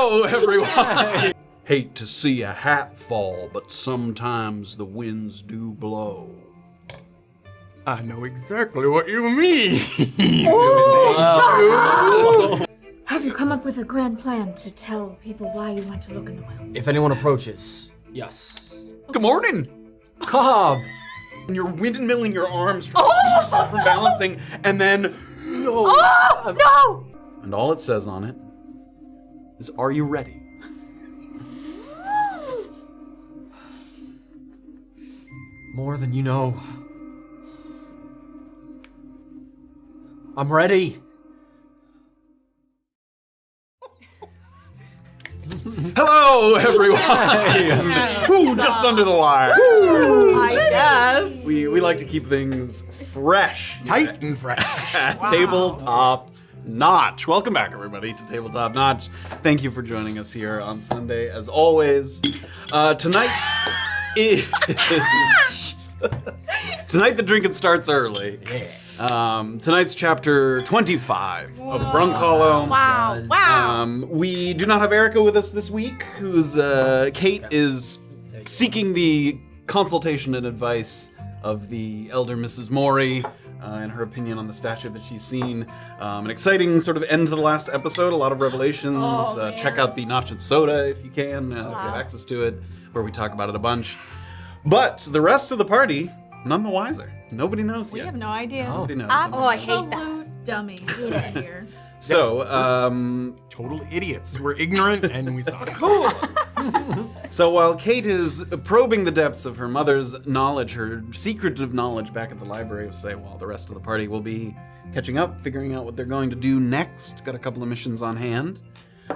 Hello, everyone! Hate to see a hat fall, but sometimes the winds do blow. I know exactly what you mean. Have you come up with a grand plan to tell people why you want to look in the well? If anyone approaches, yes. Good morning! Cobb! And you're windmilling your arms, trying to keep yourself from balancing, and then... No! Oh, no! And all it says on it is, are you ready? More than you know. I'm ready. Hello, everyone! Ooh, just under the wire. I guess. We like to keep things fresh. Tight and fresh. Tabletop Notch. Welcome back, everybody, to Tabletop Notch. Thank you for joining us here on Sunday, as always. Tonight is... Tonight the drinking starts early. Tonight's chapter 25 of Brunkhollow. Wow. We do not have Erica with us this week, who's Kayt is seeking the consultation and advice of the elder Mrs. Mori and her opinion on the statue that she's seen. An exciting sort of end to the last episode, a lot of revelations. Check out the Notch and Soda if you can, if you have access to it, where we talk about it a bunch. But the rest of the party, none the wiser. Nobody knows We yet. have no idea. Nobody knows. I hate that. Absolute dummies here. So, Total idiots. We're ignorant and we suck. Cool. So while Kayt is probing the depths of her mother's knowledge, her secretive knowledge back at the library of Say, while the rest of the party will be catching up, figuring out what they're going to do next. Got a couple of missions on hand.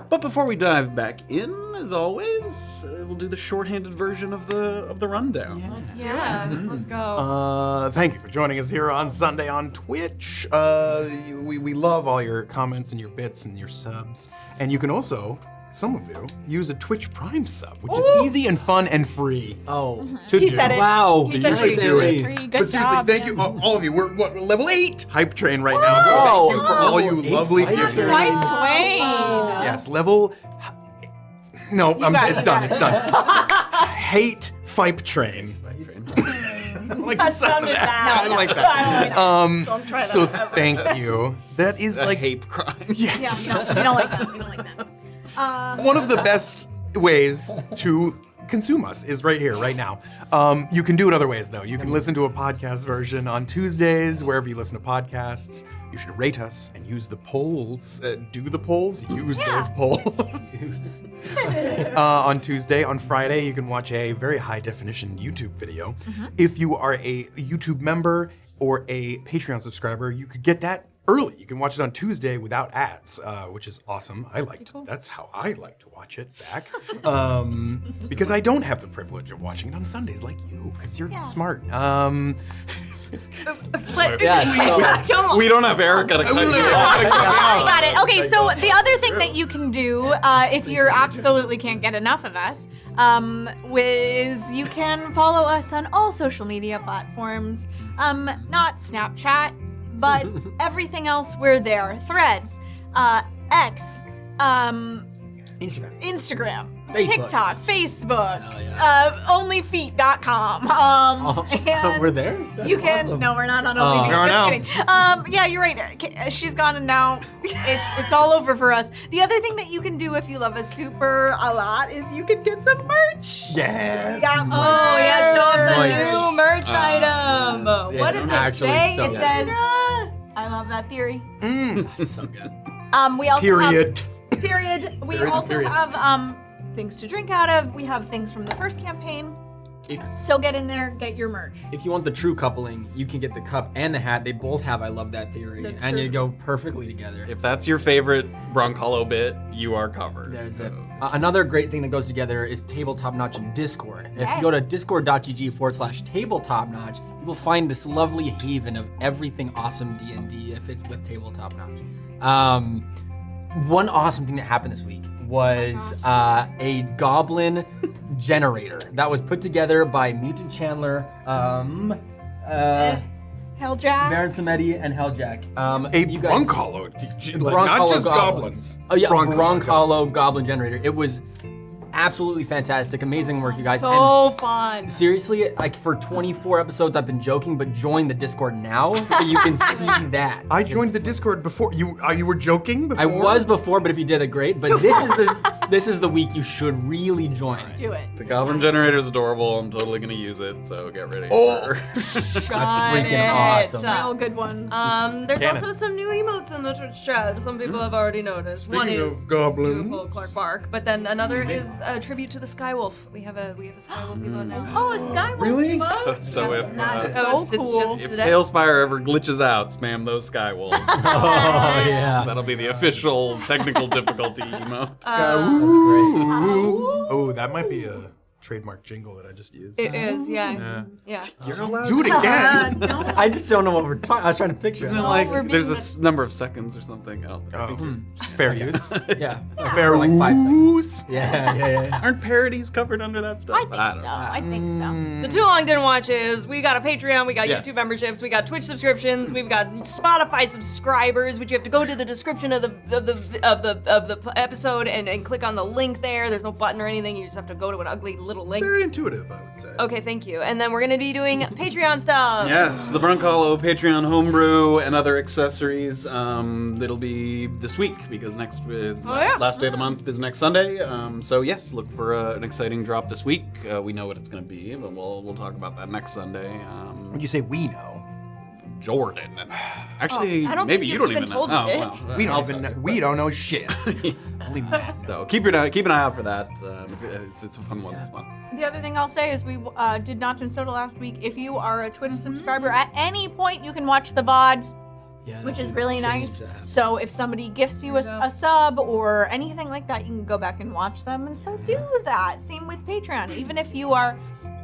But before we dive back in, as always, we'll do the shorthanded version of the rundown. Yeah, let's go. Thank you for joining us here on Sunday on Twitch. We love all your comments and your bits and your subs. And you can also, some of you, use a Twitch Prime sub, which is easy and fun and free. Oh. To He do. said it. Wow. He So said you should do it. Good But seriously, job, thank man. you, all of you. We're level 8 hype train right now. So Wow. thank you for all you lovely gifters. Right, Twain. Yes, level. No, got it, it's done. It's done. Hate Fipe Train. I like the sound of that. I like that. Don't try that So ever. thank you. That is A like hate crime. yes, We don't like that. We don't like that. one of the best ways to consume us is right here, right now. You can do it other ways though. You can listen to a podcast version on Tuesdays, wherever you listen to podcasts. You should rate us and use the polls. Do the polls, use those polls. On Tuesday, on Friday, you can watch a very high definition YouTube video. If you are a YouTube member or a Patreon subscriber, you could get that early. You can watch it on Tuesday without ads, which is awesome. That's how I like to watch it back. Because I don't have the privilege of watching it on Sundays like you, because you're smart. We don't have Erica to cut you off. I got it. Okay, so the other thing that you can do, if you absolutely can't get enough of us, is you can follow us on all social media platforms. Not Snapchat, but everything else we're there. Threads, X, Instagram. Facebook. TikTok, Facebook, Oh, yeah. onlyfeet.com. And We're there? That's you can. awesome. No, we're not on Oh. OnlyFeet. We are now. Just kidding. Yeah, you're right. She's gone, and now it's all over for us. The other thing that you can do if you love us super a lot is you can get some merch. Yes. Show off the new merch item. What does it actually say? so It good. says, I love that theory. That's so good. We also Period. have period. We There is a also period. have things to drink out of. We have things from the first campaign. So get in there, get your merch. If you want the true coupling, you can get the cup and the hat. They both have I love that theory. That's and true. you go perfectly together. If that's your favorite Brunkhollow bit, you are covered. There's it. Another great thing that goes together is Tabletop Notch in Discord. If you go to discord.gg/tabletopnotch, you will find this lovely haven of everything awesome D&D if it's with Tabletop Notch. One awesome thing that happened this week was a Goblin generator that was put together by Mutant Chandler. Helljack. Baron Samedi and Helljack. A you guys- Brunkhollow, not Brunkhollow just goblins. Oh yeah, Brunkhollow Brunkhollow Goblin Generator. It was absolutely fantastic, amazing work, you guys. So fun. Seriously, like for 24 episodes, I've been joking, but join the Discord now so you can see that. I joined the Discord before. You were joking before? I was before, but if you did it, great. But this is the week you should really join. Do it. The Goblin Generator is adorable. I'm totally gonna use it, so get ready. Oh. That's freaking awesome. Real good ones. There's Canon. also some new emotes in the Twitch chat. Some people have already noticed. One Speaking is of goblins. beautiful Clark Bark, but then another is a tribute to the Skywolf. We have a Skywolf emote now. Oh, a Skywolf Really? emote? So if That's Oh, so it's cool. just if today. Talespire ever glitches out, spam those Skywolves. Oh yeah. That'll be the official technical difficulty emote. That's great. Oh, that might be a trademark jingle that I just used. It is, yeah. You're allowed. Do it again. I just don't know what we're talking. I was trying to picture. Isn't it like there's a number of seconds or something? I don't think. Fair use. Yeah. Fair For like 5 seconds. use. Yeah. Aren't parodies covered under that stuff? I think don't so. know. I think so. The too long didn't watch is we got a Patreon, we got Yes. YouTube memberships, we got Twitch subscriptions, we've got Spotify subscribers, which you have to go to the description of the episode and click on the link there. There's no button or anything. You just have to go to an ugly little link. Very intuitive, I would say. Okay, thank you. And then we're gonna be doing Patreon stuff. Yes, the Brunkhollow Patreon homebrew and other accessories. It'll be this week because next last day of the month is next Sunday. So yes, look for an exciting drop this week. We know what it's going to be, but we'll talk about that next Sunday. When you say we know, Jordan. Actually, I don't maybe think you don't you've even been know. told, Oh, bitch. well, we I'll don't even tell know, you. we don't know shit. Only Matt knows. So keep an eye out for that. It's a fun one this month. The other thing I'll say is we did Notch and Soda last week. If you are a Twitch subscriber, at any point you can watch the VODs, Yeah, which that's is really a nice. change to have. So if somebody gifts you a sub or anything like that, you can go back and watch them. And so do that. Same with Patreon. Even if you are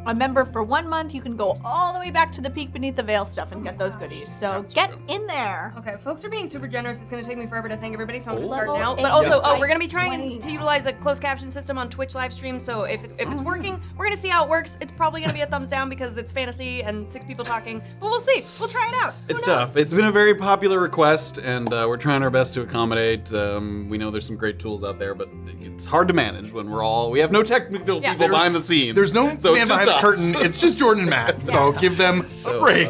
a member for 1 month, you can go all the way back to the Peek Beneath the Veil stuff and get those goodies. So get in there. Okay, folks are being super generous. It's going to take me forever to thank everybody, so I'm going to start Level now. 8 But also, Yes. we're going to be trying 20 to utilize a closed caption system on Twitch live stream. So if it's working, we're going to see how it works. It's probably going to be a thumbs down because it's fantasy and 6 people talking. But we'll see. We'll try it out. Who It's knows? tough. It's been a very popular request, and we're trying our best to accommodate. We know there's some great tools out there, but it's hard to manage when we have no technical Yeah. people behind the scenes. There's no so man it's just behind the us. curtain. It's just Jordan and Matt. So give them a break.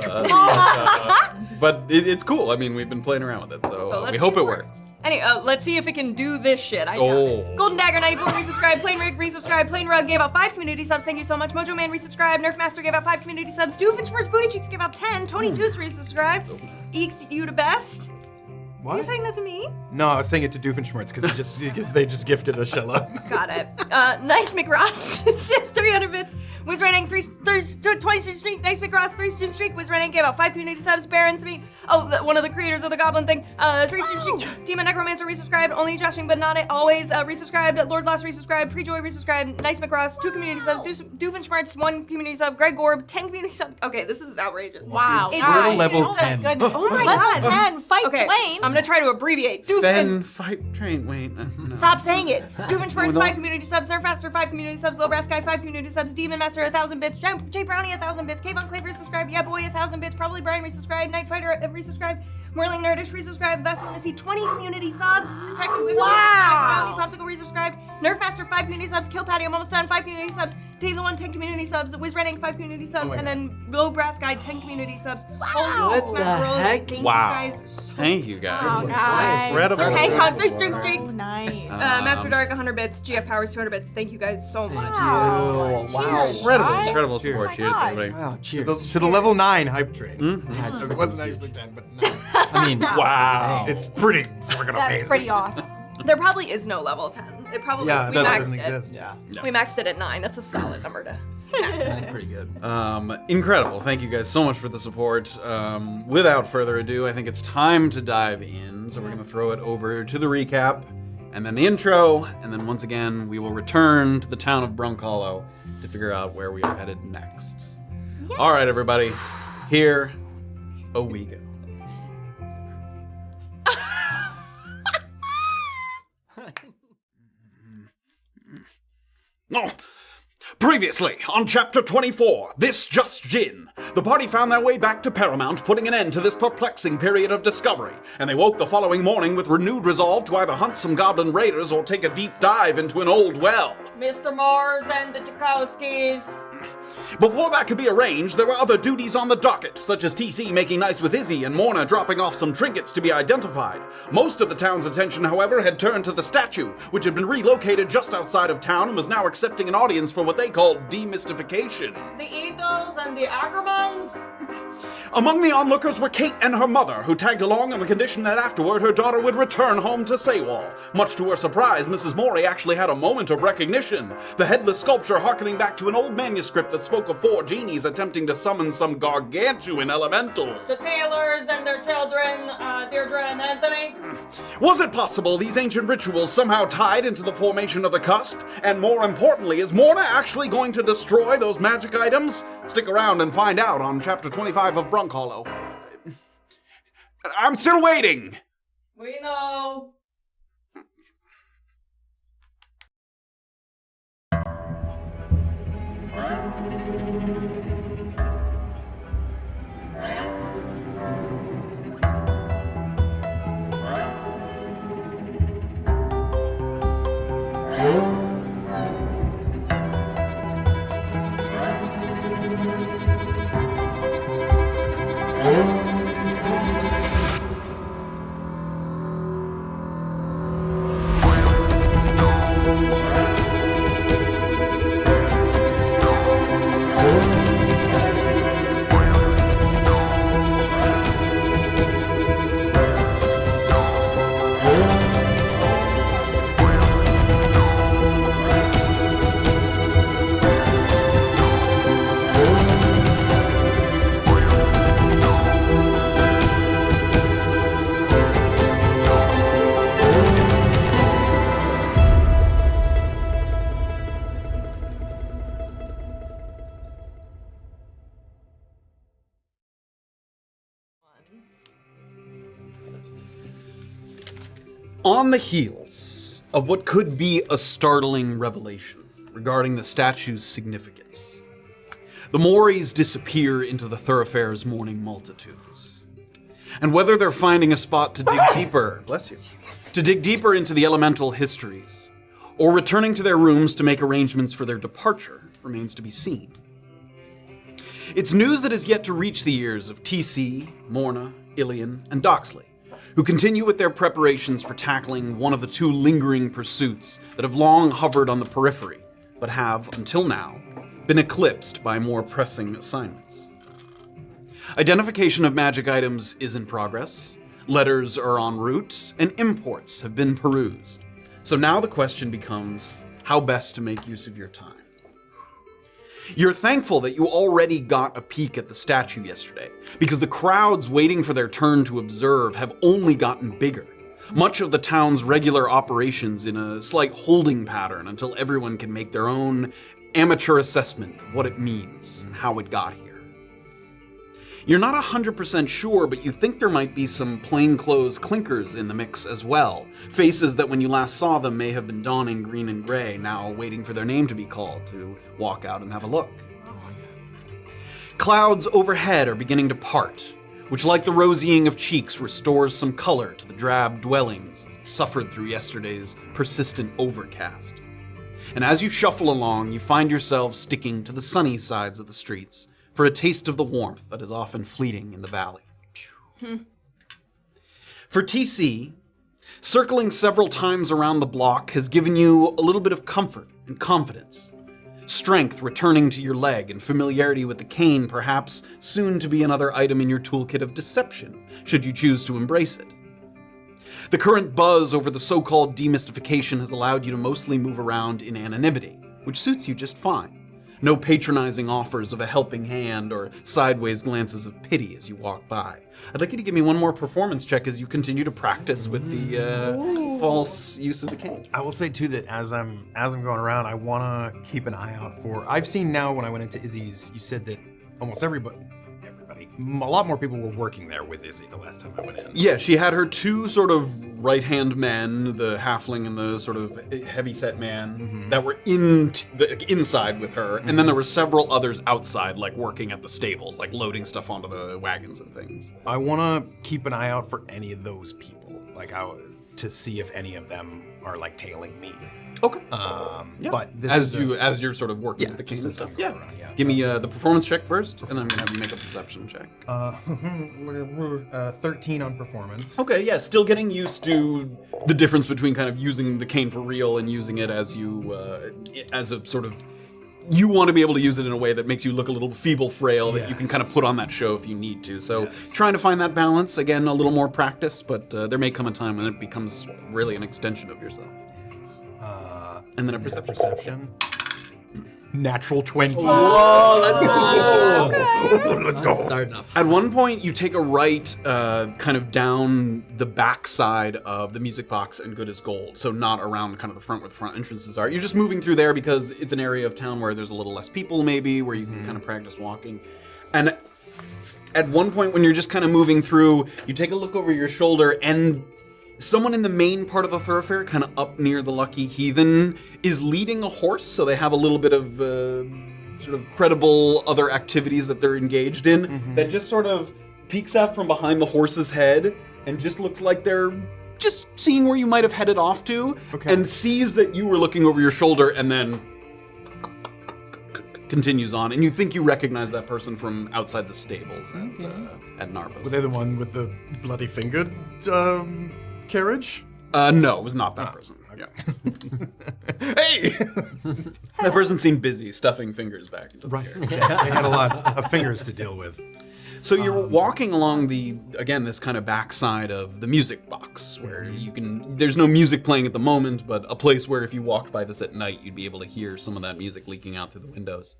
But it's cool. I mean, we've been playing around with it, so, So let's we see hope if it works. Anyway, let's see if it can do this shit. I doubt Oh. it. Golden Dagger 94 resubscribed. Plain Rig resubscribed. Plain Rug gave out 5 community subs. Thank you so much. Mojo Man resubscribed. Nerf Master gave out 5 community subs. Doofenshmirtz Booty Cheeks gave out 10. Tony Juice resubscribed. Eeks, you the best. Are you What? saying that to me? No, I was saying it to Doofenshmirtz because they just gifted a shell up. Got it. Nice McRoss did 300 bits. Wiz Renang 20 streak. Nice McRoss 3 stream streak. Wiz Renang gave out 5 community subs. Baron Smith. One of the creators of the Goblin thing. 3 stream streak. Demon Necromancer resubscribed. Only Joshing but not it. Always resubscribed. Lord Lost resubscribed. Prejoy resubscribed. Nice McRoss 2 community subs. Doofenshmirtz 1 community sub. Greg Gorb 10 community subs. Okay, this is outrageous. Wow. It's We're to nice. level Oh my 10. goodness. Oh my Level God. 10. Fight Okay, Twain. I'm gonna try to abbreviate. Then fight train. Wait. No. Stop saying it. Doofenshmirtz, No. 5 community subs. Nerfmaster, 5 community subs. Low Brass Guy, 5 community subs. Demon Master, 1,000 bits. Jay Brownie, 1,000 bits. Kayvon Clave, resubscribed. Yeah Boy, 1,000 bits. Probably Brian, resubscribed. Night Fighter, resubscribed. Merling Nerdish, resubscribed. Vaseline 20 community subs. Detective Women, Wow. resubscribed. Popsicle, resubscribed. Nerfmaster, 5 community subs. Kill Patio, almost done. 5 community subs. Dave the One, 10 community subs. Wiz Renning, 5 community subs. my And God. then Low Brass Guy, 10 community subs. Holy What smack the rolls. heck? Thank Wow. you guys so Thank you guys. Oh, guys. Incredible. Sir Hancock, 3 stream streak. Oh, nice. Master Dark 100 bits, GF Powers 200 bits. Thank you guys so much. Wow. Incredible, Guys. incredible support. Oh my Cheers, God. everybody. Wow, cheers. To the level 9 hype train. That's So it wasn't actually 10, but 9. I mean, Wow. It's pretty freaking That's amazing. pretty awesome. There probably is no level 10. It probably Yeah, we that maxed doesn't it. exist. yeah, We maxed it at 9. That's a solid number to. that's pretty good. Incredible. Thank you guys so much for the support. Without further ado, I think it's time to dive in. So we're going to throw it over to the recap, and then the intro, and then once again, we will return to the town of Brunkhollow to figure out where we are headed next. All right, everybody. Here we go. Oh. Previously, on Chapter 24, This Just Jin, The party found their way back to Paramount, putting an end to this perplexing period of discovery, and they woke the following morning with renewed resolve to either hunt some goblin raiders or take a deep dive into an old well. Mr. Mars and the Tchaikovskys. Before that could be arranged, there were other duties on the docket, such as TC making nice with Istigh and Morna dropping off some trinkets to be identified. Most of the town's attention, however, had turned to the statue, which had been relocated just outside of town and was now accepting an audience for what they called demystification. The Ethos and the Ackermans. Among the onlookers were Kayt and her mother, who tagged along on the condition that afterward her daughter would return home to Saywall. Much to her surprise, Mrs. Mori actually had a moment of recognition, the headless sculpture harkening back to an old manuscript that spoke of 4 genies attempting to summon some gargantuan elementals. The sailors and their children, Deirdre and Anthony. Was it possible these ancient rituals somehow tied into the formation of the cusp? And more importantly, is Morna actually going to destroy those magic items? Stick around and find out on Chapter 25 of Brunkhollow. I'm still waiting! We know. On the heels of what could be a startling revelation regarding the statue's significance, the Moris disappear into the thoroughfare's morning multitudes. And whether they're finding a spot to dig deeper, bless you, to dig deeper into the elemental histories, or returning to their rooms to make arrangements for their departure remains to be seen. It's news that has yet to reach the ears of TC, Morna, Illien, and Doxley, who continue with their preparations for tackling one of the 2 lingering pursuits that have long hovered on the periphery, but have, until now, been eclipsed by more pressing assignments. Identification of magic items is in progress, letters are en route, and imports have been perused. So now the question becomes, how best to make use of your time? You're thankful that you already got a peek at the statue yesterday, because the crowds waiting for their turn to observe have only gotten bigger. Much of the town's regular operations in a slight holding pattern until everyone can make their own amateur assessment of what it means and how it got here. You're not 100% sure, but you think there might be some plainclothes clinkers in the mix as well. Faces that when you last saw them may have been donning green and gray, now waiting for their name to be called to walk out and have a look. Clouds overhead are beginning to part, which, like the rosying of cheeks, restores some color to the drab dwellings that suffered through yesterday's persistent overcast. And as you shuffle along, you find yourselves sticking to the sunny sides of the streets, for a taste of the warmth that is often fleeting in the valley. For TC, circling several times around the block has given you a little bit of comfort and confidence. Strength returning to your leg and familiarity with the cane, perhaps soon to be another item in your toolkit of deception, should you choose to embrace it. The current buzz over the so-called demystification has allowed you to mostly move around in anonymity, which suits you just fine. No patronizing offers of a helping hand or sideways glances of pity as you walk by. I'd like you to give me one more performance check as you continue to practice with the false use of the cane. I will say too that as I'm going around, I want to keep an eye out for. I've seen now when I went into Izzy's, you said that almost everybody a lot more people were working there with Istigh the last time I went in. Yeah, she had her two sort of right-hand men, the halfling and the sort of heavy-set man, that were inside with her, and then there were several others outside, like working at the stables, like loading stuff onto the wagons and things. I want to keep an eye out for any of those people, like to see if any of them are like tailing me. Okay. Yeah. But this as you're sort of working with the king and stuff. Yeah. Around, yeah. Give me the performance check first, and then I'm gonna have you make a perception check. 13 on performance. Okay, yeah, still getting used to the difference between kind of using the cane for real and using it as you, as a sort of, you want to be able to use it in a way that makes you look a little feeble, frail, that you can kind of put on that show if you need to. So trying to find that balance, again, a little more practice, but there may come a time when it becomes really an extension of yourself. And then a perception. Natural 20. Whoa, let's go! Let's go. Starting off. At one point, you take a right kind of down the back side of the music box and Good as Gold, so not around kind of the front where the front entrances are. You're just moving through there because it's an area of town where there's a little less people maybe, where you can kind of practice walking. And at one point when you're just kind of moving through, you take a look over your shoulder and someone in the main part of the thoroughfare, kind of up near the Lucky Heathen, is leading a horse, so they have a little bit of sort of credible other activities that they're engaged in, that just sort of peeks out from behind the horse's head and just looks like they're just seeing where you might have headed off to, and sees that you were looking over your shoulder and then continues on. And you think you recognize that person from outside the stables at Narvos. Were they the one with the bloody fingered carriage? No, it was not that person. Yeah. Hey! That person seemed busy stuffing fingers back into the hair. They had a lot of fingers to deal with. So you're walking along this kind of backside of the music box where there's no music playing at the moment, but a place where if you walked by this at night, you'd be able to hear some of that music leaking out through the windows.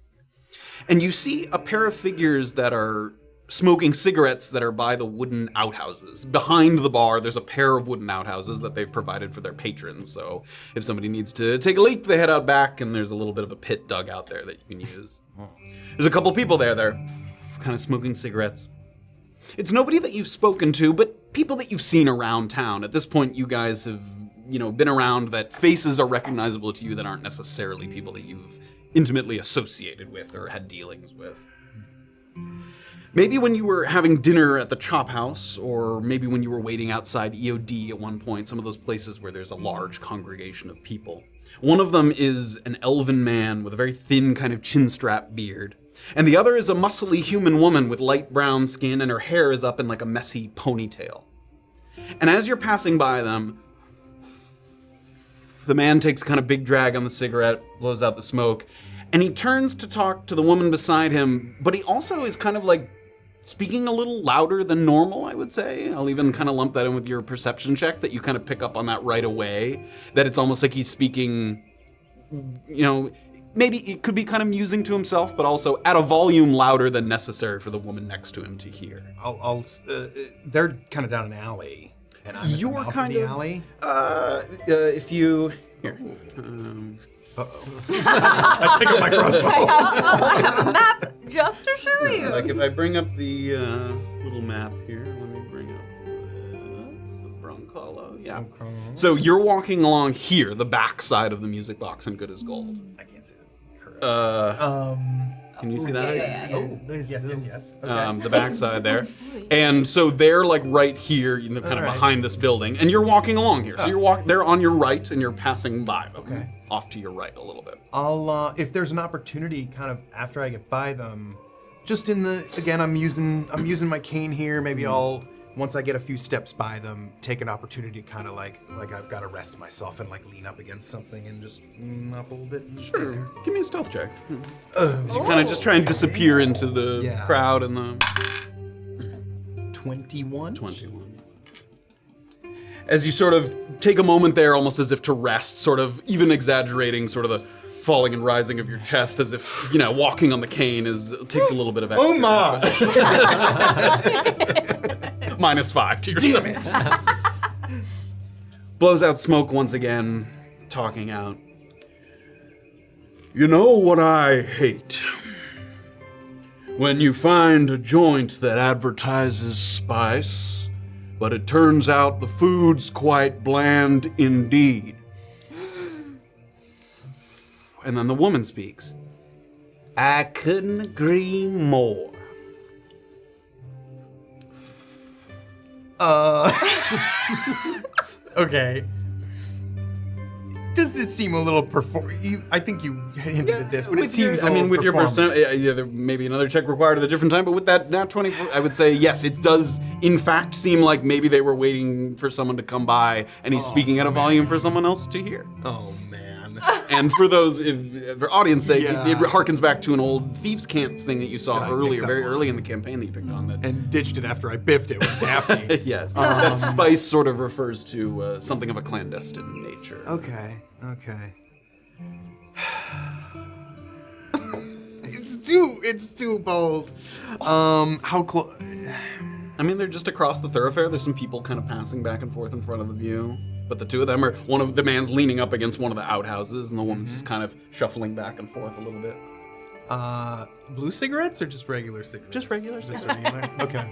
And you see a pair of figures that are smoking cigarettes that are by the wooden outhouses. Behind the bar, there's a pair of wooden outhouses that they've provided for their patrons. So if somebody needs to take a leak, they head out back, and there's a little bit of a pit dug out there that you can use. There's a couple people there. They're kind of smoking cigarettes. It's nobody that you've spoken to, but people that you've seen around town. At this point, you guys have, been around that faces are recognizable to you that aren't necessarily people that you've intimately associated with or had dealings with. Maybe when you were having dinner at the Chop House, or maybe when you were waiting outside EOD at one point, some of those places where there's a large congregation of people. One of them is an elven man with a very thin kind of chin-strap beard. And the other is a muscly human woman with light brown skin, and her hair is up in like a messy ponytail. And as you're passing by them, the man takes a kind of big drag on the cigarette, blows out the smoke, and he turns to talk to the woman beside him, but he also is kind of like speaking a little louder than normal, I would say. I'll even kind of lump that in with your perception check, that you kind of pick up on that right away, that it's almost like he's speaking, maybe it could be kind of musing to himself, but also at a volume louder than necessary for the woman next to him to hear. They're kind of down an alley, and I'm You're at the mouth kind of the of alley. If you here. I pick up my crossbow. I have a map just to show you. Like if I bring up the little map here, let me bring up Brunkhollow. Yeah. So you're walking along here, the back side of the music box in Good as Gold. I can't see that. Correct. Can you see that? Yeah. Oh, yes. The backside there. And so they're like right here, kind of behind this building, and you're walking along here. So they're on your right, and you're passing by them, off to your right a little bit. I'll if there's an opportunity, kind of after I get by them, just I'm using my cane here. Maybe I'll, once I get a few steps by them, take an opportunity to kind of like I've got to rest myself and like lean up against something and just up a little bit. And stay there. Give me a stealth check. You kind of just try and disappear into the crowd and the 21. As you sort of take a moment there, almost as if to rest, sort of even exaggerating sort of the falling and rising of your chest, as if, walking on the cane takes a little bit of extra. Oh my! -5 to your stomach. Blows out smoke once again, talking out. You know what I hate? When you find a joint that advertises spice, but it turns out the food's quite bland indeed. And then the woman speaks. I couldn't agree more. Okay. Does this seem a little I think you hinted at this, but it seems a little with your performative. there may be another check required at a different time, but with that nat 20, I would say yes, it does in fact seem like maybe they were waiting for someone to come by and he's speaking at a volume for someone else to hear. Oh, man. And for those, for audience sake, Yeah. it harkens back to an old Thieves' Cants thing that you saw That I earlier, picked up very on. early in the campaign that you picked on. That And ditched it after I biffed it with Daphne. yes, that spice sort of refers to something of a clandestine nature. Okay. It's too bold. How close? I mean, they're just across the thoroughfare. There's some people kind of passing back and forth in front of the view. But the two of them are, one of the man's leaning up against one of the outhouses, and the woman's just kind of shuffling back and forth a little bit. Blue cigarettes or just regular cigarettes? Just regular Just regular. Okay.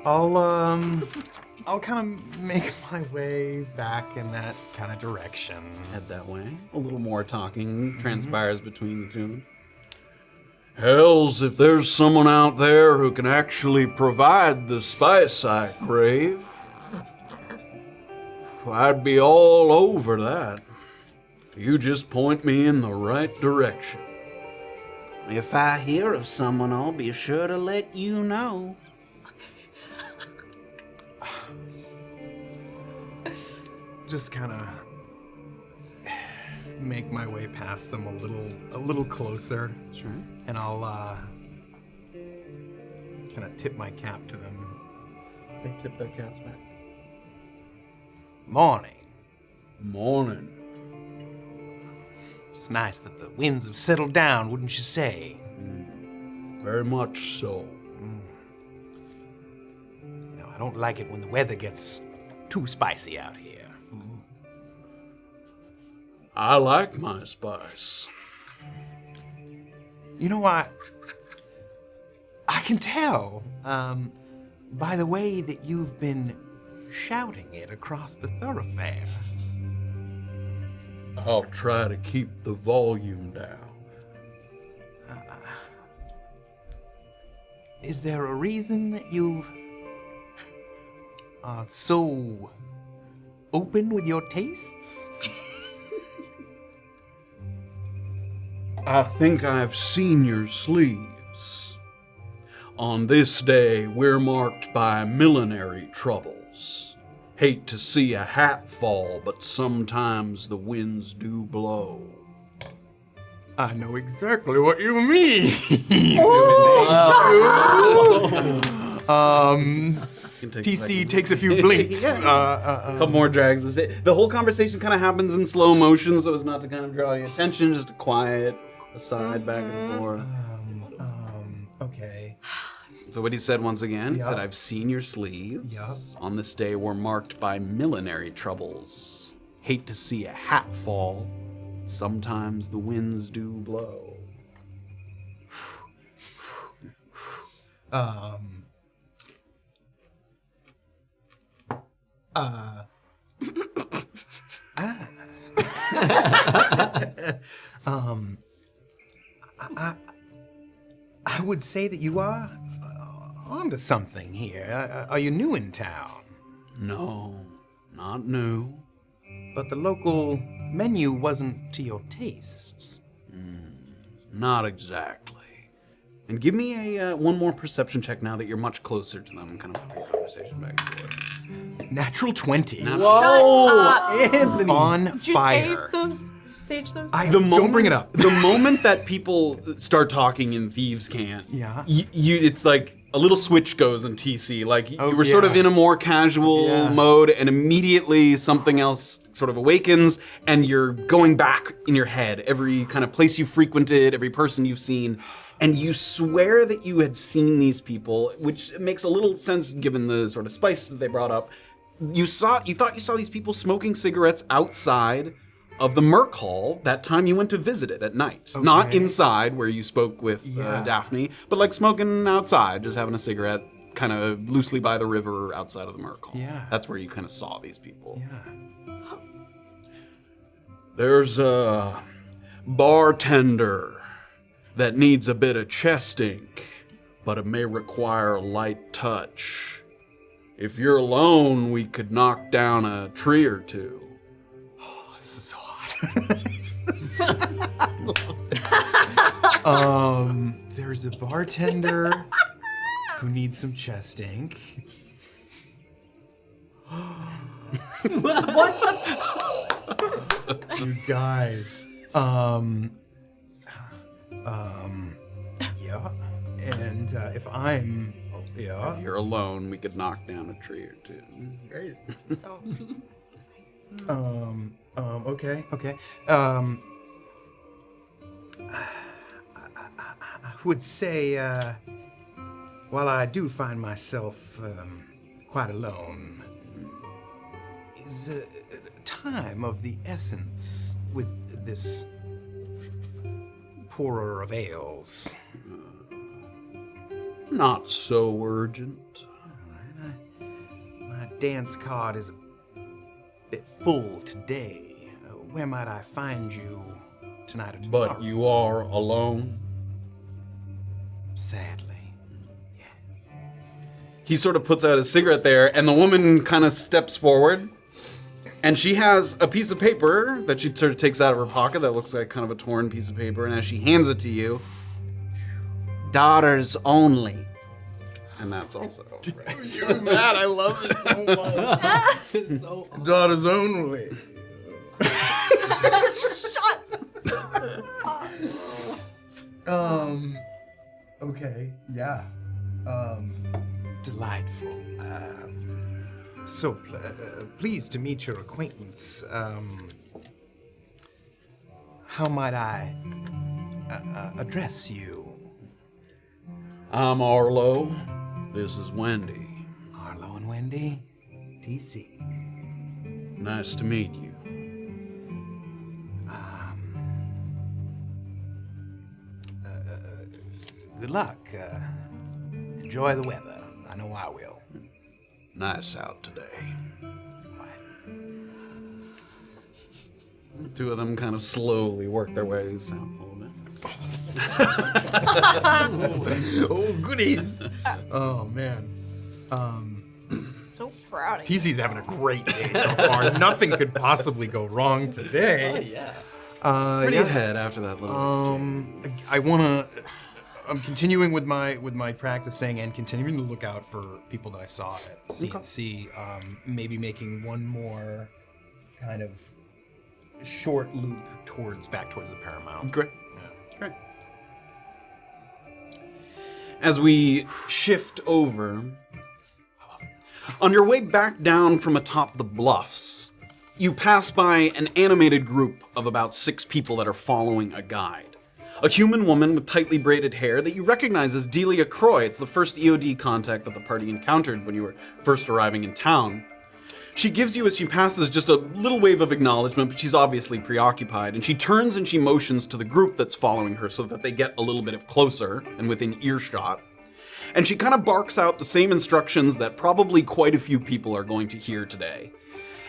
I'll kind of make my way back in that kind of direction. Head that way. A little more talking transpires between the two of them. Hells, if there's someone out there who can actually provide the spice I crave, I'd be all over that. You just point me in the right direction. If I hear of someone, I'll be sure to let you know. Just kind of make my way past them a little closer. Sure. And I'll kind of tip my cap to them. They tip their caps back. Morning. Morning. It's nice that the winds have settled down, wouldn't you say? Very much so. You know, I don't like it when the weather gets too spicy out here. I like my spice. You know what? I can tell by the way that you've been shouting it across the thoroughfare. I'll try to keep the volume down. Is there a reason that you are so open with your tastes? I think I've seen your sleeves. On this day, we're marked by millinery troubles. Hate to see a hat fall, but sometimes the winds do blow. I know exactly what you mean. TC takes a few blinks. A couple more drags. The whole conversation kind of happens in slow motion, so as not to kind of draw any attention, just a quiet aside back and forth. Okay. So what he said once again, he Yup. said, I've seen your sleeves. Yup. On this day, we're marked by millinery troubles. Hate to see a hat fall. Sometimes the winds do blow. I would say that you are onto something here. Are you new in town? No, not new. But the local menu wasn't to your tastes. Not exactly. And give me a one more perception check now that you're much closer to them. Kind of have your conversation back and forth. Natural 20. Anthony. On Did you fire. sage those? Don't bring it up. The moment that people start talking in Thieves' Cant, Yeah. it's like a little switch goes in TC. Like you Oh, were sort of yeah. in a more casual Yeah. mode, and immediately something else sort of awakens, and you're going back in your head, every kind of place you frequented, every person you've seen, and you swear that you had seen these people, which makes a little sense given the sort of spice that they brought up. You thought you saw these people smoking cigarettes outside of the Merc Hall that time you went to visit it at night. Okay. Not inside where you spoke with Yeah. Daphne, but like smoking outside, just having a cigarette, kind of loosely by the river outside of the Merc Hall. Yeah. That's where you kind of saw these people. Yeah. There's a bartender that needs a bit of chest ink, but it may require a light touch. If you're alone, we could knock down a tree or two. This is so hot. There's a bartender who needs some chest ink. You guys. Yeah. And if I'm, yeah. If you're alone, we could knock down a tree or two. Great. So, Okay. I would say, while I do find myself quite alone, is time of the essence with this pourer of ales. Not so urgent. My dance card is a bit full today. Where might I find you tonight or tomorrow? But you are alone. Sadly. He sort of puts out a cigarette there, and the woman kind of steps forward, and she has a piece of paper that she sort of takes out of her pocket that looks like kind of a torn piece of paper, and as she hands it to you, daughters only. And that's also right. You're mad. I love it so much. Daughters only. Okay. Yeah. Delightful. So pleased to meet your acquaintance. How might I address you? I'm Arlo. This is Wendy. Arlo and Wendy? TC. Nice to meet you. Good luck. Enjoy the weather. I know I will. Nice out today. The two of them kind of slowly work their way south a little bit. Oh, goodies. Oh, man. So proud of you. TC's having a great day so far. Nothing could possibly go wrong today. Where do you head after that little exchange? I'm continuing with my practicing and continuing to look out for people that I saw at CNC. Maybe making one more kind of short loop back towards the Paramount. Great. Great. As we shift over, on your way back down from atop the bluffs, you pass by an animated group of about 6 people that are following a guide. A human woman with tightly braided hair that you recognize as Delia Croy. It's the first EOD contact that the party encountered when you were first arriving in town. She gives you, as she passes, just a little wave of acknowledgement, but she's obviously preoccupied, and she turns and she motions to the group that's following her so that they get a little bit closer and within earshot. And she kind of barks out the same instructions that probably quite a few people are going to hear today.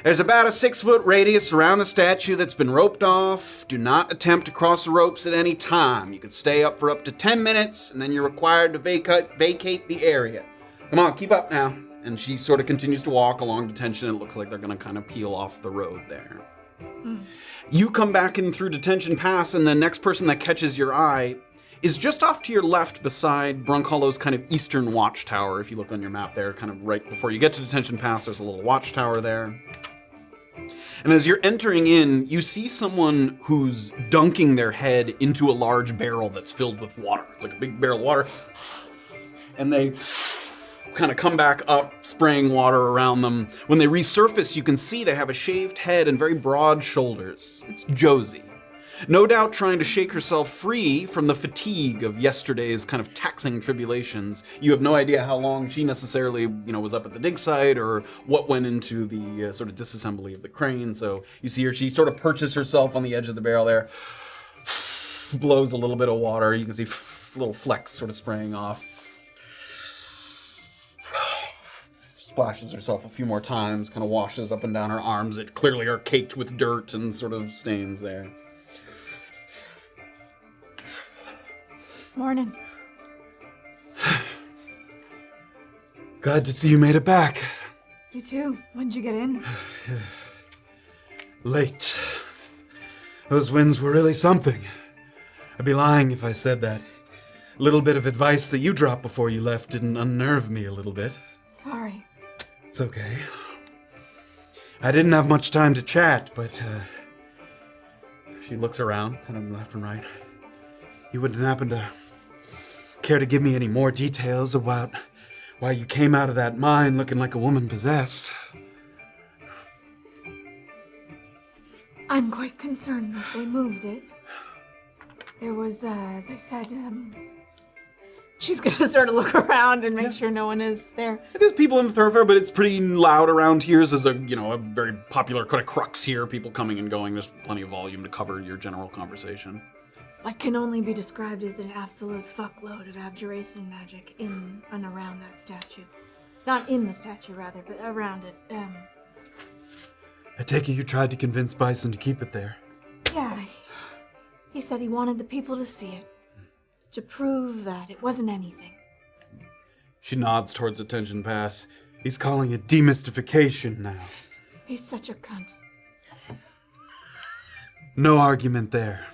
There's about a 6-foot radius around the statue that's been roped off. Do not attempt to cross the ropes at any time. You can stay up for up to 10 minutes, and then you're required to vacate the area. Come on, keep up now. And she sort of continues to walk along detention. It looks like they're going to kind of peel off the road there. You come back in through detention pass, and the next person that catches your eye is just off to your left beside Brunkhollow's kind of eastern watchtower. If you look on your map there, kind of right before you get to detention pass, there's a little watchtower there. And as you're entering in, you see someone who's dunking their head into a large barrel that's filled with water. It's like a big barrel of water. And they kind of come back up, spraying water around them. When they resurface, you can see they have a shaved head and very broad shoulders. It's Josie. no doubt trying to shake herself free from the fatigue of yesterday's kind of taxing tribulations. You have no idea how long she necessarily, was up at the dig site or what went into the sort of disassembly of the crane. So you see her, she sort of perches herself on the edge of the barrel there, blows a little bit of water. You can see little flecks sort of spraying off. Splashes herself a few more times, kind of washes up and down her arms that clearly are caked with dirt and sort of stains there. Morning. Glad to see you made it back. You too. When'd you get in? Late. Those winds were really something. I'd be lying if I said that. A little bit of advice that you dropped before you left didn't unnerve me a little bit. Sorry. It's okay. I didn't have much time to chat, but she looks around, kind of left and right. You wouldn't happen to care to give me any more details about why you came out of that mine looking like a woman possessed? I'm quite concerned that they moved it. There was, as I said, She's gonna sort of look around and make sure no one is there. There's people in the thoroughfare, but it's pretty loud around here. This is a very popular kind of crux here. People coming and going. There's plenty of volume to cover your general conversation. what can only be described as an absolute fuckload of abjuration magic in and around that statue. Not in the statue, rather, but around it. I take it you tried to convince Bison to keep it there. Yeah, he said he wanted the people to see it. To prove that it wasn't anything. She nods towards attention pass. He's calling it demystification now. He's such a cunt. No argument there.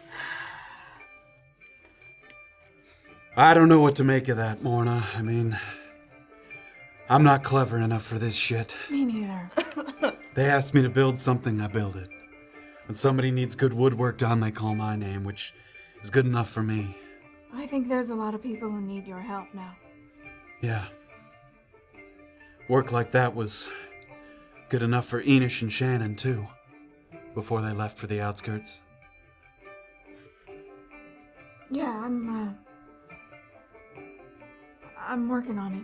I don't know what to make of that, Morna. I mean, I'm not clever enough for this shit. Me neither. They asked me to build something, I build it. When somebody needs good woodwork done, they call my name, which is good enough for me. I think there's a lot of people who need your help now. Yeah. Work like that was good enough for Enish and Shannon, too, before they left for the outskirts. Yeah, I'm working on it.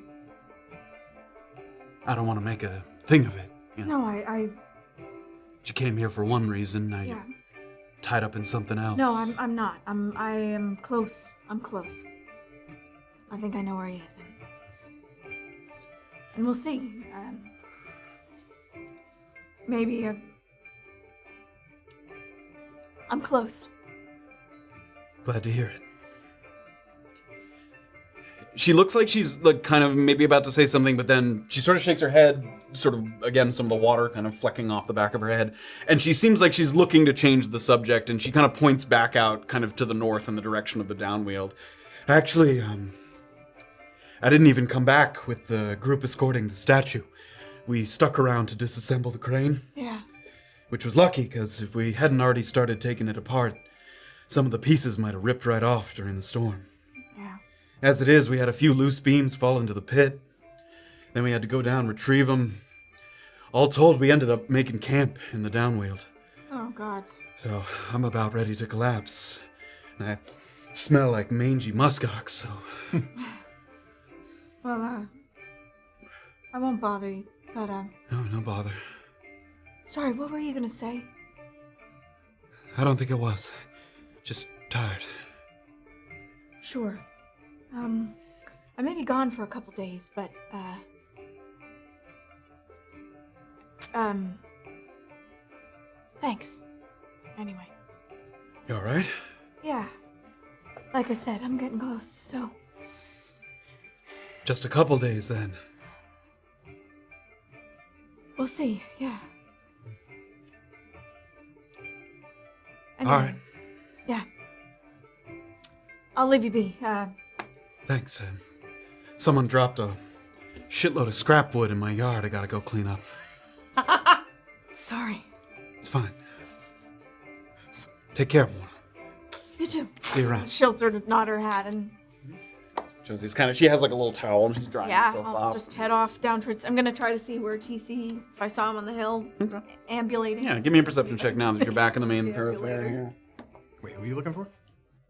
I don't want to make a thing of it, No, I But you came here for one reason, now you're tied up in something else. No, I'm not. I am close. I'm close. I think I know where he is. And we'll see. Maybe I'm close. Glad to hear it. She looks like she's kind of maybe about to say something, but then she sort of shakes her head, sort of, again, some of the water kind of flecking off the back of her head. And she seems like she's looking to change the subject, and she kind of points back out kind of to the north in the direction of the downwield. Actually, I didn't even come back with the group escorting the statue. We stuck around to disassemble the crane. Yeah. Which was lucky, because if we hadn't already started taking it apart, some of the pieces might have ripped right off during the storm. Yeah. As it is, we had a few loose beams fall into the pit. Then we had to go down, retrieve them. All told, we ended up making camp in the downwield. Oh, God. So I'm about ready to collapse. And I smell like mangy muskox, so... Well, I won't bother you, but, No bother. Sorry, what were you gonna say? I don't think it was. Just tired. Sure. I may be gone for a couple days, but, thanks. Anyway. You alright? Yeah. Like I said, I'm getting close, so. Just a couple days, then. We'll see, yeah. Alright. Yeah. I'll leave you be. Thanks. Someone dropped a shitload of scrap wood in my yard I gotta go clean up. Sorry. It's fine. Take care, Morna. You too. See you around. She'll sort of nod her hat and Josie's she has like a little towel and she's drying herself I'll off. just head off down towards. I'm gonna try to see where TC, if I saw him on the hill, ambulating. Yeah, give me a perception check now that you're back in the main thoroughfare here. Wait, are you looking for?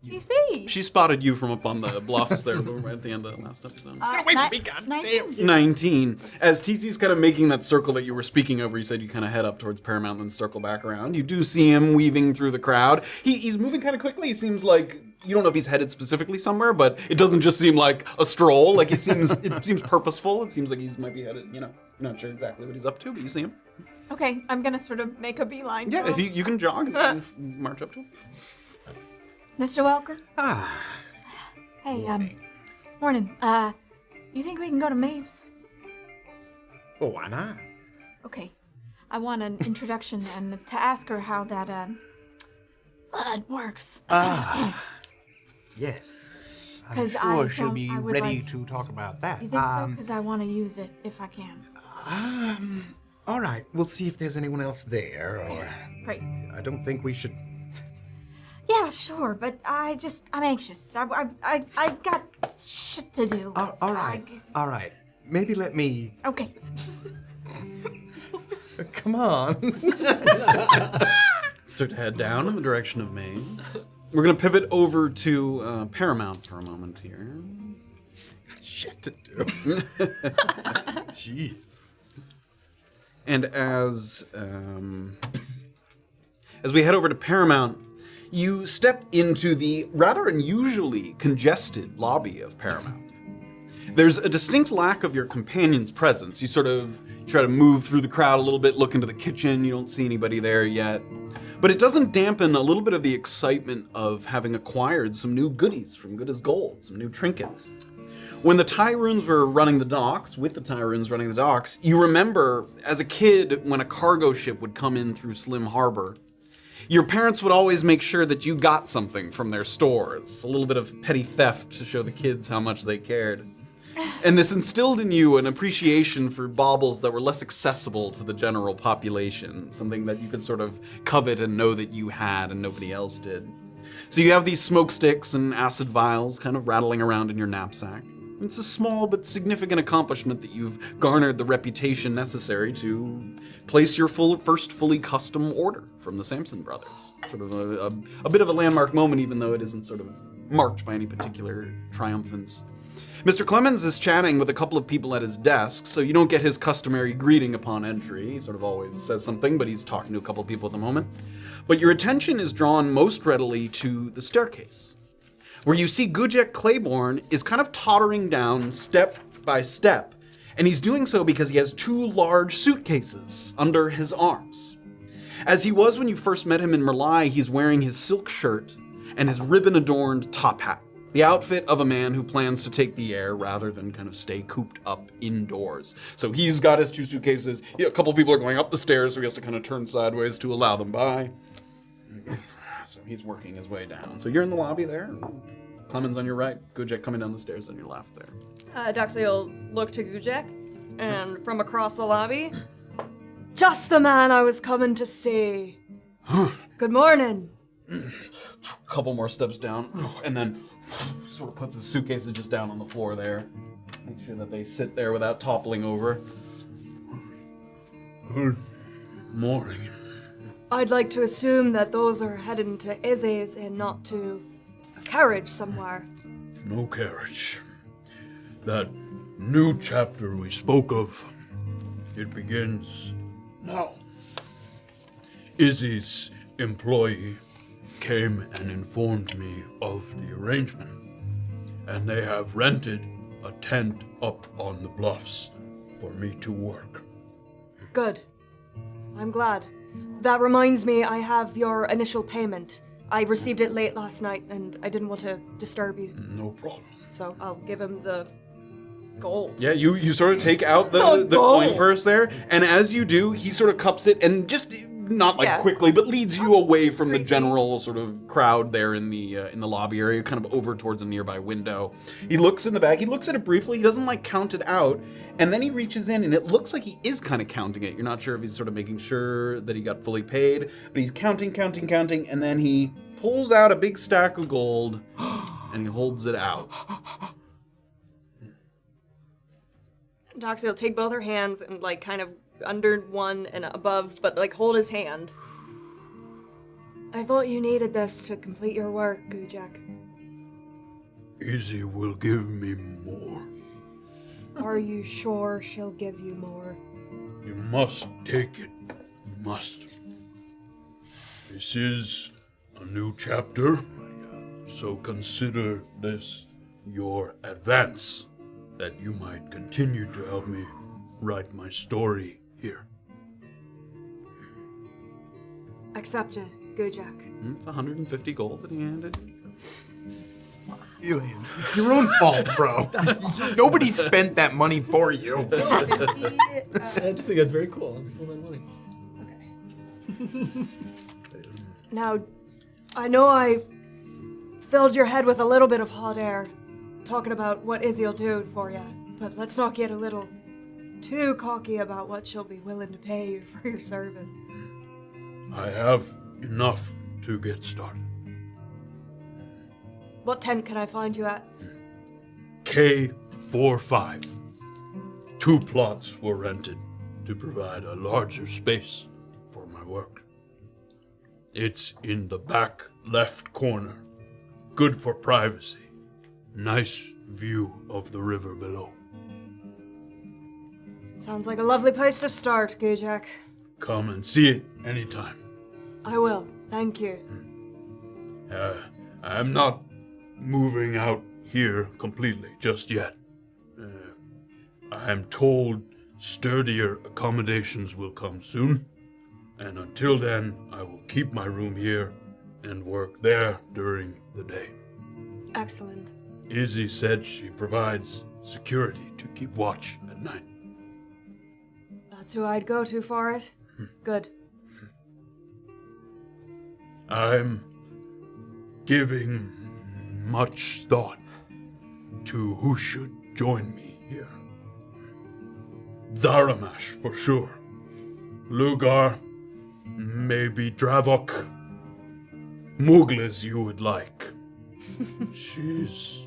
TC. She spotted you from up on the bluffs there right at the end of the last episode. Wait for me, God 19. 19. As TC's kind of making that circle that you were speaking over, you said you kind of head up towards Paramount and circle back around. You do see him weaving through the crowd. He's moving kind of quickly. He seems like, you don't know if he's headed specifically somewhere, but it doesn't just seem like a stroll. Like it seems purposeful. It seems like he might be headed, you're not sure exactly what he's up to, but you see him. Okay, I'm gonna sort of make a beeline. Yeah, for if him. you can jog and march up to him. Mr. Welker? Ah, Hey, morning. You think we can go to Maeve's? well, why not? Okay. I want an introduction and to ask her how that, blood works. Yes. I'm 'Cause sure I she'll don't- be I would ready like- to talk about that. You think so? Because I want to use it if I can. All right. We'll see if there's anyone else there. Or Great. I don't think we should. Yeah, sure, but I'm anxious. I got shit to do. All right. All right. Maybe let me. Okay. Come on. Start to head down in the direction of Maine. We're going to pivot over to Paramount for a moment here. Shit to do. Jeez. And as we head over to Paramount, you step into the rather unusually congested lobby of Paramount. There's a distinct lack of your companion's presence. You sort of try to move through the crowd a little bit, look into the kitchen, you don't see anybody there yet. But it doesn't dampen a little bit of the excitement of having acquired some new goodies from Good as Gold, some new trinkets. When the Tyruns were running the docks, you remember as a kid when a cargo ship would come in through Slim Harbor, your parents would always make sure that you got something from their stores, a little bit of petty theft to show the kids how much they cared. And this instilled in you an appreciation for baubles that were less accessible to the general population, something that you could sort of covet and know that you had and nobody else did. So you have these smoke sticks and acid vials kind of rattling around in your knapsack. It's a small but significant accomplishment that you've garnered the reputation necessary to place your first fully custom order from the Sampson brothers. Sort of a bit of a landmark moment, even though it isn't sort of marked by any particular triumphance. Mr. Clemens is chatting with a couple of people at his desk, so you don't get his customary greeting upon entry. He sort of always says something, but he's talking to a couple of people at the moment. But your attention is drawn most readily to the staircase, where you see Gujek Claiborne is kind of tottering down step by step, and he's doing so because he has two large suitcases under his arms. As he was when you first met him in Merlai, he's wearing his silk shirt and his ribbon-adorned top hat, the outfit of a man who plans to take the air rather than kind of stay cooped up indoors. So he's got his two suitcases. A couple people are going up the stairs, so he has to kind of turn sideways to allow them by. So he's working his way down. So you're in the lobby there. Clemens on your right, Gujek coming down the stairs on your left there. Doxley will look to Gujek, and from across the lobby, just the man I was coming to see. Good morning. Couple more steps down, and then sort of puts his suitcases just down on the floor there. Make sure that they sit there without toppling over. Good morning. I'd like to assume that those are heading to Istigh's and not to a carriage somewhere. No carriage. That new chapter we spoke of, it begins now. Istigh's employee came and informed me of the arrangement, and they have rented a tent up on the bluffs for me to work. Good. I'm glad. That reminds me, I have your initial payment. I received it late last night, and I didn't want to disturb you, No problem. so I'll give him the gold. Yeah, you sort of take out the coin purse there, and as you do, he sort of cups it and just not like quickly, but leads you away from the general sort of crowd there in the lobby area, kind of over towards a nearby window. He looks in the bag. He looks at it briefly. He doesn't like count it out, and then he reaches in, and it looks like he is kind of counting it. You're not sure if he's sort of making sure that he got fully paid, but he's counting, and then he pulls out a big stack of gold, and he holds it out. Doxy will take both her hands and like kind of under one and above, but like hold his hand. I thought you needed this to complete your work, Gujak. Izzy will give me more. Are you sure she'll give you more? You must take it. You must. This is a new chapter, so consider this your advance, that you might continue to help me write my story here. Accepted, Gujak. It's 150 gold that he handed. Illien, it's your own fault, bro. Nobody spent that money for you. I just think that's very cool. That's a cool amount of money. Okay. Now, I know I filled your head with a little bit of hot air talking about what Izzy'll do for you, but let's not get a little too cocky about what she'll be willing to pay you for your service. I have enough to get started. What tent can I find you at? K45. 2 plots were rented to provide a larger space for my work. It's in the back left corner. Good for privacy. Nice view of the river below. Sounds like a lovely place to start, Gujak. Come and see it anytime. I will. Thank you. I'm not moving out here completely just yet. I am told sturdier accommodations will come soon, and until then, I will keep my room here and work there during the day. Excellent. Izzy said she provides security to keep watch at night. That's who I'd go to for it. Good. I'm giving much thought to who should join me here. Zaramash, for sure. Lugar, maybe Dravok. Muglis you would like. She's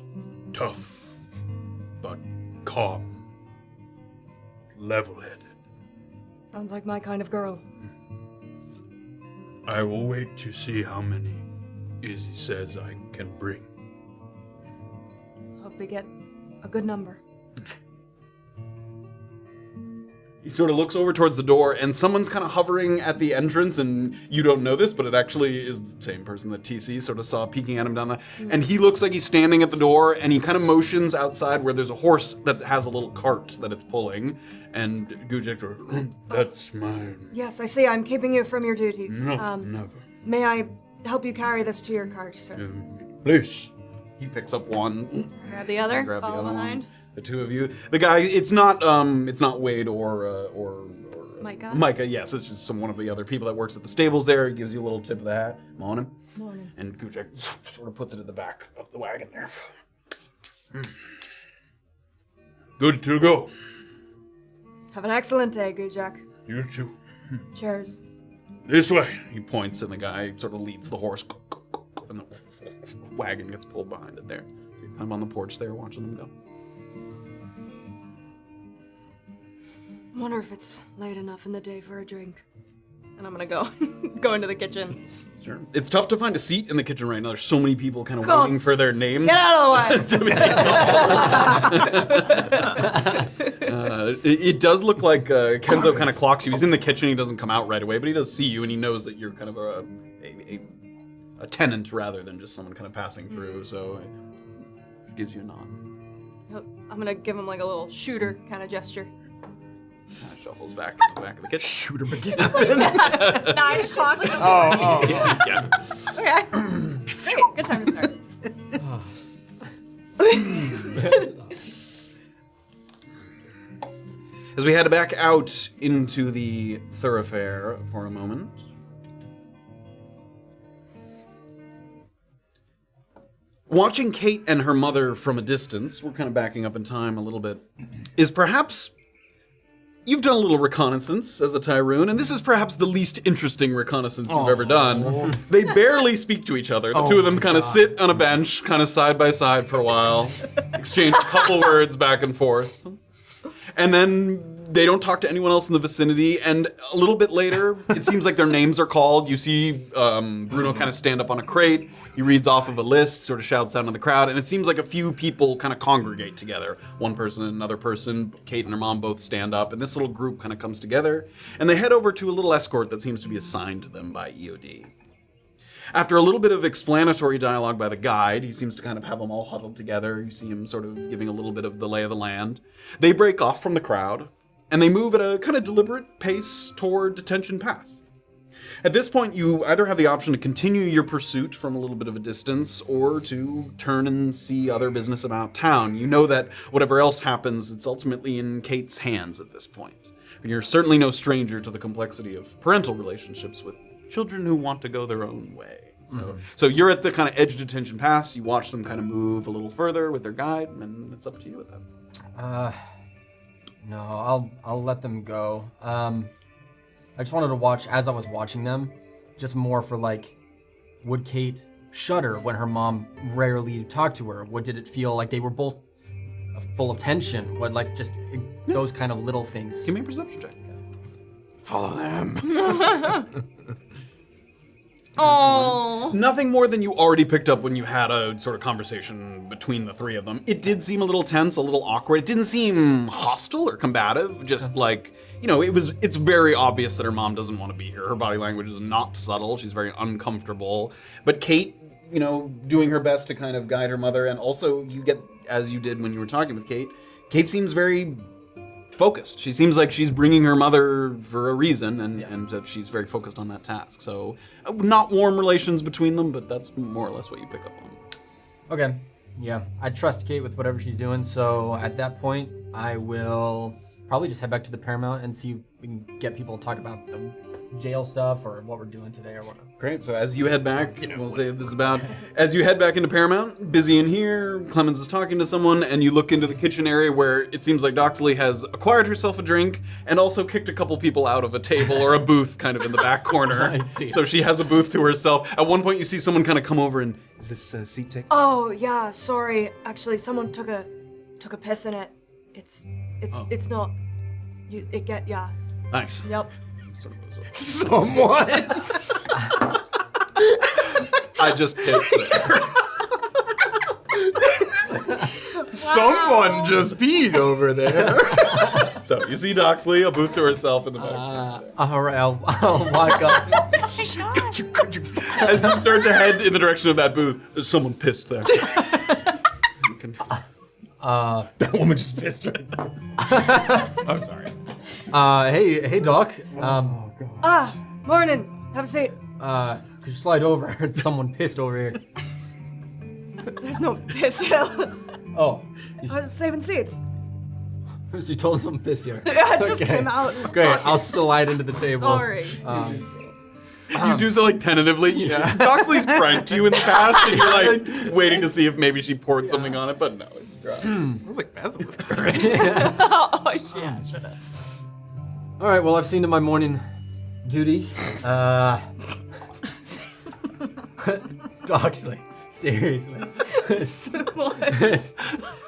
tough, but calm. Level-headed. Sounds like my kind of girl. I will wait to see how many Izzy says I can bring. Hope we get a good number. He sort of looks over towards the door, and someone's kind of hovering at the entrance, and you don't know this, but it actually is the same person that TC sort of saw peeking at him down there. And he looks like he's standing at the door, and he kind of motions outside where there's a horse that has a little cart that it's pulling. And Gujek, that's mine. Yes, I see. I'm keeping you from your duties. No, never. May I help you carry this to your cart, sir? Please. He picks up one. Grab the other. Grab the Follow other behind. one. The two of you. The guy. It's not Wade or Micah? Micah. Yes, it's just one of the other people that works at the stables there. He gives you a little tip of the hat. Morning. Morning. And Gujek sort of puts it at the back of the wagon there. Good to go. Have an excellent day, Gujak. You too. Cheers. This way. He points, and the guy sort of leads the horse, and the wagon gets pulled behind it there. So you're kind of on the porch there watching them go. Wonder if it's late enough in the day for a drink. And I'm gonna go into the kitchen. Sure. It's tough to find a seat in the kitchen right now. There's so many people kind of Cults. waiting for their names. Get out of the way! It does look like Kenzo kind of clocks you. He's in the kitchen. He doesn't come out right away, but he does see you, and he knows that you're kind of a tenant rather than just someone kind of passing through. So it gives you a nod. I'm gonna give him like a little shooter kind of gesture. Kind of shuffles back to the back of the kitchen. Shoot him again. 9 o'clock. Oh. Yeah. Okay. Great. Good time to start. As we head back out into the thoroughfare for a moment. Watching Kayt and her mother from a distance, we're kind of backing up in time a little bit, is perhaps... You've done a little reconnaissance as a Tyrun, and this is perhaps the least interesting reconnaissance you've ever done. They barely speak to each other. The two of them kind of sit on a bench, kind of side by side for a while, exchange a couple words back and forth. And then They don't talk to anyone else in the vicinity, and a little bit later, it seems like their names are called. You see Bruno kind of stand up on a crate. He reads off of a list, sort of shouts out in the crowd, and it seems like a few people kind of congregate together. One person and another person. Kayt and her mom both stand up, and this little group kind of comes together, and they head over to a little escort that seems to be assigned to them by EOD. After a little bit of explanatory dialogue by the guide, he seems to kind of have them all huddled together. You see him sort of giving a little bit of the lay of the land. They break off from the crowd, and they move at a kind of deliberate pace toward Detention Pass. At this point, you either have the option to continue your pursuit from a little bit of a distance, or to turn and see other business about town. You know that whatever else happens, it's ultimately in Kayt's hands at this point. And you're certainly no stranger to the complexity of parental relationships with children who want to go their own way. So you're at the kind of edge of Detention Pass. You watch them kind of move a little further with their guide, and it's up to you with that. No, I'll let them go. I just wanted to watch, as I was watching them, just more for like, would Kayt shudder when her mom rarely talked to her? What did it feel like they were both full of tension? What, like, just those kind of little things? Give me a perception check. Follow them. Oh. Nothing more than you already picked up when you had a sort of conversation between the three of them. It did seem a little tense, a little awkward. It didn't seem hostile or combative, just like, you know, it's very obvious that her mom doesn't want to be here. Her body language is not subtle. She's very uncomfortable. But Kayt, you know, doing her best to kind of guide her mother, and also you get, as you did when you were talking with Kayt seems very focused. She seems like she's bringing her mother for a reason, and that she's very focused on that task. So, not warm relations between them, but that's more or less what you pick up on. Okay. Yeah, I trust Kayt with whatever she's doing, so at that point, I will probably just head back to the Paramount and see if we can get people to talk about the jail stuff or what we're doing today or whatever. Great. So as you head back, we'll say this is about, as you head back into Paramount, busy in here, Clemens is talking to someone, and you look into the kitchen area where it seems like Doxley has acquired herself a drink and also kicked a couple people out of a table or a booth kind of in the back corner. I see. So she has a booth to herself. At one point you see someone kind of come over and, is this seat taken? Oh yeah, sorry. Actually, someone took a piss in it. It's not. Yeah. Nice. Yep. Sort of goes over. Someone. I just pissed there. Someone just peed over there. So you see Doxley, a booth to herself in the back. All right, I'll walk up. As you start to head in the direction of that booth, there's someone pissed there. That woman just pissed right there. I'm sorry. Hey, Doc. Morning. Have a seat. Could you slide over? Someone pissed over here. There's no piss hill. Oh, I was saving seats. so you told someone pissed here. Yeah, it just Okay. came out. Great, I'll slide into the table. Sorry. You do so like tentatively. Yeah. Doxley's pranked you in the past, and you're like waiting to see if maybe she poured something on it, but no, it's dry. I was like basilisk already. Oh shit. Should have. All right, well, I've seen to my morning duties. Doxley, seriously.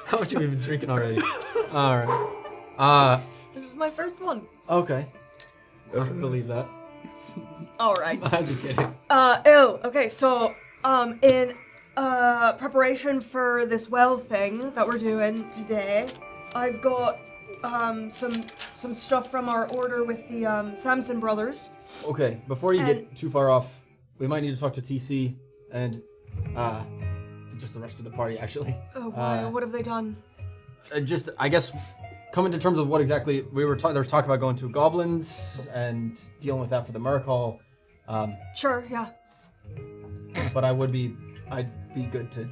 How much have you been drinking already? All right. This is my first one. Okay. I believe that. All right. I'm just kidding. Okay, so, in, preparation for this well thing that we're doing today, I've got, some stuff from our order with the, Samson brothers. Okay, before you get too far off, we might need to talk to TC and, just the rest of the party, actually. Oh, why? What have they done? Just, I guess, coming to terms with what exactly we were there was talk about going to goblins and dealing with that for the Miracle. Sure, yeah. But I'd be good to,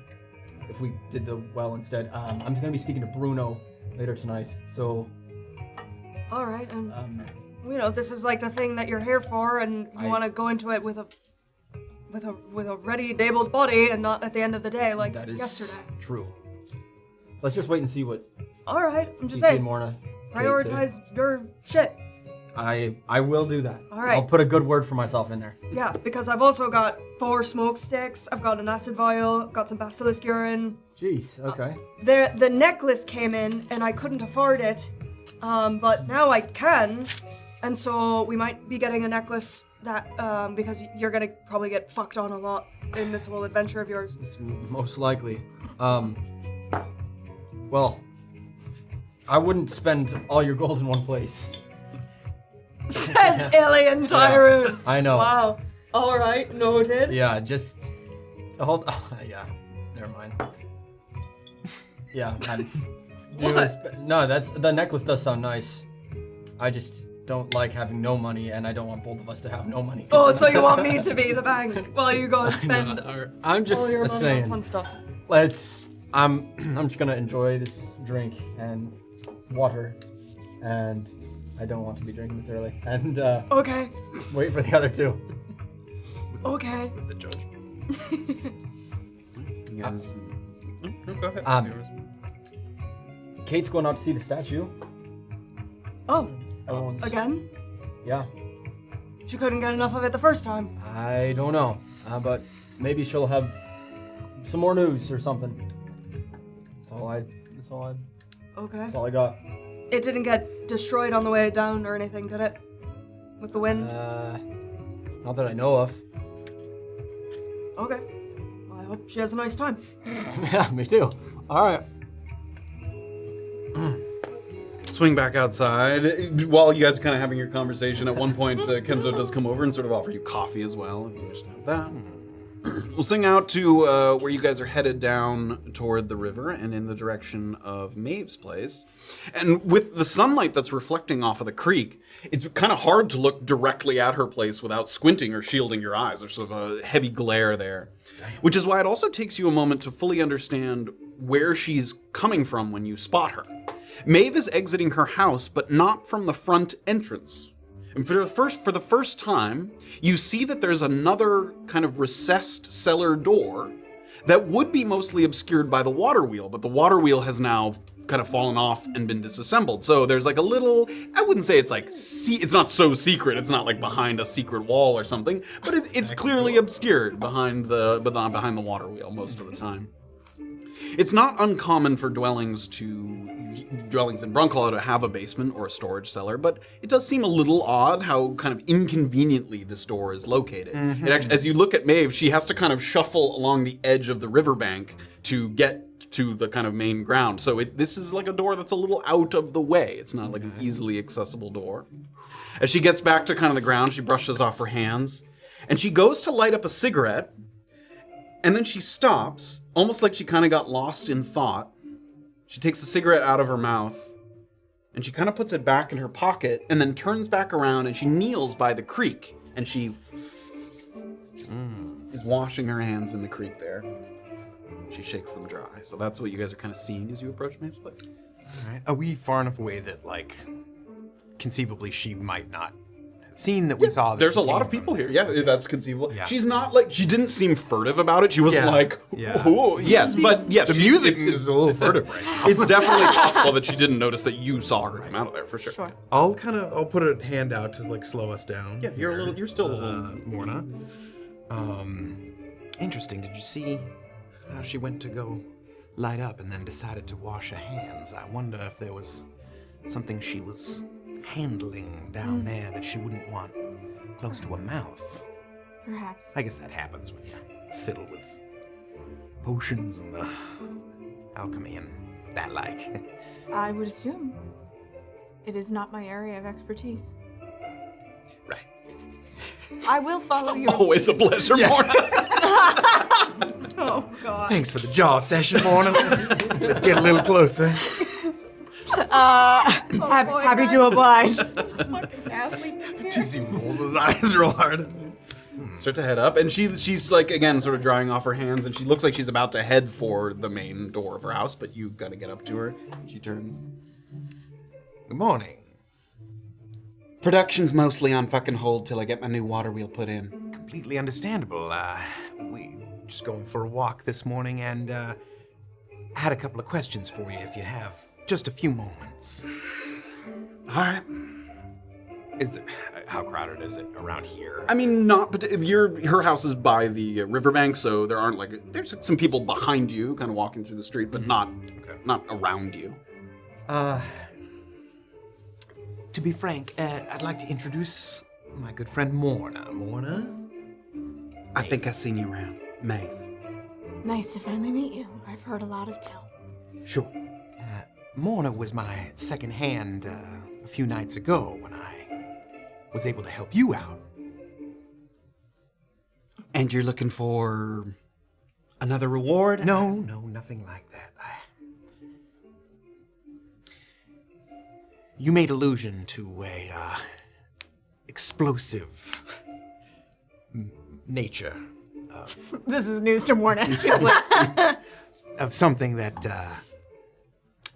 if we did the well instead. I'm going to be speaking to Bruno later tonight, so. All right, and you know, this is like the thing that you're here for, and you want to go into it with a ready-abled body, and not at the end of the day like that is yesterday. True. Let's just wait and see what. All right, I'm just TC saying. and Morna. Prioritize your shit. I will do that. All right. I'll put a good word for myself in there. Yeah, because I've also got 4 smoke sticks, I've got an acid vial, I've got some basilisk urine. Jeez. Okay. The necklace came in and I couldn't afford it, but now I can, and so we might be getting a necklace that, because you're gonna probably get fucked on a lot in this whole adventure of yours. Most likely. Well, I wouldn't spend all your gold in one place. Says Illien Tyrun. I know. Wow. All right, noted. Yeah, just hold. Yeah, never mind. Yeah, no, the necklace does sound nice. I just don't like having no money, and I don't want both of us to have no money. Oh, so you want me to be the bank while you go and spend I'm just all your money saying. on fun stuff? I'm just gonna enjoy this drink and water, and I don't want to be drinking this early. And Okay. wait for the other two. Okay. The judge. You guys. No, go ahead. Kayt's going out to see the statue. Oh, Everyone's, again? Yeah, She couldn't get enough of it the first time. I don't know, but maybe she'll have some more news or something. That's all I Okay. That's all I got. It didn't get destroyed on the way down or anything, did it? With the wind? Not that I know of. Okay. Well, I hope she has a nice time. Yeah, me too. All right. Swing back outside. While you guys are kind of having your conversation, at one point, Kenzo does come over and sort of offer you coffee as well, if you wish to have that. We'll sing out to where you guys are headed down toward the river and in the direction of Maeve's place. And with the sunlight that's reflecting off of the creek, it's kind of hard to look directly at her place without squinting or shielding your eyes. There's sort of a heavy glare there. Which is why it also takes you a moment to fully understand where she's coming from when you spot her. Maeve is exiting her house, but not from the front entrance. And for the first time, you see that there's another kind of recessed cellar door that would be mostly obscured by the water wheel, but the water wheel has now kind of fallen off and been disassembled. So there's like a little, I wouldn't say it's like, it's not so secret, it's not like behind a secret wall or something, but it's clearly obscured behind the water wheel most of the time. It's not uncommon for dwellings in Brunkhollow to have a basement or a storage cellar, but it does seem a little odd how kind of inconveniently this door is located. Mm-hmm. It actually, as you look at Maeve, she has to kind of shuffle along the edge of the riverbank to get to the kind of main ground. So this is like a door that's a little out of the way. It's not like an easily accessible door. As she gets back to kind of the ground, she brushes off her hands, and she goes to light up a cigarette, and then she stops, almost like she kind of got lost in thought. She takes the cigarette out of her mouth, and she kind of puts it back in her pocket, and then turns back around, and she kneels by the creek, and she is washing her hands in the creek there. She shakes them dry. So that's what you guys are kind of seeing as you approach Maeve's place. All right. Are we far enough away that, like, conceivably she might not have seen that we saw that? There's a lot of people here. Yeah, that's conceivable. Yeah. She's not like, she didn't seem furtive about it. She wasn't like, Yeah. "Ooh." Yes, but yes. The music is a little furtive right now. It's definitely possible that she didn't notice that you saw her come out of there, for sure. Sure. I'll put a hand out to like slow us down. Yeah, you're still a little. Morna. Interesting. Did you see how she went to go light up and then decided to wash her hands? I wonder if there was something she was handling down there that she wouldn't want close to her mouth. Perhaps. I guess that happens when you fiddle with potions and alchemy and that like. I would assume. It is not my area of expertise. Right. I will follow your. Always a pleasure, Morna. Oh, God. Thanks for the jaw session, Morna. Let's get a little closer. Happy to oblige. Tizzy rolls his eyes real hard. Start to head up, and she's like, again, sort of drying off her hands, and she looks like she's about to head for the main door of her house, but you've got to get up to her. She turns. Good morning. Production's mostly on fucking hold till I get my new water wheel put in. Completely understandable. We just going for a walk this morning, and I had a couple of questions for you if you have just a few moments. All right. How crowded is it around here? I mean, her house is by the riverbank, so there aren't like, there's some people behind you kind of walking through the street, but not around you. to be frank, I'd like to introduce my good friend Morna. Morna? I think I've seen you around. Maeve. Nice to finally meet you. I've heard a lot of tell. Sure. Morna was my second hand a few nights ago when I was able to help you out. And you're looking for another reward? No, nothing like that. You made allusion to a explosive nature This is news to Morna. She's like, of something that.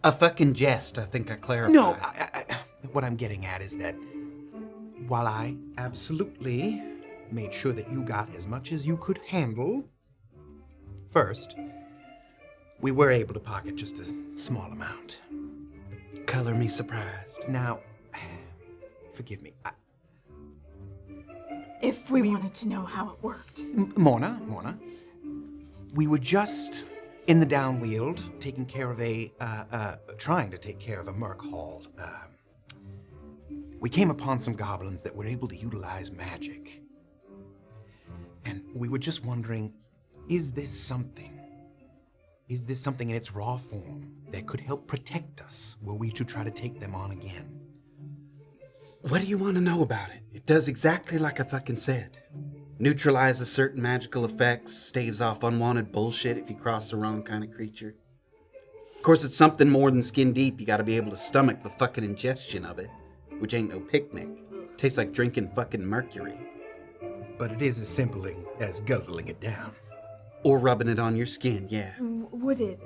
A fucking jest, I think I clarified. No, what I'm getting at is that while I absolutely made sure that you got as much as you could handle, first, we were able to pocket just a small amount. Color me surprised. Now, forgive me. If we wanted to know how it worked. Morna, we were just in the downwield taking care of trying to take care of a merc haul. We came upon some goblins that were able to utilize magic. And we were just wondering, is this something in its raw form that could help protect us were we to try to take them on again? What do you want to know about it? It does exactly like I fucking said. Neutralizes certain magical effects, staves off unwanted bullshit if you cross the wrong kind of creature. Of course, it's something more than skin deep. You gotta be able to stomach the fucking ingestion of it, which ain't no picnic. Tastes like drinking fucking mercury. But it is as simple as guzzling it down. Or rubbing it on your skin, yeah. Would it,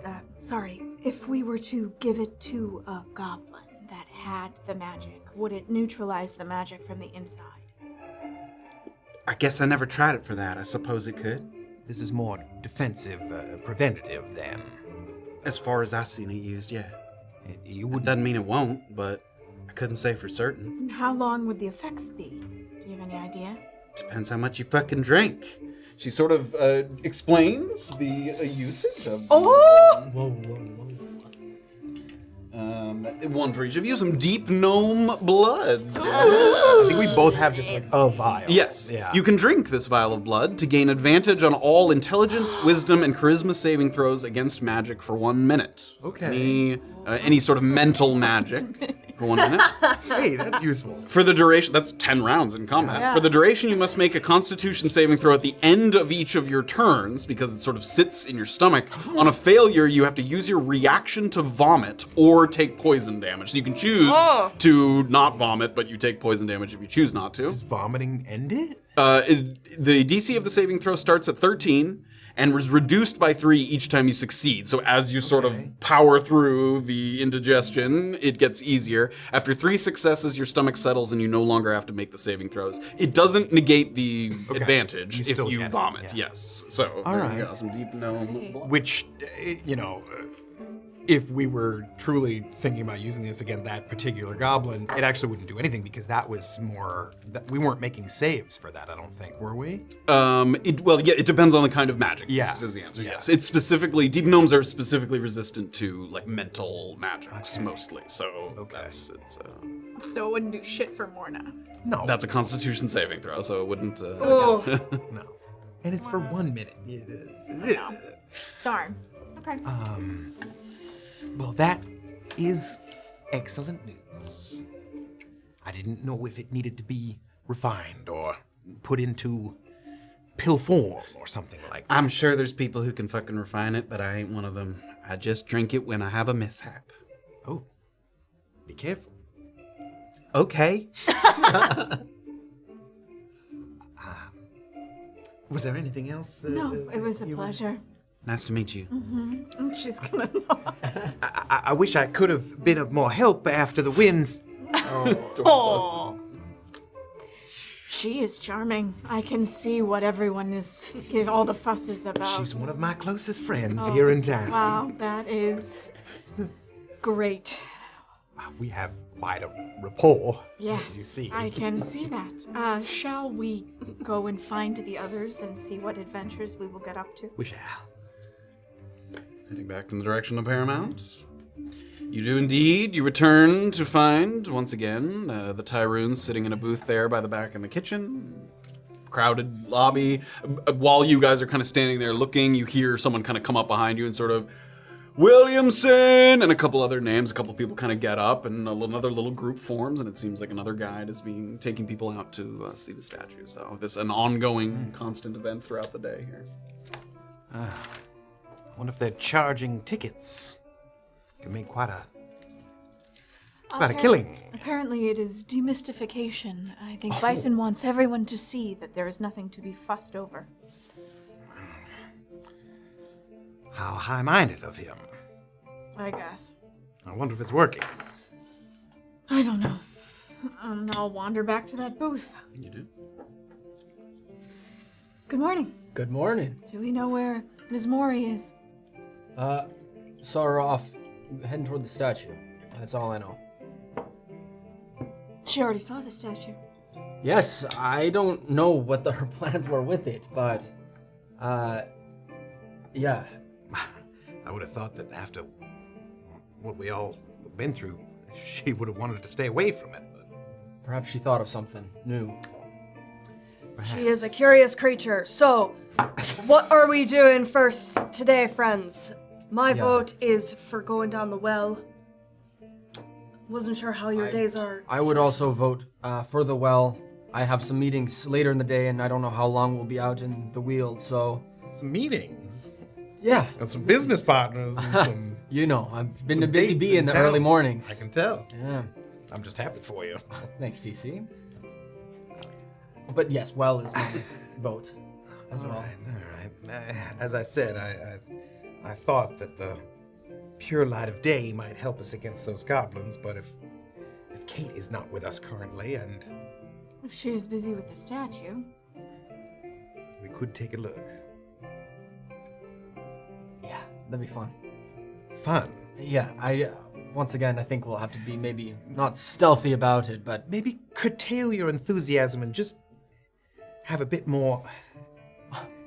if we were to give it to a goblin that had the magic, would it neutralize the magic from the inside? I guess I never tried it for that. I suppose it could. This is more defensive, preventative than... As far as I've seen it used, yeah. You It wouldn't... doesn't mean it won't, but I couldn't say for certain. And how long would the effects be? Do you have any idea? Depends how much you fucking drink. She sort of explains the usage of... oh! One for each of you, some deep gnome blood. I think we both have just like a vial. Yes, Yeah. you can drink this vial of blood to gain advantage on all intelligence, wisdom, and charisma saving throws against magic for 1 minute. Okay. Any sort of mental magic for 1 minute. Hey, that's useful. For the duration, that's 10 rounds in combat. Yeah. For the duration, you must make a Constitution saving throw at the end of each of your turns because it sort of sits in your stomach. On a failure, you have to use your reaction to vomit or take poison damage. So you can choose to not vomit, but you take poison damage if you choose not to. Does vomiting end it? The DC of the saving throw starts at 13 and is reduced by 3 each time you succeed. So as you sort of power through the indigestion, it gets easier. After 3 successes, your stomach settles and you no longer have to make the saving throws. It doesn't negate the advantage You if still you get it, vomit, yeah. yes. So All there right. you go, some deep gnome blood. Which, if we were truly thinking about using this against that particular goblin, it actually wouldn't do anything because that was more... we weren't making saves for that, I don't think, were we? It depends on the kind of magic. Yeah. Is the answer. Yeah. Yes, it's specifically deep gnomes are specifically resistant to like mental magics mostly. So that's So it wouldn't do shit for Morna. No. that's a Constitution saving throw. So it wouldn't. Oh, No. And it's for 1 minute. no. Darn. Okay. Well, that is excellent news. I didn't know if it needed to be refined or put into pill form or something like that. I'm sure there's people who can fucking refine it, but I ain't one of them. I just drink it when I have a mishap. Oh, be careful. Okay. Was there anything else? No, it was a pleasure. Nice to meet you. She's gonna. I wish I could have been of more help after the winds. Oh. She is charming. I can see what everyone is all the fuss is about. She's one of my closest friends here in town. Wow, that is great. We have quite a rapport. Yes, as you see. I can see that. Shall we go and find the others and see what adventures we will get up to? We shall. Heading back in the direction of Paramount. You do indeed. You return to find, once again, the Tyrun sitting in a booth there by the back in the kitchen. Crowded lobby. While you guys are kind of standing there looking, you hear someone kind of come up behind you and sort of, Williamson, and a couple other names. A couple people kind of get up, and another little group forms, and it seems like another guide is taking people out to see the statue. So this is an ongoing, constant event throughout the day here. I wonder if they're charging tickets. Can make quite a killing. Apparently it is demystification. I think Bison wants everyone to see that there is nothing to be fussed over. How high-minded of him. I guess. I wonder if it's working. I don't know. I'll wander back to that booth. You do? Good morning. Good morning. Do we know where Ms. Mori is? Saw her off heading toward the statue. That's all I know. She already saw the statue. Yes, I don't know what her plans were with it, but, yeah. I would have thought that after what we all been through, she would have wanted to stay away from it. But Perhaps she thought of something new. She is a curious creature. So, what are we doing first today, friends? My vote is for going down the well. Wasn't sure how your days are. I would also vote for the well. I have some meetings later in the day, and I don't know how long we'll be out in the Weald, so... Some meetings. Yeah. And some business partners and some... You know, I've been a some busy dates bee in the town. early mornings. I can tell. Yeah. I'm just happy for you. Thanks, TC. But yes, well is my vote as well. All right. As I said, I thought that the pure light of day might help us against those goblins, but if Kayt is not with us currently, and If she is busy with the statue. we could take a look. Yeah, that'd be fun. Fun. Yeah, once again, I think we'll have to be maybe not stealthy about it, but Maybe curtail your enthusiasm and just have a bit more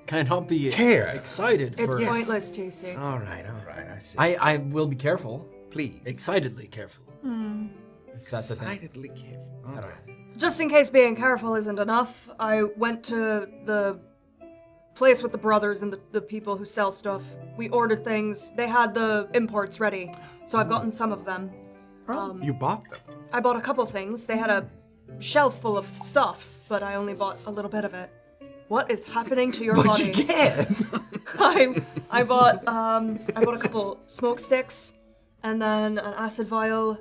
can I not be care. excited It's for... Yes. pointless, TC. All right, I see. I will be careful. Please. Excitedly careful. If that's a thing. Excitedly careful. All right. Just in case being careful isn't enough, I went to the place with the brothers and the people who sell stuff. We ordered things. They had the imports ready, so I've gotten some of them. You bought them. I bought a couple things. They had a shelf full of stuff, but I only bought a little bit of it. What is happening to your But body? you can. I bought a couple smoke sticks, and then an acid vial,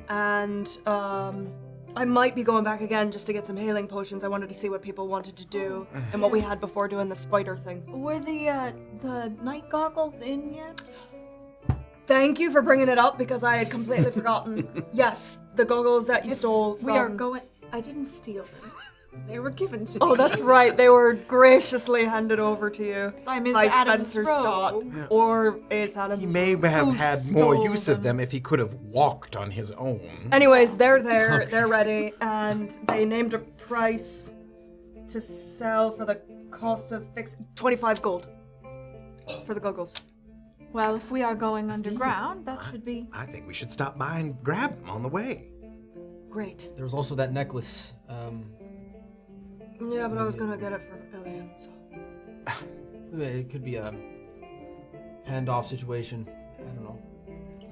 and I might be going back again just to get some healing potions. I wanted to see what people wanted to do and what we had before doing the spider thing. Were the night goggles in yet? Thank you for bringing it up because I had completely forgotten. Yes, the goggles that you stole from... We are going. I didn't steal them. They were given to me. Oh, that's right. They were graciously handed over to you By Ms. by Adams Spencer Rowe. Stott or Ace Adams. He may have Who had more stole use of them? them if he could have walked on his own. Anyways, they're there, they're ready, and they named a price to sell for the cost of 25 gold for the goggles. Well, if we are going underground, that should be. I think we should stop by and grab them on the way. Great. There was also that necklace. Yeah, but I was gonna get it for Illien, so. It could be a handoff situation. I don't know.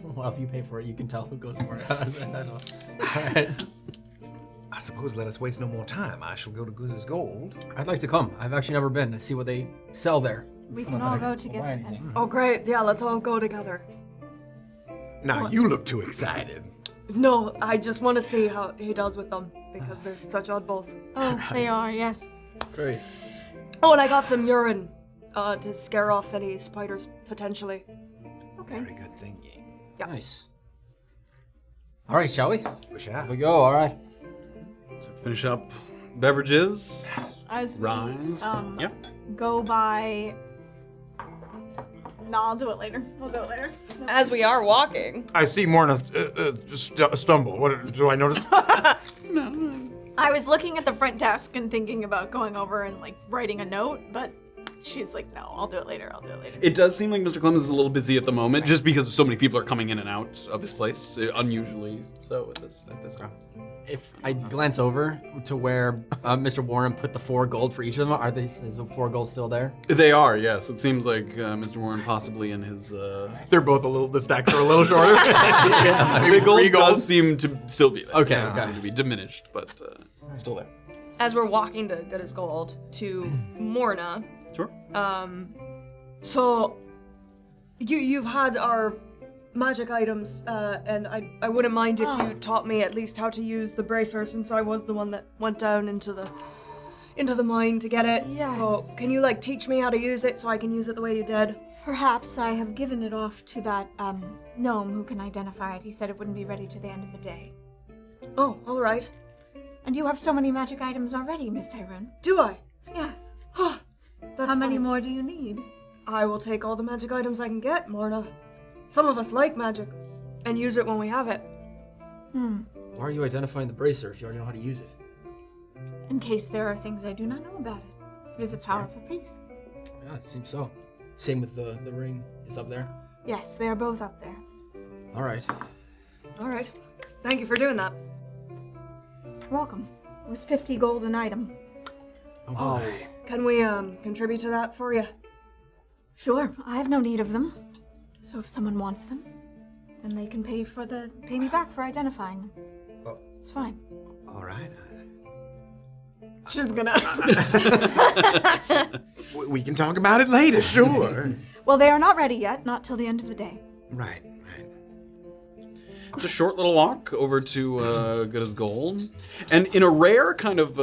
Well, if you pay for it, you can tell who goes for it. I don't know. All right. I suppose let us waste no more time. I shall go to Goozer's Gold. I'd like to come. I've actually never been to see what they sell there. We can all go together. Then. Oh, great. Yeah, let's all go together. Now, you look too excited. No, I just want to see how he does with them because they're such oddballs. Oh, they are. Yes. Great. Oh, and I got some urine to scare off any spiders potentially. Okay. Very good thinking. Yeah. Nice. All right, shall we? Wish Here I. we go. All right. So finish up beverages. As we Rise. Yep. go by. No, I'll do it later. We'll do it later. As we are walking. I see Morna stumble. What do I notice? I was looking at the front desk and thinking about going over and like writing a note, but She's like, no, I'll do it later. It does seem like Mr. Clemens is a little busy at the moment, just because so many people are coming in and out of his place, unusually so at this time. If I glance over to where Mr. Warren put the 4 gold for each of them, is the 4 gold still there? They are, yes. It seems like Mr. Warren possibly in his... They're both the stacks are a little shorter. The gold does seem to still be there. Okay, It doesn't okay. seem to be diminished, but it's still there. As we're walking to Good as Gold to Morna, Sure. so you've had our magic items, and I wouldn't mind if you taught me at least how to use the bracer, since I was the one that went down into the mine to get it. Yes. So can you like teach me how to use it so I can use it the way you did? Perhaps I have given it off to that gnome who can identify it. He said it wouldn't be ready to the end of the day. Oh, all right. And you have so many magic items already, Miss Tyrun. Do I? Yes. That's How many funny. more do you need? I will take all the magic items I can get, Morna. Some of us like magic and use it when we have it. Why are you identifying the bracer if you already know how to use it? In case there are things I do not know about it. It is a powerful piece. Yeah, it seems so. Same with the ring is up there. Yes, they are both up there. All right. All right. Thank you for doing that. Welcome. It was 50 gold an item. Oh, Can we contribute to that for you? Sure, I have no need of them. So if someone wants them, then they can pay me back for identifying them. Oh. It's fine. All right. She's gonna. We can talk about it later, sure. Well, they are not ready yet, not till the end of the day. Right. It's a short little walk over to Good as Gold. And in a rare kind of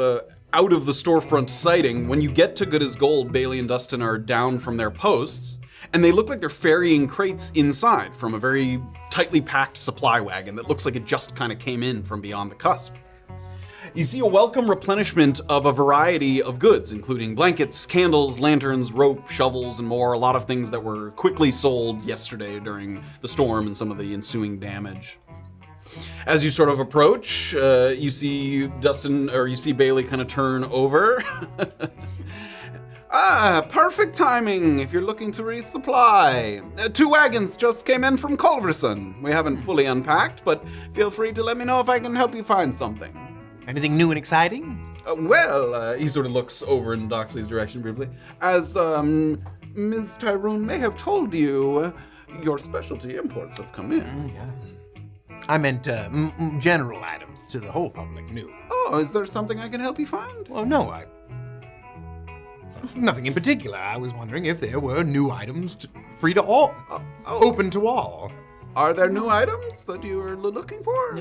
out of the storefront sighting, when you get to Good as Gold, Bailey and Dustin are down from their posts, and they look like they're ferrying crates inside from a very tightly packed supply wagon that looks like it just kind of came in from beyond the cusp. You see a welcome replenishment of a variety of goods, including blankets, candles, lanterns, rope, shovels, and more. A lot of things that were quickly sold yesterday during the storm and some of the ensuing damage. As you sort of approach, you see Bailey kind of turn over. Perfect timing if you're looking to resupply. 2 wagons just came in from Culverson. We haven't fully unpacked, but feel free to let me know if I can help you find something. Anything new and exciting? He sort of looks over in Doxley's direction briefly. As Ms. Tyrun may have told you, your specialty imports have come in. Yeah. I meant general items to the whole public new. Oh, is there something I can help you find? Well, no, nothing in particular. I was wondering if there were new items free to all, open to all. Are there new items that you are looking for?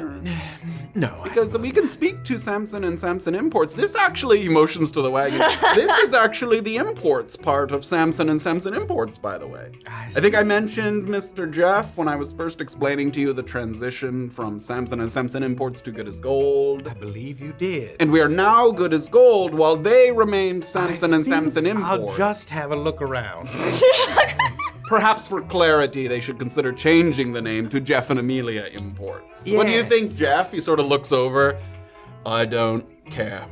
No. Because we can speak to Samson and Samson Imports. This actually, he motions to the wagon. This is actually the imports part of Samson and Samson Imports, by the way. I think I mentioned Mr. Jeff when I was first explaining to you the transition from Samson and Samson Imports to Good as Gold. I believe you did. And we are now Good as Gold while they remained Samson and Samson Imports. I'll just have a look around. Perhaps for clarity, they should consider changing the name to Jeff and Amelia Imports. What do you think, Jeff? He sort of looks over. I don't care.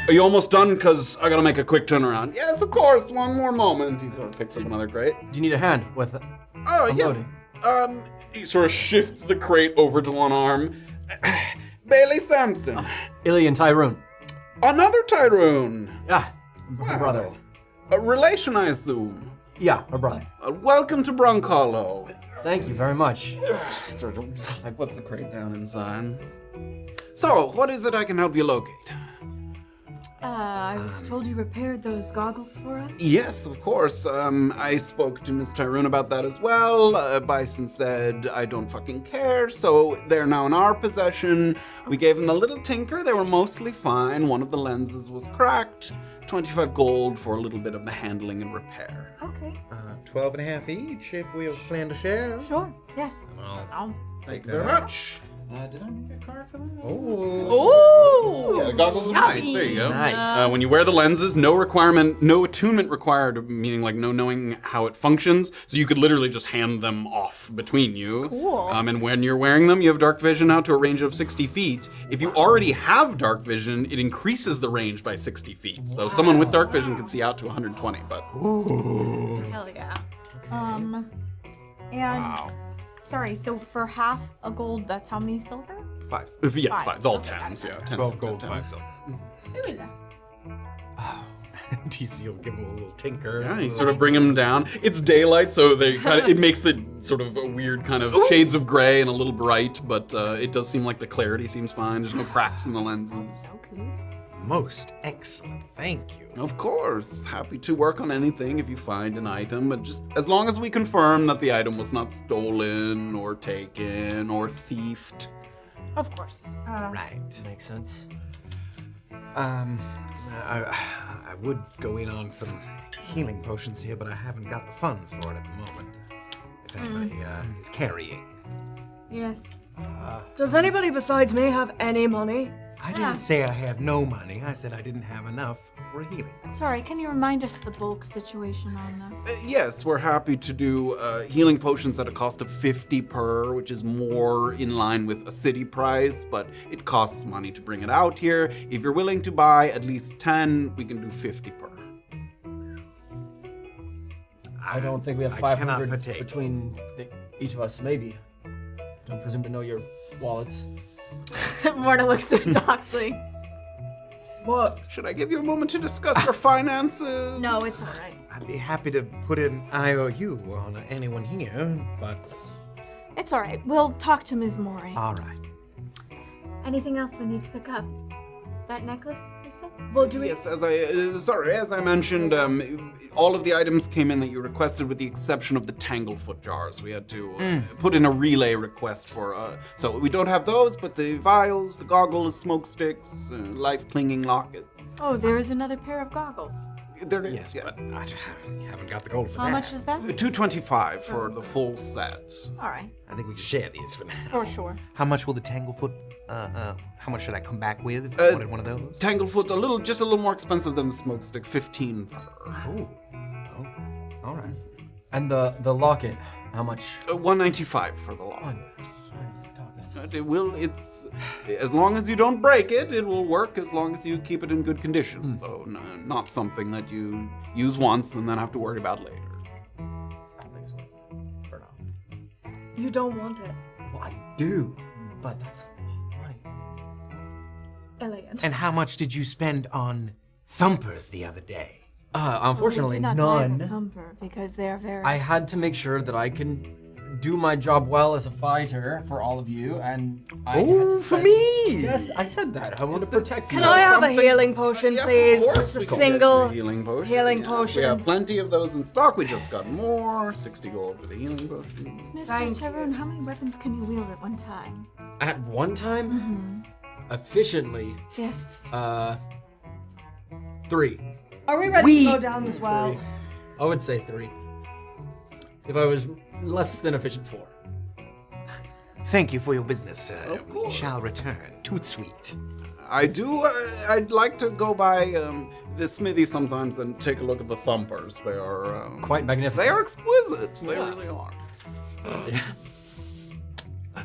Are you almost done? Because I gotta make a quick turnaround. Yes, of course. One more moment. He sort of picks up another crate. do you need a hand with it? Oh, yes. Unloading? He sort of shifts the crate over to one arm. Bailey Sampson. Illien Tyrun. Another Tyrun. Yeah, her brother. A relation, I assume. Yeah, her brother. Welcome to Brunkhollow. Thank you very much. I put the crate down inside. So, what is it I can help you locate? I was told you repaired those goggles for us. Yes, of course. I spoke to Miss Tyrun about that as well. Bison said, I don't fucking care, so they're now in our possession. We gave them a little tinker. They were mostly fine. One of the lenses was cracked. 25 gold for a little bit of the handling and repair. Okay. 12.5 each if we plan to share. Sure. Yes. Well, I'll Thank you very much. Did I make a card for that? Ooh! Yeah, the goggles of night. There you go. Nice. When you wear the lenses, no attunement required, meaning like no knowing how it functions. So you could literally just hand them off between you. Cool. And when you're wearing them, you have dark vision out to a range of 60 feet. If you already have dark vision, it increases the range by 60 feet. So someone with dark vision can see out to 120. But Hell yeah. And sorry, so for half a gold, that's how many silver? 5. Yeah, Five. 5. It's all Okay, 10s. Yeah, 10. 12 gold, 10. 5 silver. TC will give him a little tinker. Yeah, you sort of bring them down. It's daylight, so they it makes the sort of a weird kind of shades of gray and a little bright, but it does seem like the clarity seems fine. There's no cracks in the lenses. Okay. Most excellent. Thank you. Of course, happy to work on anything if you find an item, but just as long as we confirm that the item was not stolen or taken or thiefed. Of course. Right. Makes sense. I would go in on some healing potions here, but I haven't got the funds for it at the moment. If anybody is carrying. Yes. Does anybody besides me have any money? I didn't say I had no money. I said I didn't have enough for healing. Sorry, can you remind us the bulk situation on that? Yes, we're happy to do healing potions at a cost of 50 per, which is more in line with a city price, but it costs money to bring it out here. If you're willing to buy at least 10, we can do 50 per. I don't think we have I cannot 500 partake. between each of us, maybe. Don't presume to know your wallets. Morna looks at Doxley. What? Should I give you a moment to discuss your finances? No, it's all right. I'd be happy to put an IOU on anyone here, but It's all right. We'll talk to Ms. Mori. all right. Anything else we need to pick up? That necklace, you said? Well, do we? Yes, as I mentioned, all of the items came in that you requested with the exception of the Tanglefoot jars. We had to put in a relay request for, so we don't have those, but the vials, the goggles, smoke sticks, life-clinging lockets. Oh, there is another pair of goggles. There it is, Yes, but I haven't got the gold for How that. much is that? 225 for the full set. All right, I think we can share these for now. for sure. How much will the Tanglefoot, how much should I come back with if I wanted one of those? Tanglefoot, just a little more expensive than the smoke stick, 15 per. Oh, all right. And the locket, how much? 195 for the lock. That's It's as long as you don't break it, it will work as long as you keep it in good condition. So not something that you use once and then have to worry about later. I think so. For now. You don't want it, Well, I do, but that's money. Illien. And how much did you spend on thumpers the other day? Unfortunately, we did not buy the none. thumper because they are very. I had to make sure that I can do my job well as a fighter for all of you, and I had to for spend- me! Yes, I said that. I want to this- protect Can you. I have a something- healing potion, please? Just a we can single get you a healing potion. healing Yes, potion. We have plenty of those in stock. We just got more. 60 gold for the healing potion. Mr. Thank Tyrun, how many weapons can you wield at one time? At one time, efficiently, Yes. 3. Are we ready to go down as well? I would say 3. If I was less than efficient, 4. Thank you for your business, sir. Of We course. shall return. Toot sweet. I do. I'd like to go by the smithy sometimes and take a look at the thumpers. They are Quite magnificent. They are exquisite. They really are.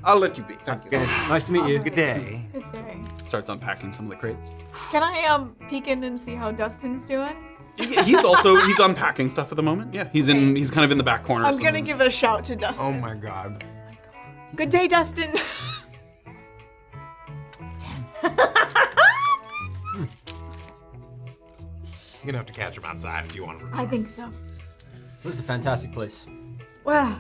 I'll let you be. Thank you. Nice to meet you. Good day. Good day. Starts unpacking some of the crates. Can I peek in and see how Dustin's doing? He's unpacking stuff at the moment. Yeah, he's kind of in the back corner. I'm gonna give a shout to Dustin. Oh my god. Good day, Dustin. You're gonna have to catch him outside if you want to. I think so. This is a fantastic place. Well,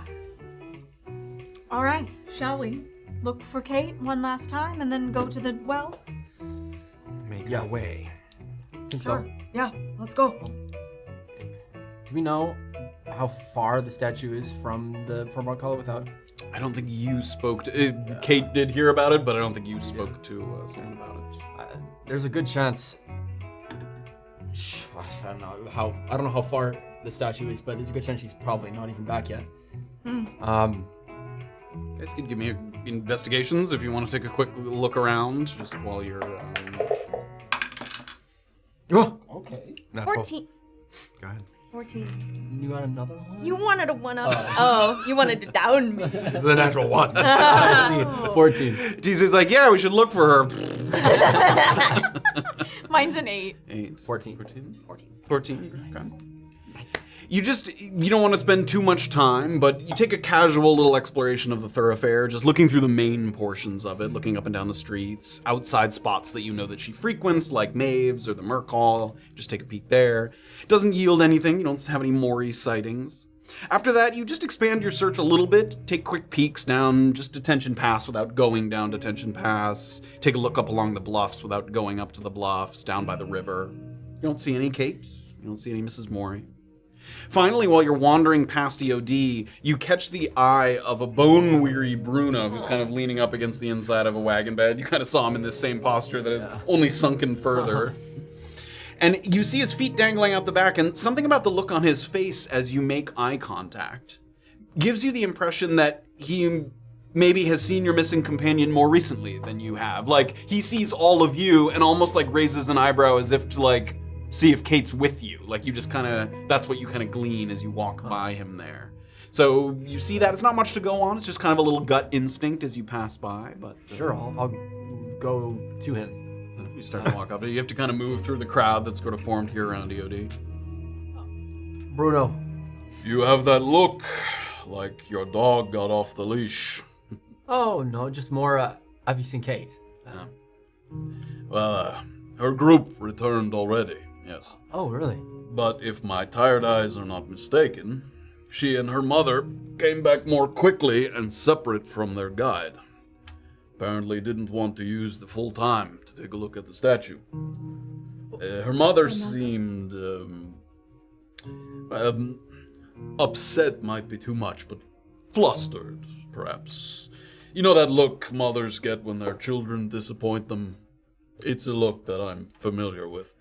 All right, shall we look for Kayt one last time and then go to the wells? Make Yeah. our way. Think sure. so. Yeah, let's go. Do we know how far the statue is from Brunkhollow without? I don't think you spoke to. Kayt did hear about it, but I don't think you spoke to Sam about it. There's a good chance. I don't know how far the statue is, but there's a good chance she's probably not even back yet. You guys could give me a investigations if you want to take a quick look around just while you're. Oh, Okay. not 14. Go ahead. 14. You got another one? You wanted a 1-up. Oh, you wanted to down me. It's a natural 1. I see. 14. TC's like, yeah, we should look for her. Mine's an 8. 8. 14. 14. Okay. You don't want to spend too much time, but you take a casual little exploration of the thoroughfare, just looking through the main portions of it, looking up and down the streets, outside spots that you know that she frequents, like Maeve's or the Merc Hall. Just take a peek there. It doesn't yield anything. You don't have any Mori sightings. After that, you just expand your search a little bit, take quick peeks down just Detention Pass without going down Detention Pass, take a look up along the bluffs without going up to the bluffs, down by the river. You don't see any Kayt. You don't see any Mrs. Mori. Finally, while you're wandering past EOD, you catch the eye of a bone-weary Bruno who's kind of leaning up against the inside of a wagon bed. You kind of saw him in this same posture that has only sunken further. And you see his feet dangling out the back, and something about the look on his face as you make eye contact gives you the impression that he maybe has seen your missing companion more recently than you have. Like, he sees all of you and almost like raises an eyebrow as if to like see if Kayt's with you. Like, you just kind of, that's what you kind of glean as you walk by him there. So you see that. It's not much to go on. It's just kind of a little gut instinct as you pass by, but... Sure, I'll go to him. You start to walk up. You have to kind of move through the crowd that's sort of formed here around EOD. Bruno. You have that look like your dog got off the leash. Oh, no, just more, have you seen Kayt? Well, her group returned already, yes. Oh, really? But if my tired eyes are not mistaken, she and her mother came back more quickly and separate from their guide. Apparently didn't want to use the full time to take a look at the statue. Her mother seemed upset might be too much, but flustered, perhaps. You know that look mothers get when their children disappoint them? It's a look that I'm familiar with,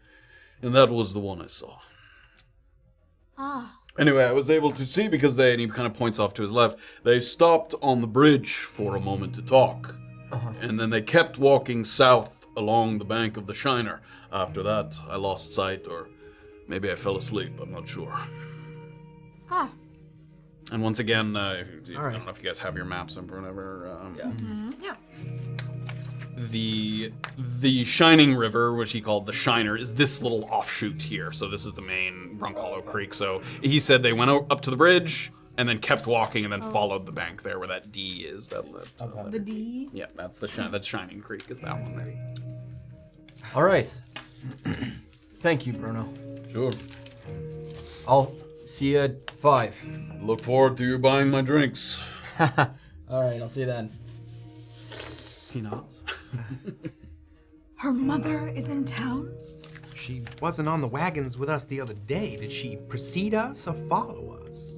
and that was the one I saw. Anyway, I was able to see because and he kind of points off to his left, they stopped on the bridge for a moment to talk. And then they kept walking south along the bank of the Shiner. After that, I lost sight, or maybe I fell asleep, I'm not sure. And once again, I don't know if you guys have your maps up or whatever. Yeah. The Shining River, which he called the Shiner, is this little offshoot here. So this is the main Brunkhollow Creek. So he said they went up to the bridge and then kept walking and then followed the bank there where that D is. That The D? Yeah, that's that's Shining Creek is that one there. All right. Thank you, Bruno. Sure. I'll see you at 5. Look forward to you buying my drinks. All right, I'll see you then. He nods. Her mother is in town? She wasn't on the wagons with us the other day. Did she precede us or follow us?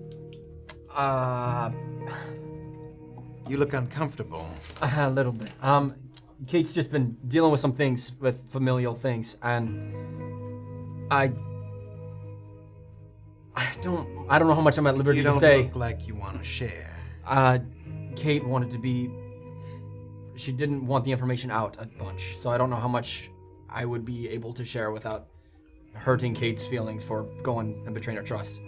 You look uncomfortable. A little bit. Kayt's just been dealing with some things, with familial things, and I don't know how much I'm at liberty You to don't say. look like you want to share. Kayt wanted to be. She didn't want the information out a bunch, so I don't know how much I would be able to share without hurting Kayt's feelings for going and betraying her trust.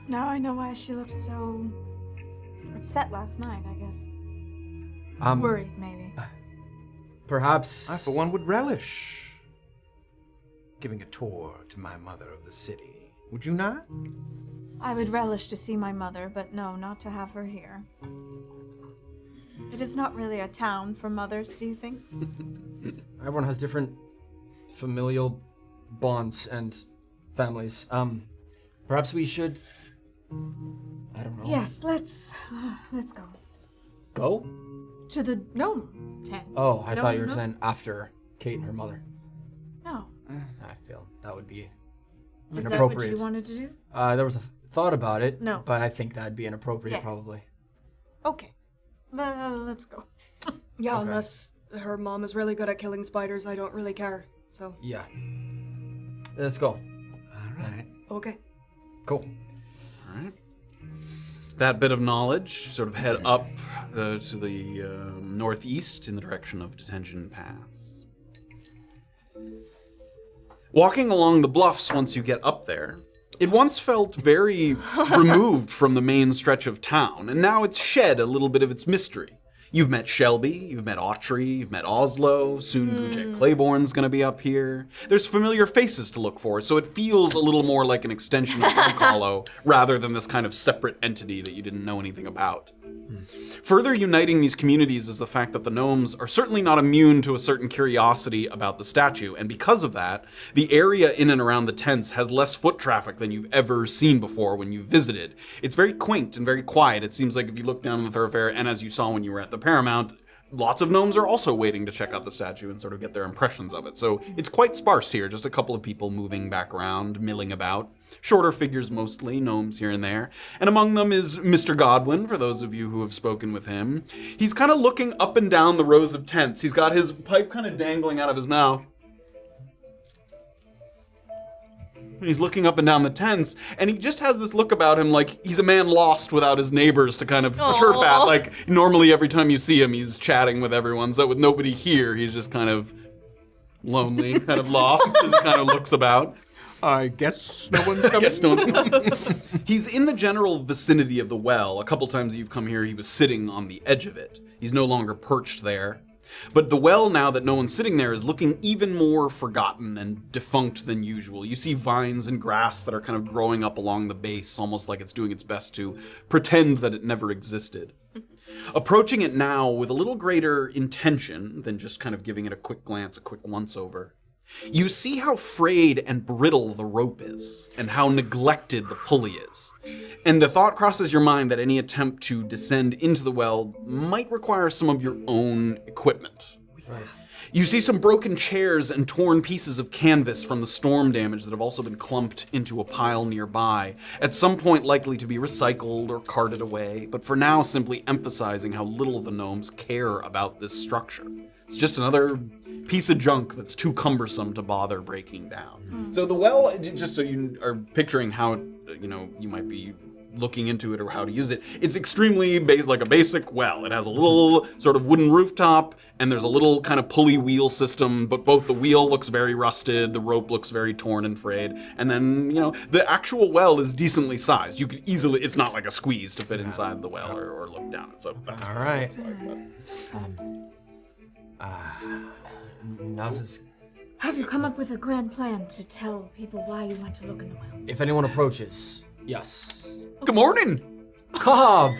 Now I know why she looked so upset last night, I guess. Worried, maybe. Perhaps. I, for one, would relish giving a tour to my mother of the city. Would you not? I would relish to see my mother, but no, not to have her here. It is not really a town for mothers, do you think? Everyone has different familial bonds and families. Perhaps we should. I don't know. Yes, let's go. Go? To the gnome tent. Oh, I thought you were No. saying after Kayt and her mother. No. I feel that would be Is that what inappropriate. you wanted to do? There was a thought about it. No. But I think that'd be inappropriate, Yes. probably. Okay. Let's go. Yeah, Okay. unless her mom is really good at killing spiders, I don't really care. So, Yeah. Let's go. All right. okay. Cool. All right. that bit of knowledge, sort of head up to the northeast in the direction of Detention Pass. Walking along the bluffs once you get up there, it once felt very removed from the main stretch of town, and now it's shed a little bit of its mystery. You've met Shelby, you've met Autry, you've met Oslo, soon Gujek Claiborne's gonna be up here. There's familiar faces to look for, so it feels a little more like an extension of Brunkhollow rather than this kind of separate entity that you didn't know anything about. Further uniting these communities is the fact that the gnomes are certainly not immune to a certain curiosity about the statue, and because of that, the area in and around the tents has less foot traffic than you've ever seen before when you visited. It's very quaint and very quiet. It seems like if you look down the thoroughfare, and as you saw when you were at the Paramount, lots of gnomes are also waiting to check out the statue and sort of get their impressions of it. So it's quite sparse here, just a couple of people moving back around, milling about. Shorter figures mostly, gnomes here and there. And among them is Mr. Godwin, for those of you who have spoken with him. He's kind of looking up and down the rows of tents. He's got his pipe kind of dangling out of his mouth. And he's looking up and down the tents, and he just has this look about him like he's a man lost without his neighbors to kind of chirp at. Like, normally every time you see him, he's chatting with everyone, so with nobody here, he's just kind of lonely, kind of lost, just kind of looks about. I guess no one's coming. He's in the general vicinity of the well. A couple times that you've come here, he was sitting on the edge of it. He's no longer perched there. But the well, now that no one's sitting there, is looking even more forgotten and defunct than usual. You see vines and grass that are kind of growing up along the base, almost like it's doing its best to pretend that it never existed. Approaching it now with a little greater intention than just kind of giving it a quick glance, a quick once-over, you see how frayed and brittle the rope is, and how neglected the pulley is. And the thought crosses your mind that any attempt to descend into the well might require some of your own equipment. Right. You see some broken chairs and torn pieces of canvas from the storm damage that have also been clumped into a pile nearby, at some point likely to be recycled or carted away, but for now simply emphasizing how little the gnomes care about this structure. It's just another piece of junk that's too cumbersome to bother breaking down. So the well, just so you are picturing how, you might be looking into it or how to use it, it's extremely like a basic well. It has a little sort of wooden rooftop, and there's a little kind of pulley wheel system, but both the wheel looks very rusted, the rope looks very torn and frayed, and then, the actual well is decently sized. You could easily, it's not like a squeeze to fit inside the well or look down it. So that's all right. Have you come up with a grand plan to tell people why you want to look in the well? If anyone approaches, yes. Good morning! Cobb!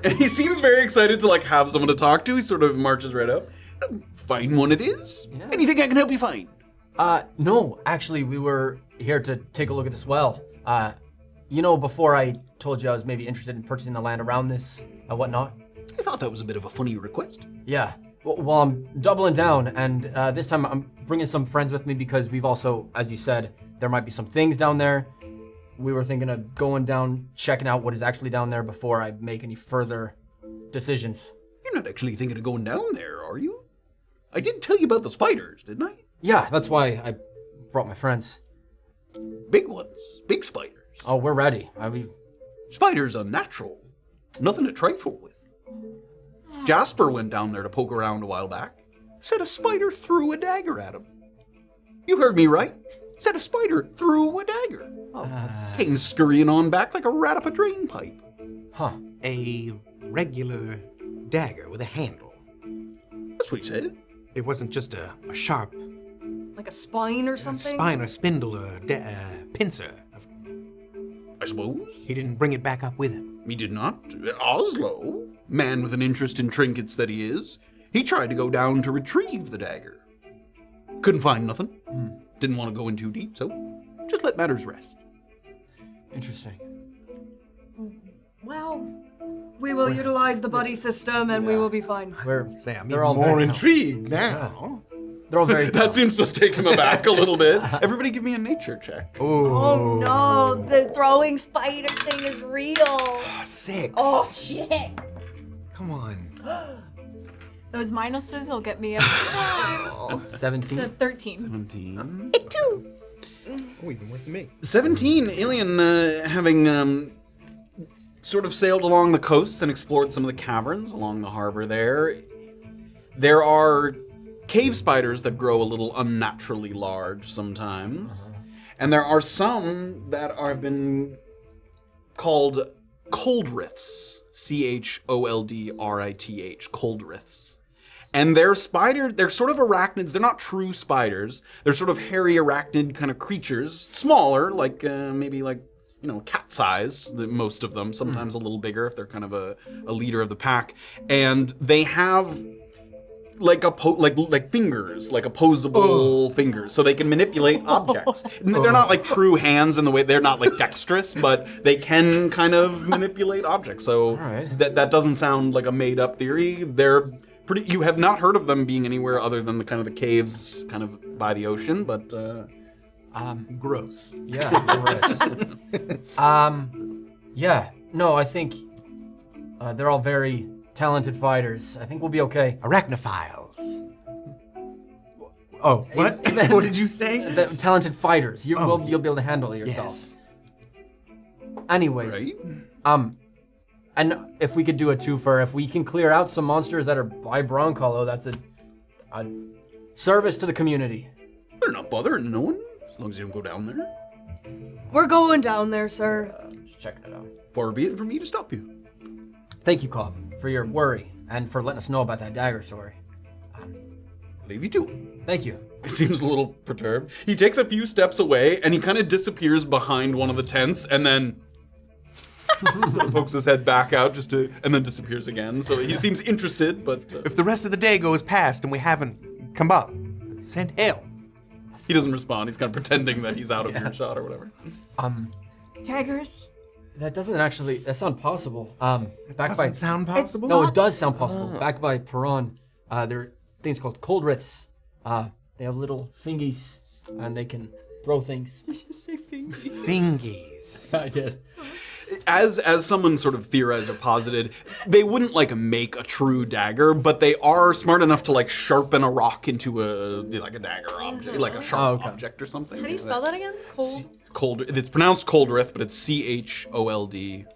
And he seems very excited to have someone to talk to. He sort of marches right up. Fine one it is. Yeah. Anything I can help you find? No, actually, we were here to take a look at this well. Before I told you I was maybe interested in purchasing the land around this and whatnot. I thought that was a bit of a funny request. Yeah. Well, I'm doubling down, and this time I'm bringing some friends with me because we've also, as you said, there might be some things down there. We were thinking of going down, checking out what is actually down there before I make any further decisions. You're not actually thinking of going down there, are you? I did tell you about the spiders, didn't I? Yeah, that's why I brought my friends. Big ones. Big spiders. Oh, we're ready. Spiders unnatural. Nothing to trifle with. Jasper went down there to poke around a while back. Said a spider threw a dagger at him. You heard me right. Said a spider threw a dagger. Came scurrying on back like a rat up a drain pipe. Huh. A regular dagger with a handle. That's what he said. It wasn't just a sharp Like a spine or something? spine or spindle or pincer. I suppose. He didn't bring it back up with him. He did not. Oslo, man with an interest in trinkets that he is, he tried to go down to retrieve the dagger. Couldn't find nothing. Didn't want to go in too deep, so just let matters rest. Interesting. Well, We will utilize the buddy system and we will be fine. They're all more very intrigued now. They're all very That seems to take him aback a little bit. Everybody give me a nature check. Oh no, the throwing spider thing is real. 6. Oh shit. Come on. Those minuses will get me up 17. to 13. 17. It too. Oh, even worse than me. 17, Illien, having sort of sailed along the coasts and explored some of the caverns along the harbor there are cave spiders that grow a little unnaturally large sometimes. And there are some that have been called coldriths. Choldrith. Coldriths. And they're sort of arachnids. They're not true spiders. They're sort of hairy arachnid kind of creatures. Smaller, like maybe like, cat-sized, most of them. Sometimes a little bigger if they're kind of a leader of the pack. And they have like fingers, like opposable fingers, so they can manipulate objects. They're not like true hands in the way, they're not like dexterous, but they can kind of manipulate objects. So that doesn't sound like a made-up theory. They're pretty. You have not heard of them being anywhere other than the kind of the caves, kind of by the ocean, but gross. Yeah. Yeah. No, I think they're all very talented fighters. I think we'll be okay. Arachnophiles. Oh, what? What did you say? The talented fighters. You'll be able to handle it yourself. Yes. Anyways, right? And if we could do a twofer, if we can clear out some monsters that are by Brunkhollow, that's a service to the community. They're not bothering no one, as long as you don't go down there. We're going down there, sir. Just checking it out. Far be it from me to stop you. Thank you, Cobb, for your worry and for letting us know about that dagger story. Leave you to. Thank you. He seems a little perturbed. He takes a few steps away and he kind of disappears behind one of the tents and then pokes his head back out and then disappears again. So he seems interested, but if the rest of the day goes past and we haven't come up, send hail. He doesn't respond. He's kind of pretending that he's out of earshot or whatever. Daggers? That sounds possible. Doesn't sound possible? No, it does sound possible. Back by Tyrun, there are things called coldriths. They have little fingies, and they can throw things. Did you say fingies? Fingies. I did. As someone sort of theorized or posited, they wouldn't like make a true dagger, but they are smart enough to like sharpen a rock into a dagger object, like a sharp object or something. How do you spell that again? Cold. It's pronounced coldrith, but it's Choldrith.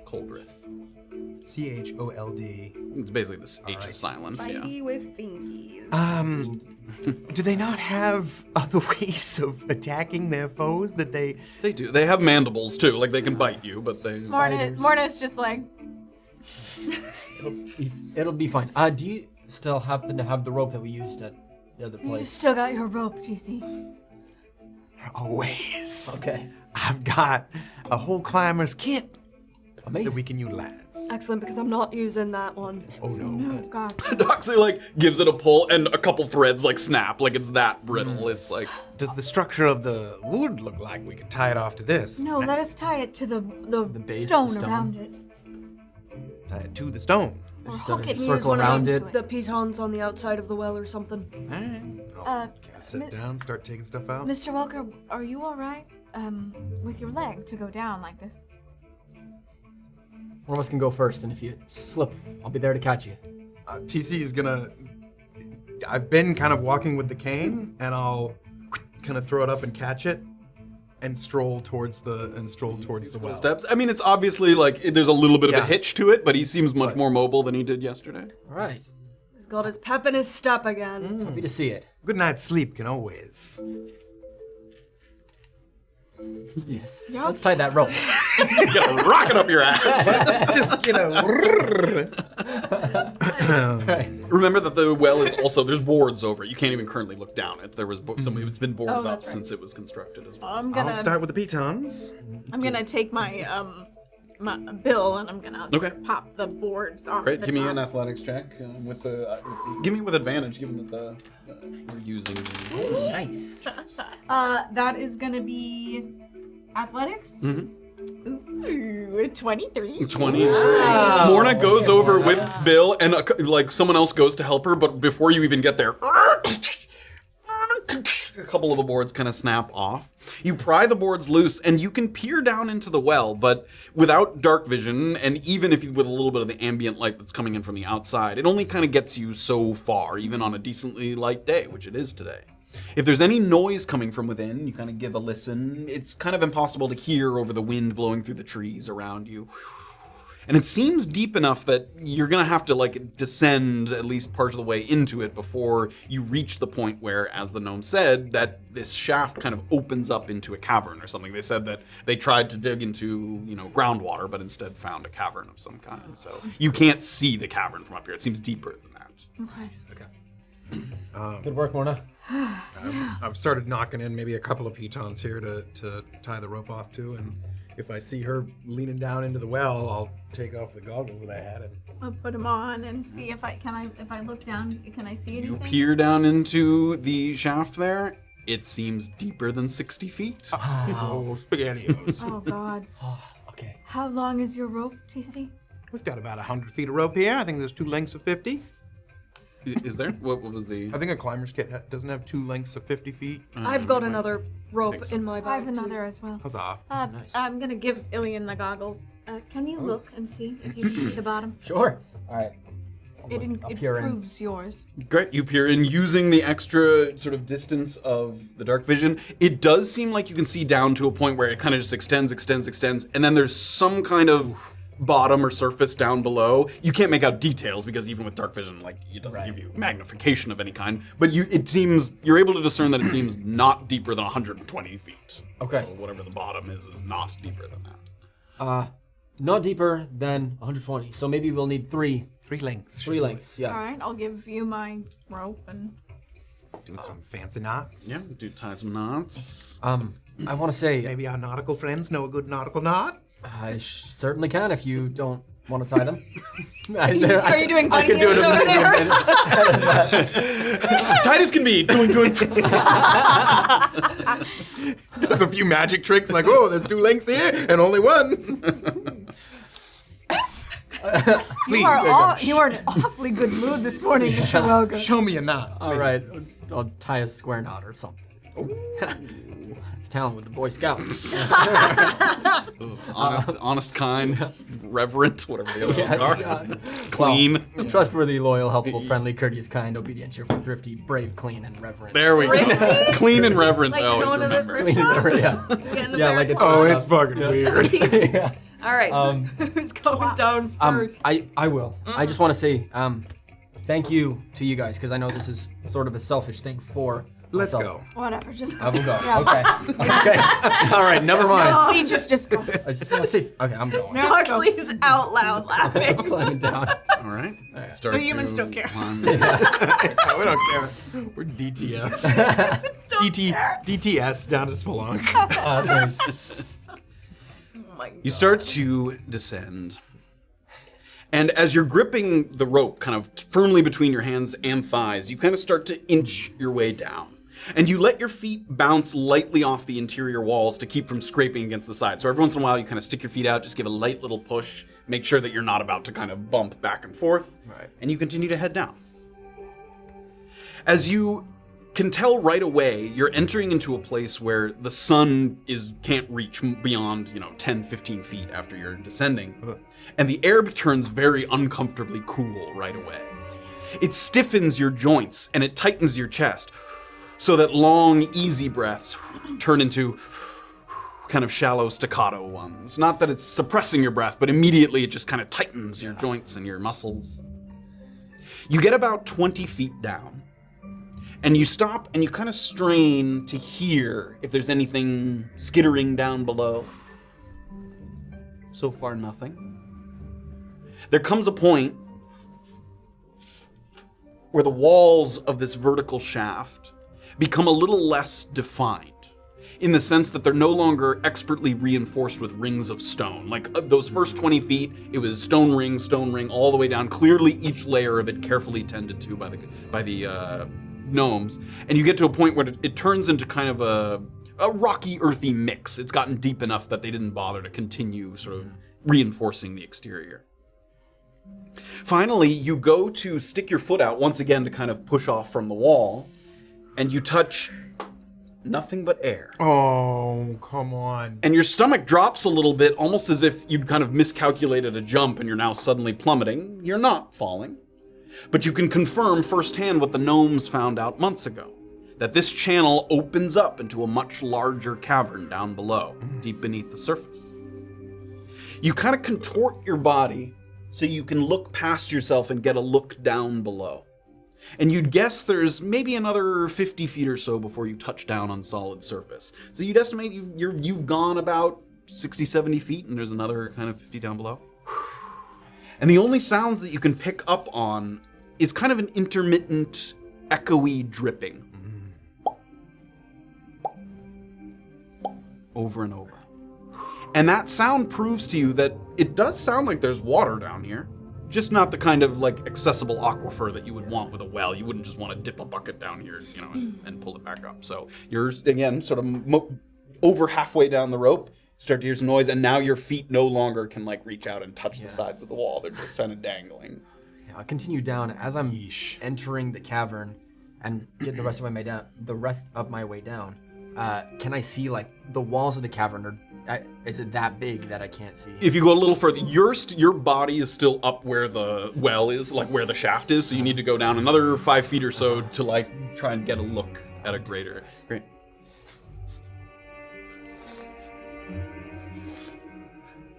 Coldrith. Chold. It's basically this H is silent. Spidey with fingies. Do they not have other ways of attacking their foes that they... They do. They have mandibles too. Like they can bite you, but they... Morna's just like... It'll be fine. Do you still happen to have the rope that we used at the other You place? still got your rope, TC. Always. Okay. I've got a whole climber's kit Amazing. that we can utilize. Excellent, because I'm not using that one. Oh no. Oh, God. Doxley like gives it a pull and a couple threads like snap. Like it's that brittle. It's like... Does the structure of the wood look like we could tie it off to this? No, let us tie it to the base, stone the stone. around it. Tie it to the stone. Or Just hook a it Use circle one around of it. the pitons on the outside of the well or something. All right. Can I sit down, start taking stuff out? Mr. Welker, are you all right with your leg to go down like this? One of us can go first, and if you slip, I'll be there to catch you. TC is gonna... I've been kind of walking with the cane, and I'll kind of throw it up and catch it, and stroll towards the well. Steps. I mean, it's obviously like there's a little bit of a hitch to it, but he seems much more mobile than he did yesterday. All right. He's got his pep in his step again. Happy to see it. Good night's sleep can always... Yes. Let's tie that rope. You gotta rock it up your ass. Just, Right. Remember that the well is also, there's boards over it. You can't even currently look down it. There was somebody who's been boarded up since it was constructed as well. I'll start with the pitons. I'm gonna take my my bill and I'm gonna pop the boards off. Great. the Give me top. an athletics check with the. Give me with advantage, given that you're using. Nice. That is gonna be athletics. Ooh, 23. 20. Morna goes over with Bill, and like someone else goes to help her, but before you even get there, a couple of the boards kind of snap off. You pry the boards loose, and you can peer down into the well, but without dark vision, and even if with a little bit of the ambient light that's coming in from the outside, it only kind of gets you so far, even on a decently light day, which it is today. If there's any noise coming from within, you kind of give a listen. It's kind of impossible to hear over the wind blowing through the trees around you. And it seems deep enough that you're gonna have to like descend at least part of the way into it before you reach the point where, as the gnome said, that this shaft kind of opens up into a cavern or something. They said that they tried to dig into, groundwater, but instead found a cavern of some kind. So you can't see the cavern from up here. It seems deeper than that. Okay. Good work, Morna. I've started knocking in maybe a couple of pitons here to tie the rope off to, and if I see her leaning down into the well, I'll take off the goggles that I had. And I'll put them on and see if I look down, can I see anything? You peer down into the shaft there. It seems deeper than 60 feet. oh, spaghettios. Oh God. Okay. How long is your rope, TC? We've got about 100 feet of rope here. I think there's 2 lengths of 50. Is there? What was the... I think a climber's kit doesn't have 2 lengths of 50 feet. I've got another rope in my I bag. have another as well. Huzzah. I'm gonna give Illien the goggles. Can you look and see if you can see the bottom? Sure. All right. It improves yours. Great, you peer in using the extra sort of distance of the dark vision. It does seem like you can see down to a point where it kind of just extends, and then there's some kind of bottom or surface down below. You can't make out details because even with dark vision, like, it doesn't give you magnification of any kind. But you're able to discern that it seems not deeper than 120 feet. Okay. So whatever the bottom is not deeper than that. Not deeper than 120. So maybe we'll need 3 lengths. 3 lengths. Yeah. All right, I'll give you my rope and. Do some fancy knots. Yeah, tie some knots. I want to say Maybe our nautical friends know a good nautical knot. I certainly can if you don't want to tie them. Are you doing bunny can do it ears over there? Tight as can be. Doing. Does a few magic tricks like, oh, there's 2 lengths here and only 1. Please. You are in an awfully good mood this morning, Mr. Welker. Show me a knot. All right, I'll tie a square knot or something. It's Talon with the Boy Scouts. Honest, kind, reverent, whatever the other ones are. Clean. Clean. Trustworthy, loyal, helpful, friendly, courteous, kind, obedient, cheerful, thrifty, brave, clean, and reverent. There we go. Clean and reverent. Like I always going to the remember. thrift shop? Yeah. Yeah, like it's Oh, it's fucking weird. yeah. All right. Who's going down first? I will. I just want to say thank you to you guys because I know this is sort of a selfish thing for Let's myself. go. Whatever, just go. I will go. Yeah. Okay. All right. Never mind. No, just go. I just want to see. Okay, I'm going. Doxley's out loud laughing. I'm climbing down. All right. Start The humans to don't care. climb. No, we don't care. We're DTF. DTS down to Spelunk. Oh my God. You start to descend. And as you're gripping the rope kind of firmly between your hands and thighs, you kind of start to inch your way down. And you let your feet bounce lightly off the interior walls to keep from scraping against the side. So every once in a while, you kind of stick your feet out, just give a light little push, make sure that you're not about to kind of bump back and forth. Right. And you continue to head down. As you can tell right away, you're entering into a place where the sun can't reach beyond, 10, 15 feet after you're descending. And the air turns very uncomfortably cool right away. It stiffens your joints and it tightens your chest so that long, easy breaths turn into kind of shallow staccato ones. Not that it's suppressing your breath, but immediately it just kind of tightens your joints and your muscles. You get about 20 feet down. And you stop and you kind of strain to hear if there's anything skittering down below. So far, nothing. There comes a point where the walls of this vertical shaft become a little less defined, in the sense that they're no longer expertly reinforced with rings of stone. Like those first 20 feet, it was stone ring, all the way down, clearly each layer of it carefully tended to by the gnomes, and you get to a point where it turns into kind of a rocky, earthy mix. It's gotten deep enough that they didn't bother to continue sort of reinforcing the exterior. Finally, you go to stick your foot out once again to kind of push off from the wall, and you touch nothing but air. Oh, come on. And your stomach drops a little bit, almost as if you'd kind of miscalculated a jump and you're now suddenly plummeting. You're not falling. But you can confirm firsthand what the gnomes found out months ago. that this channel opens up into a much larger cavern down below, deep beneath the surface. You kind of contort your body so you can look past yourself and get a look down below. And you'd guess there's maybe another 50 feet or so before you touch down on solid surface. So you'd estimate you've gone about 60, 70 feet, and there's another kind of 50 down below. And the only sounds that you can pick up on is kind of an intermittent, echoey dripping. Over and over. And that sound proves to you that it does sound like there's water down here. Just not the kind of like accessible aquifer that you would want with a well. You wouldn't just want to dip a bucket down here, you know, and pull it back up. So you're, again, sort of over halfway down the rope, start to hear some noise, and now your feet no longer can like reach out and touch the sides of the wall. They're just kind of dangling. Yeah, I'll continue down as I'm entering the cavern and get the rest of my way down. Can I see like the walls of the cavern, or is it that big that I can't see? If you go a little further, your body is still up where the well is, like where the shaft is, so you need to go down another 5 feet or so to like try and get a look at a greater. Great.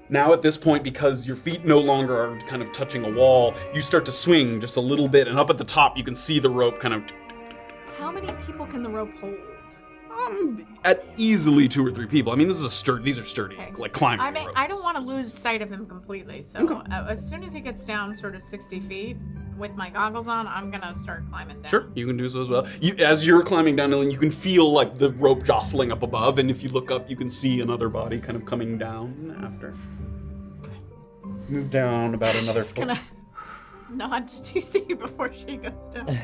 Now at this point, because your feet no longer are kind of touching a wall, you start to swing just a little bit, and up at the top you can see the rope kind of... How many people can the rope hold? At easily 2 or 3 people. I mean, these are sturdy, Okay. like climbing I mean, ropes. I don't want to lose sight of him completely, so as soon as he gets down sort of 60 feet, with my goggles on, I'm gonna start climbing down. Sure, you can do so as well. As you're climbing down, Illien, you can feel like the rope jostling up above, and if you look up, you can see another body kind of coming down after. Move down about another foot. Gonna nod to TC before she goes down.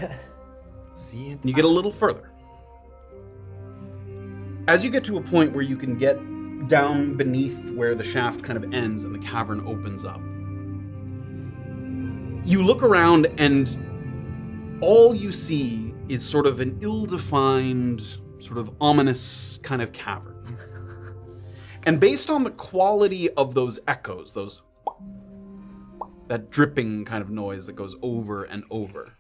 See it? You get a little further. As you get to a point where you can get down beneath where the shaft kind of ends and the cavern opens up, you look around and all you see is sort of an ill-defined, sort of ominous kind of cavern. And based on the quality of those echoes, that dripping kind of noise that goes over and over,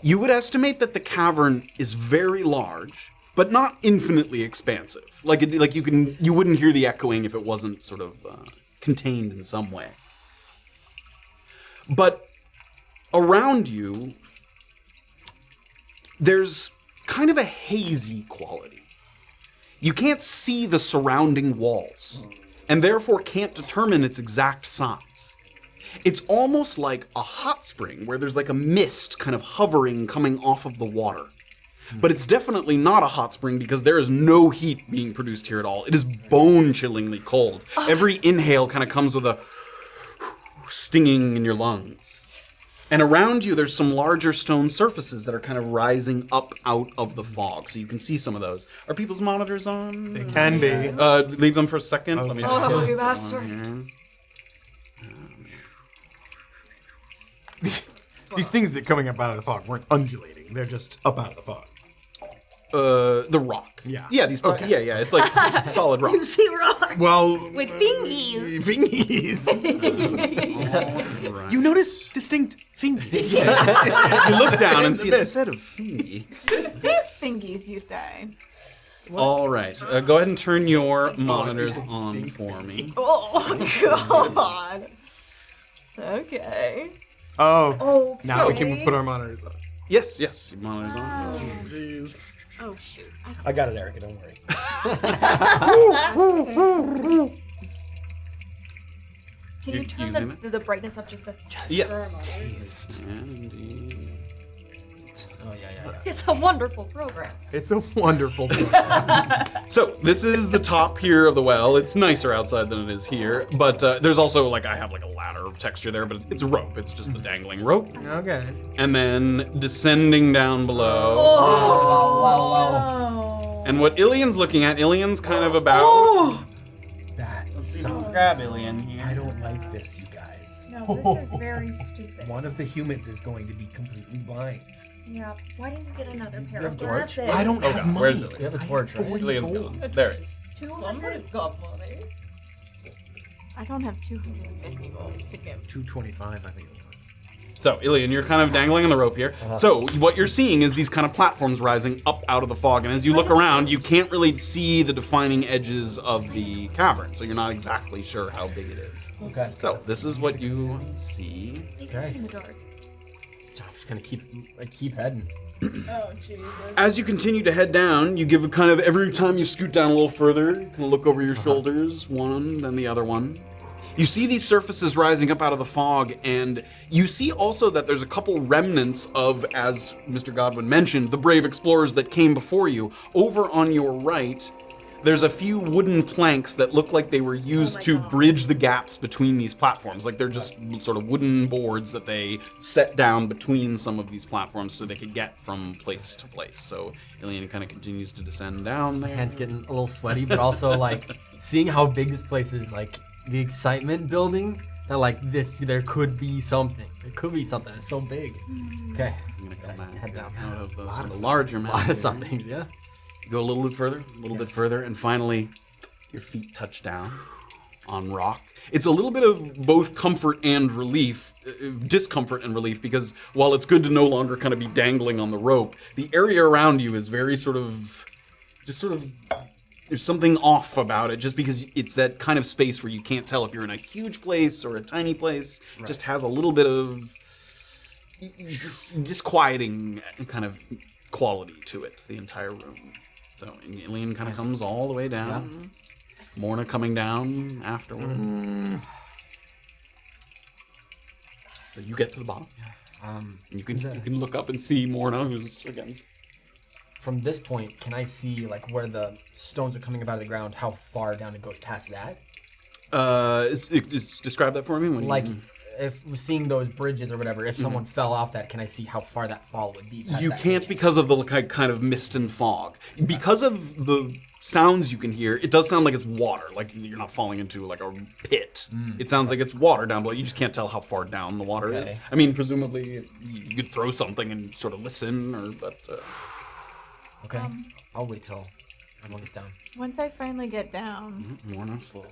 you would estimate that the cavern is very large, but not infinitely expansive. You wouldn't hear the echoing if it wasn't sort of contained in some way. But around you, there's kind of a hazy quality. You can't see the surrounding walls, and therefore can't determine its exact size. It's almost like a hot spring where there's like a mist kind of hovering coming off of the water. But it's definitely not a hot spring because there is no heat being produced here at all. It is bone-chillingly cold. Every inhale kind of comes with a stinging in your lungs. And around you, there's some larger stone surfaces that are kind of rising up out of the fog. So you can see some of those. Are people's monitors on? They can be. Leave them for a second. Let me just Oh, you bastard. These things that coming up out of the fog weren't undulating. They're just up out of the fog. The rock. Yeah. Yeah, these. Okay. Yeah. It's like solid rock. You see rocks Well, with fingies. fingies. You notice distinct fingies. You look down and see a set of fingies. Distinct fingies, you say? All right. Go ahead and turn your monitors on for me. Oh, God. Okay. Oh, Okay. now we can put our monitors on. Yes. Monitors on. Jeez. Oh, shoot. I got it, Erica, don't worry. Can you turn using the brightness up just a Yes. Taste. Indeed. Oh, yeah. It's a wonderful program. It's a wonderful thing. So this is the top here of the well. It's nicer outside than it is here, but there's also I have a ladder texture there, but it's rope. It's just the dangling rope. Okay. And then descending down below. Oh. And what Illien's looking at, Illien's kind of about. That sucks. Grab Illien here. I don't like this, you guys. No, this is very stupid. One of the humans is going to be completely blind. Yeah. Why didn't you get another pair You of have torch? glasses? I don't have money. Where's Illien? You have a torch, right? Illien's gone. There it is. Somebody's got money. I don't have 250 gold to give. 225, I think it was. So, Illien, you're kind of dangling on the rope here. So, what you're seeing is these kind of platforms rising up out of the fog, and as you look around, you can't really see the defining edges of the cavern, so you're not exactly sure how big it is. Okay. So, this is what you see. Okay. In the dark. I'm just gonna keep heading. Oh, Jesus. As you continue to head down, you give a kind of, every time you scoot down a little further, you kind of look over your shoulders, one, then the other one. You see these surfaces rising up out of the fog, and you see also that there's a couple remnants of, as Mr. Godwin mentioned, the brave explorers that came before you. Over on your right, there's a few wooden planks that look like they were used to bridge the gaps between these platforms. Like they're just sort of wooden boards that they set down between some of these platforms so they could get from place to place. So Illien kind of continues to descend down there. Hands getting a little sweaty, but also like seeing how big this place is, like the excitement building that like this, there could be something. There could be something. It's so big. Okay. I'm gonna come back Head down. out of the larger A lot mountain. of somethings, yeah. You go a little bit further, and finally, your feet touch down on rock. It's a little bit of both comfort and relief, discomfort and relief, because while it's good to no longer kind of be dangling on the rope, the area around you is very there's something off about it, just because it's that kind of space where you can't tell if you're in a huge place or a tiny place. It just has a little bit of disquieting kind of quality to it, the entire room. So Illien kind of comes all the way down. Yeah. Morna coming down afterwards. So you get to the bottom. You can look up and see Morna, who's again. From this point, can I see like where the stones are coming up out of the ground? How far down it goes past that? Describe that for me. Like, if we're seeing those bridges or whatever, if someone fell off that, can I see how far that fall would be? You can't because of the kind of mist and fog. Because of the sounds you can hear, it does sound like it's water. Like you're not falling into like a pit. It sounds like it's water down below. You just can't tell how far down the water is. I mean, presumably you could throw something and sort of listen, Okay, I'll wait till everyone gets down. Once I finally get down, Morna, slow.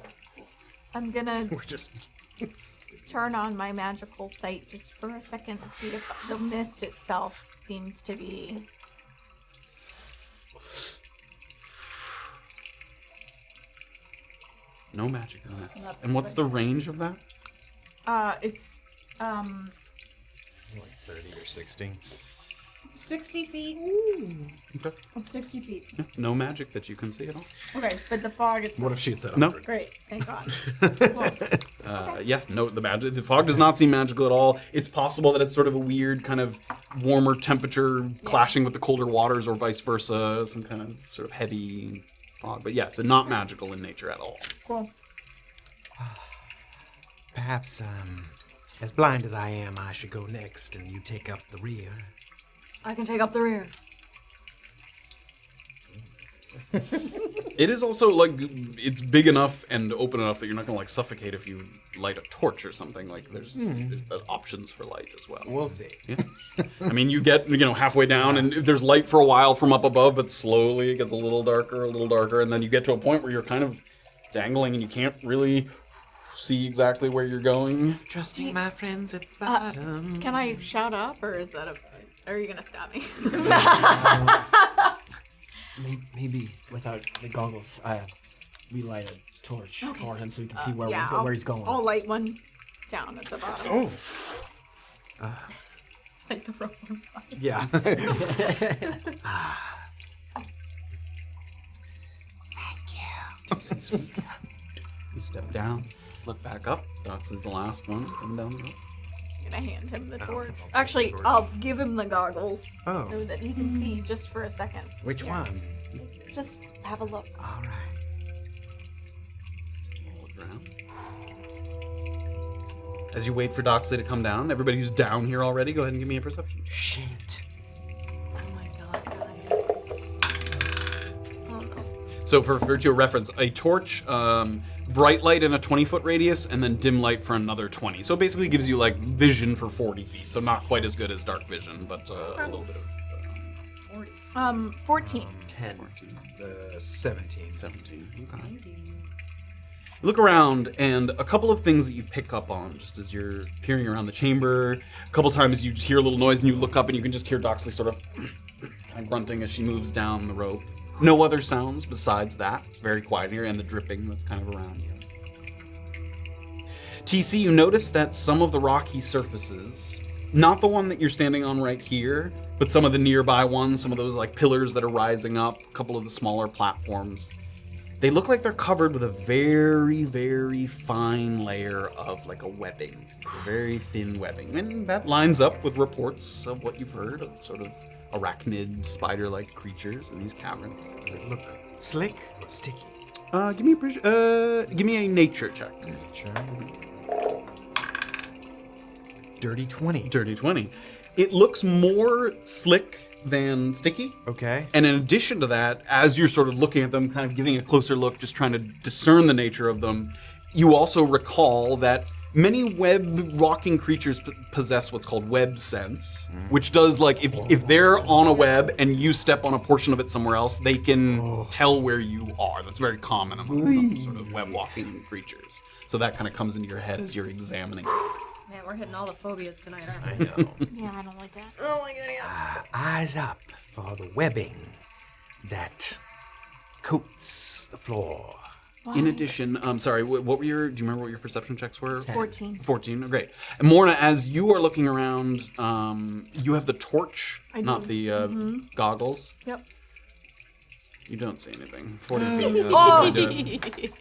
I'm gonna We're just turn on my magical sight just for a second to see if the mist itself seems to be. No magic on it. And what's the range of that? It's like 30 or 60. 60 feet. Okay. It's 60 feet. Yeah, no magic that you can see at all. Okay, but the fog itself. What if she said No. 100? Great, thank God. Yeah, no, the fog does not seem magical at all. It's possible that it's sort of a weird kind of warmer temperature clashing with the colder waters or vice versa, some kind of sort of heavy fog. But yes, it's not magical in nature at all. Cool. Perhaps, as blind as I am, I should go next and you take up the rear. I can take up the rear. It is also like it's big enough and open enough that you're not gonna like suffocate if you light a torch or something. Like there's options for light as well. We'll see. Yeah. I mean, you get halfway down and there's light for a while from up above, but slowly it gets a little darker, and then you get to a point where you're kind of dangling and you can't really see exactly where you're going. Trusting my friends at the bottom. Can I shout up, or is that are you gonna stop me? Maybe without the goggles, we light a torch for him so we can see where I'll he's going. I'll light one down at the bottom. Take the rope on fire. Yeah. You step down, look back up. Doxley's the last one. Come down the rope. I'm gonna hand him the torch. Actually, I'll give him the goggles Oh. so that he can see just for a second. Which one? Just have a look. All right. Look around. As you wait for Doxley to come down, everybody who's down here already, go ahead and give me a perception. Shit. Oh my god, guys. Oh no. So for virtue of reference, a torch, bright light in a 20-foot radius, and then dim light for another 20. So it basically gives you like vision for 40 feet. So not quite as good as dark vision, but a little bit of 14. 10. 17. 17. Okay. look around, and a couple of things that you pick up on just as you're peering around the chamber. A couple times you just hear a little noise, and you look up, and you can just hear Doxley sort of grunting as she moves down the rope. No other sounds besides that. It's very quiet here, and the dripping that's kind of around you. TC, you notice that some of the rocky surfaces, not the one that you're standing on right here, but some of the nearby ones, some of those like pillars that are rising up, a couple of the smaller platforms, they look like they're covered with a very, very fine layer of like a webbing, a very thin webbing. And that lines up with reports of what you've heard of sort of arachnid, spider-like creatures in these caverns. Does it look slick or sticky? Give me a nature check. Nature. Dirty 20. Dirty 20. It looks more slick than sticky. Okay. And in addition to that, as you're sort of looking at them, kind of giving a closer look, just trying to discern the nature of them, you also recall that many web-walking creatures possess what's called web sense, which does, like, if they're on a web and you step on a portion of it somewhere else, they can tell where you are. That's very common among some sort of web-walking creatures. So that kind of comes into your head as you're examining. Man, we're hitting all the phobias tonight, aren't I we? know. Yeah, I don't like that. Oh my god, yeah. Eyes up for the webbing that coats the floor. In addition, sorry, what were do you remember what your perception checks were? 14. 14, great. And Morna, as you are looking around, you have the torch, not the goggles. Yep. You don't see anything. 40 feet.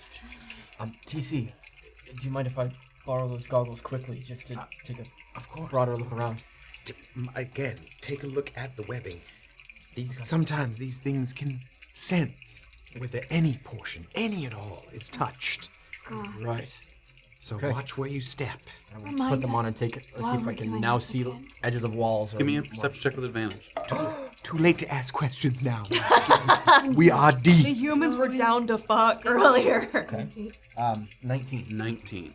TC, do you mind if I borrow those goggles quickly just to take a broader look around? Again, take a look at the webbing. Sometimes these things can sense whether any portion, any at all, is touched. Right. So Okay. watch where you step. I will put them on and take it. Let's see if I can now see edges of walls. Give me a perception check with advantage. Too late to ask questions now. We are The deep. humans were down to fuck earlier. Okay. 19. 19.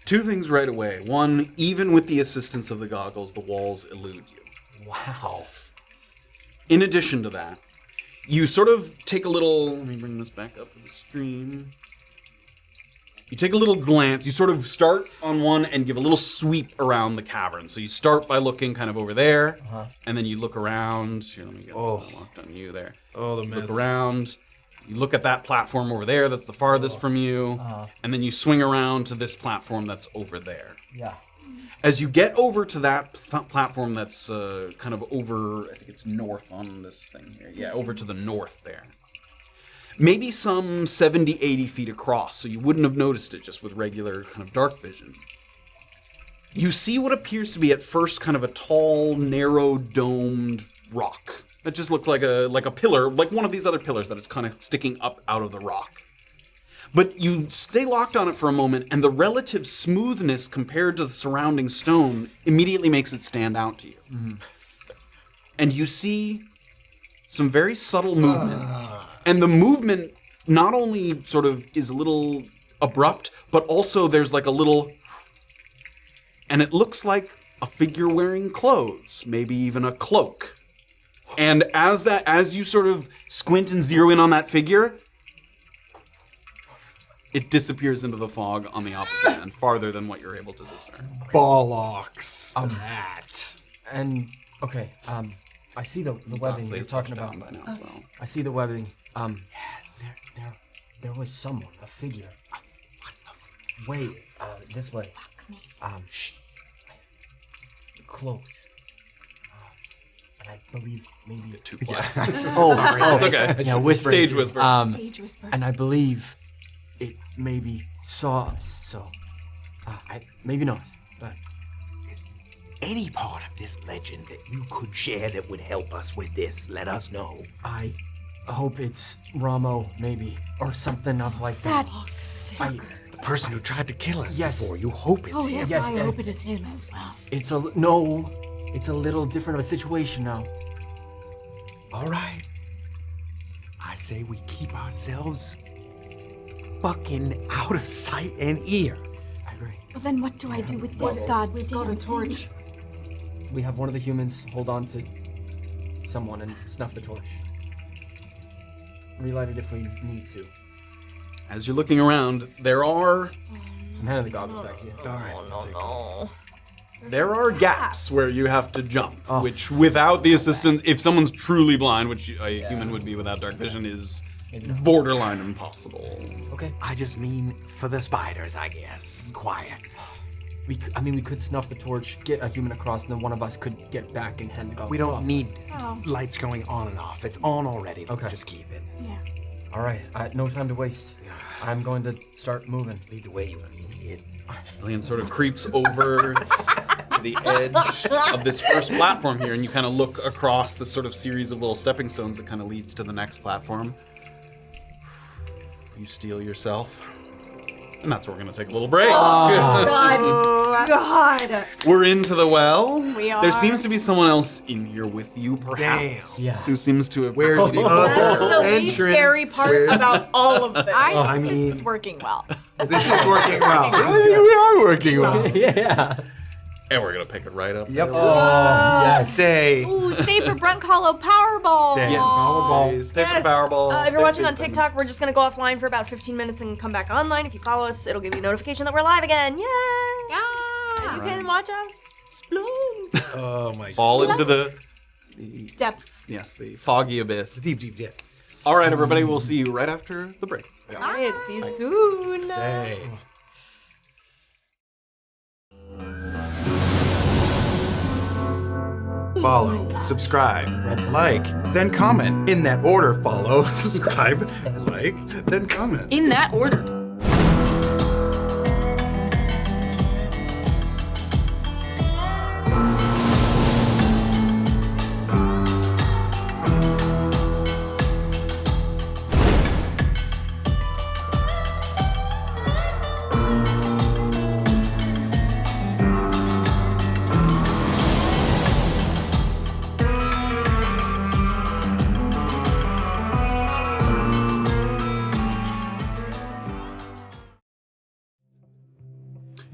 Two things right away. One, even with the assistance of the goggles, the walls elude you. Wow. In addition to that, you sort of take a little, let me bring this back up for the stream. You take a little glance, you sort of start on one and give a little sweep around the cavern. So you start by looking kind of over there, and then you look around. Here, let me get locked on you there. Oh, the Look around. You look at that platform over there that's the farthest from you, and then you swing around to this platform that's over there. Yeah. As you get over to that platform that's kind of over, I think it's north on this thing here. Yeah, over to the north there. Maybe some 70, 80 feet across, so you wouldn't have noticed it just with regular kind of dark vision. You see what appears to be at first kind of a tall, narrow, domed rock. It just looks like a pillar, like one of these other pillars that it's kind of sticking up out of the rock. But you stay locked on it for a moment, and the relative smoothness compared to the surrounding stone immediately makes it stand out to you. Mm-hmm. And you see some very subtle movement. And the movement not only sort of is a little abrupt, but also there's like a little... And it looks like a figure wearing clothes, maybe even a cloak. And as you sort of squint and zero in on that figure, it disappears into the fog on the opposite end, farther than what you're able to discern. Bollocks to that. And okay, I see the webbing you're talking about. By now as well. I see the webbing. Yes. There was someone, a figure. Wait, this way. Cloaked. And I believe maybe Too quiet. Sorry, It's okay. Yeah, whisper. Stage whisper. Stage whisper. And I believe it maybe saw us. So, maybe not. But Any part of this legend that you could share that would help us with this, let us know. I hope it's Ramo, maybe, or something of like that. The person who tried to kill us Yes. before, you hope it's Oh, him. yes, Yes, I and- hope it is him as well. It's a little different of a situation now. All right. I say we keep ourselves fucking out of sight and ear. I agree. Well, then what do I do with this god's damn torch? We have one of the humans hold on to someone and snuff the torch. Relight it if we need to. as you're looking around, there are I'm handing the goggles back to you. there are gaps where you have to jump, which without the assistance, if someone's truly blind, which a human would be without dark vision, is borderline impossible. Okay. I just mean for the spiders, I guess. Quiet. We could snuff the torch, get a human across, and then one of us could get back and hand the goggles We don't off. need lights going on and off. It's on already. Let's Okay. just keep it. Yeah. All right, no time to waste. I'm going to start moving. Lead the way, you idiot. Illien sort of creeps over to the edge of this first platform here, and you kind of look across this sort of series of little stepping stones that kind of leads to the next platform. You steel yourself. And that's where we're going to take a little break. God. We're into the well. We are. There seems to be someone else in here with you, perhaps. Damn. Yeah. Who seems to have... Where's the That's other the least entrance? scary part about all of this. I think I mean- this is working well. This is working well. We are working well. Yeah. And we're going to pick it right up. Yep. Yes. Stay. Ooh, stay for Brunkhollow Powerball. Stay. Yes. Powerball. Stay for Yes. the Powerball. If Stay you're watching for on some- TikTok, we're just gonna go offline for about 15 minutes and come back online. If you follow us, it'll give you a notification that we're live again. Yay! Yeah. You can watch us splunk. Oh my Fall into the Depth. the foggy abyss. Deep, deep, deep. All right, everybody, we'll see you right after the break. All right, see you soon. Stay. Follow, subscribe, like, then comment. In that order, follow, subscribe, like, then comment. In that order.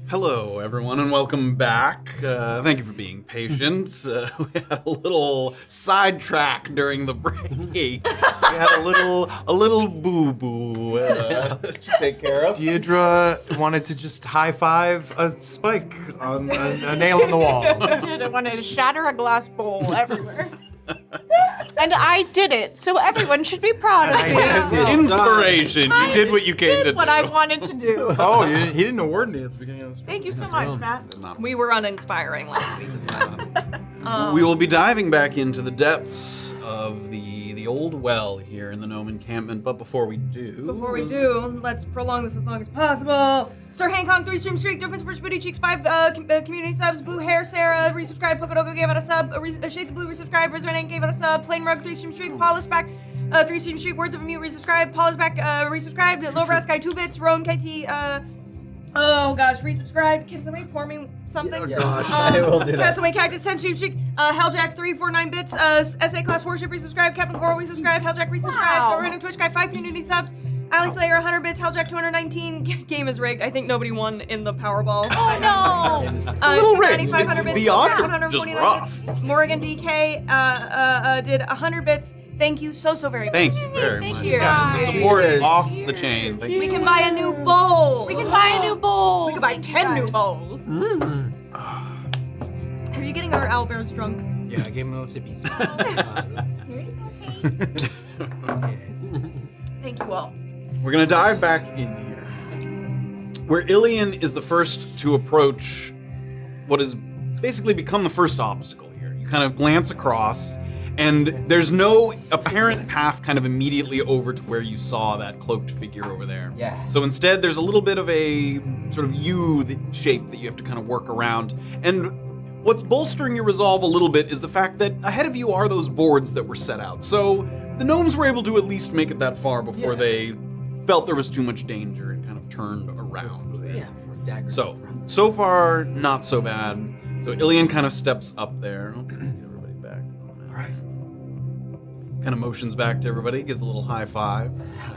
Hello, everyone, and welcome back. Thank you for being patient. We had a little sidetrack during the break. We had a little boo-boo to take care of. Deirdre wanted to just high five a spike on a nail in the wall. I did. I wanted to shatter a glass bowl everywhere. And I did it, so everyone should be proud of me. Inspiration. You did what you came to Did what do. I wanted to do. Oh, he didn't award me at the beginning of the Thank you so much, Matt. We were uninspiring last week. We will be diving back into the depths of the old well here in the gnome encampment, but before we do... Before we do, let's prolong this as long as possible. Sir Hancock, 3-stream streak, Difference Birch Booty Cheeks, 5 community subs, Blue Hair, Sarah, resubscribe, Pokodoko gave out a sub, Shades of Blue resubscribe, Rizranen gave out a sub, Plain Rug, 3-stream streak, Paul is back, 3-stream streak, Words of a Mute resubscribe, Paul is back, resubscribed, Low Brass Guy 2 bits, Roan KT, oh gosh, resubscribed. Can somebody pour me something? Oh, gosh. I will do that. Castaway Cactus, 10 stream streak, Helljack 349 bits, SA Class Warship resubscribed, Captain Coral resubscribed, Helljack resubscribed, Wow. Random Twitch Guy 5 community subs, Ali Slayer 100 bits, Helljack 219, game is rigged. I think nobody won in the Powerball. Oh no! little rigged. 500 bits, The odds are 149 just bits. Morgan DK did 100 bits. Thank you so very much. Thank you very Thank much. you, guys. The support is off the chain. Thank We you. can buy a new bowl. We can buy a new bowl. We can buy 10 new bowls. Mm. Are you getting our owlbears drunk? Yeah, I gave him a little sippies. Thank you all. We're gonna dive back in here, where Illien is the first to approach what has basically become the first obstacle here. You kind of glance across, and there's no apparent path kind of immediately over to where you saw that cloaked figure over there. Yeah. So instead, there's a little bit of a sort of U shape that you have to kind of work around. And what's bolstering your resolve a little bit is the fact that ahead of you are those boards that were set out. So the gnomes were able to at least make it that far before they felt there was too much danger and kind of turned around. Yeah. Dagger. So far, not so bad. So Illien kind of steps up there. Oops, let's get everybody back. All right. Kind of motions back to everybody, gives a little high five.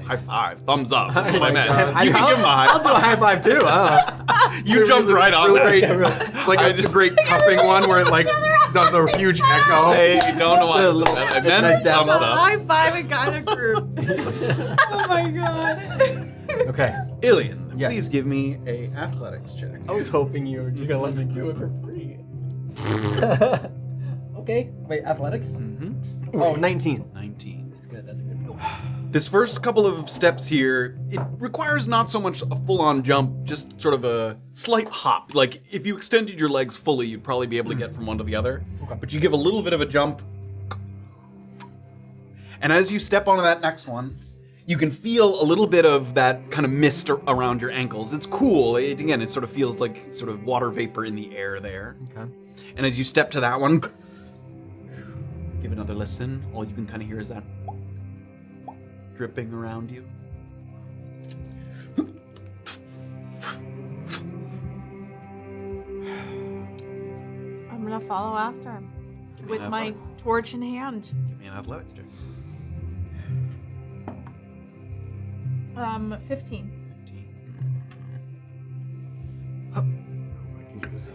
High five, thumbs up. That's what I meant. God. You can give him a high I'll do a high five too. You jumped right on really that. great, like a great cupping one where it like does a huge echo. Hey, you don't know what I meant nice thumbs down. up. High five and kind of group. Oh my god. Okay. Illien, Yes. please give me a athletics check. I was hoping you were gonna let me do it for free. Okay. Wait, athletics? Mm-hmm. Oh, 19. 19. That's good. That's a good. This first couple of steps here, it requires not so much a full-on jump, just sort of a slight hop. Like, if you extended your legs fully, you'd probably be able to get from one to the other. Okay. But you give a little bit of a jump. And as you step onto that next one, you can feel a little bit of that kind of mist around your ankles. It's cool. Again, it sort of feels like sort of water vapor in the air there. Okay. And as you step to that one, give another listen. All you can kind of hear is that dripping around you. I'm gonna follow after him with an my athletics. torch in hand. Give me an athletics check. 15. 15. I can do this.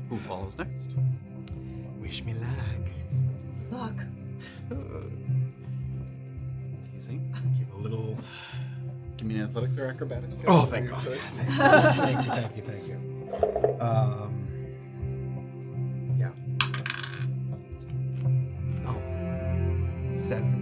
Who follows next? Wish me luck. Look. Easy. Give a little. Give me an athletics or acrobatics check. Oh, thank God. Thank you. Yeah. Oh. 7.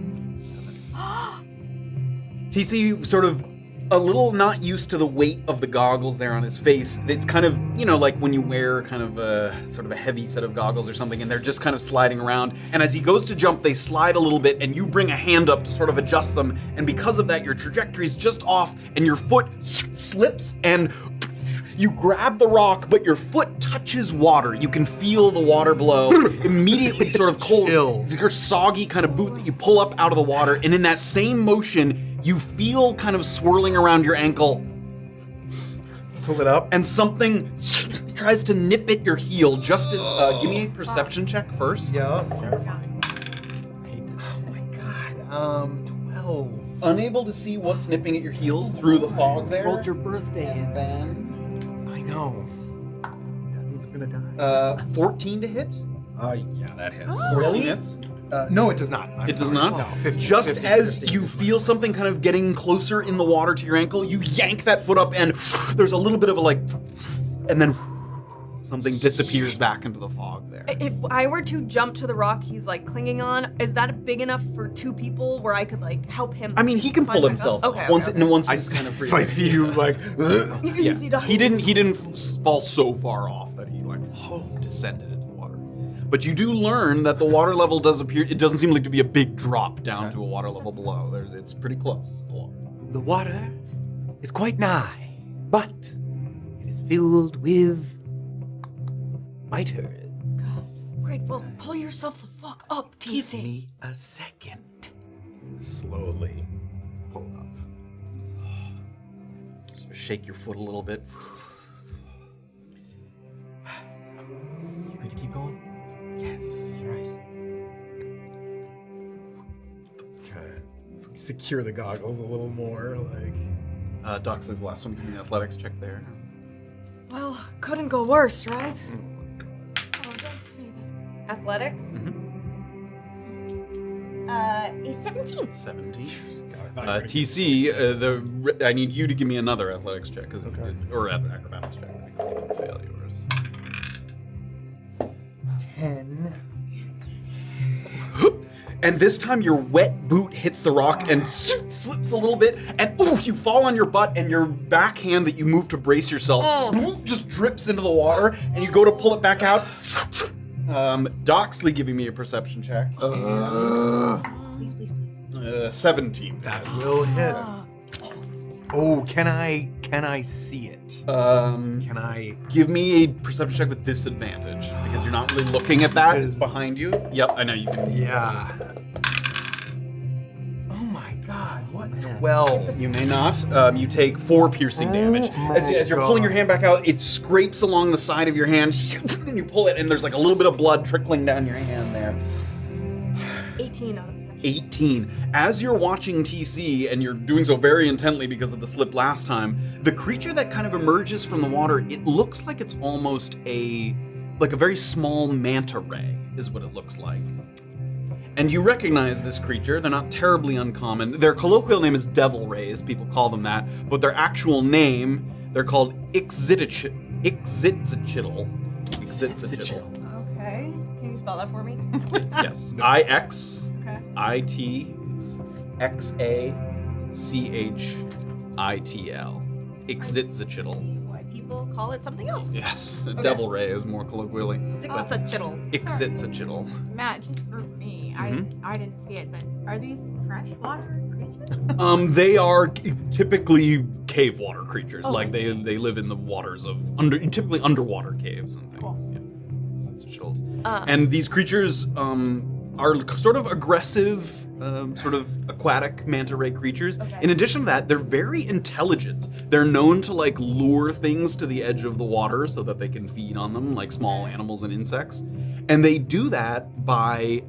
TC sort of a little not used to the weight of the goggles there on his face. It's kind of, you know, like when you wear kind of a sort of a heavy set of goggles or something, and they're just kind of sliding around. And as he goes to jump, they slide a little bit, and you bring a hand up to sort of adjust them. And because of that, your trajectory is just off, and your foot slips, and you grab the rock, but your foot touches water. You can feel the water blow. Immediately sort of cold. Chills. It's your soggy kind of boot that you pull up out of the water, and in that same motion, you feel kind of swirling around your ankle, Pull it up. and something tries to nip at your heel. Just as give me a perception check first. Yeah. Terrifying. I hate this. Oh my God. 12. Unable to see what's nipping at your heels through the fog there. Rolled your birthday in. Then I know. That means I'm gonna die. 14 to hit. Yeah, that hits. 14 hits. No, it does not. I'm It does sorry. not? No, 15. Just 15, as 15, you 15. feel something kind of getting closer in the water to your ankle, you yank that foot up, and there's a little bit of a like, and then something disappears back into the fog there. If I were to jump to the rock he's like clinging on, is that big enough for 2 people where I could like help him? I mean, he can climb pull back himself up? up. Okay. Once I he's kind of free. if I see you like, You see the He didn't fall so far off that he like descended into the water. But you do learn that the water level does appear. It doesn't seem like to be a big drop down to a water level below. It's pretty close. The water is quite nigh, but it is filled with biters. Great, well, pull yourself the fuck up, Give TC. me a second. slowly pull up. Sort of shake your foot a little bit. You good to keep going? Yes. All right. Kind of secure the goggles a little more, like. Doxley's the last one. Give me an athletics check there. Well, couldn't go worse, right? Oh, don't say that. Athletics? A 17. 17. God, I thought you were gonna TC, I need you to give me another athletics check, Okay. or acrobatics check. I think you can fail yours. 10. And this time your wet boot hits the rock and slips a little bit, and ooh, you fall on your butt, and your backhand that you move to brace yourself just drips into the water, and you go to pull it back out. Doxley giving me a perception check. Please, please, please. 17. That will hit. Oh, can I see it? Can I? give me a perception check with disadvantage because you're not really looking at that. It's behind you. Yep, I know you can. Yeah. Oh my God! What? 12. You may not. You take 4 piercing damage. As you're pulling your hand back out, it scrapes along the side of your hand, and you pull it, and there's like a little bit of blood trickling down your hand there. 18 on the perception. 18. As you're watching TC, and you're doing so very intently because of the slip last time, the creature that kind of emerges from the water, it looks like it's almost like a very small manta ray, is what it looks like. And you recognize this creature. They're not terribly uncommon. Their colloquial name is devil rays. People call them that. But their actual name, they're called Ixitzichitl. Okay. Can you spell that for me? Yes. Ixitxitl. Ixitzichitl. Why people call it something else? Yes. Devil ray is more colloquially. Ixitzichitl. Ixitzichitl. Matt, just for me, I didn't see it, but are these freshwater creatures? They are typically cave water creatures. Oh, like I they live in the waters of typically underwater caves and things. Cool. Yeah. And these creatures are sort of aggressive, sort of aquatic manta ray creatures. Okay. In addition to that, they're very intelligent. They're known to like lure things to the edge of the water so that they can feed on them, like small animals and insects. And they do that by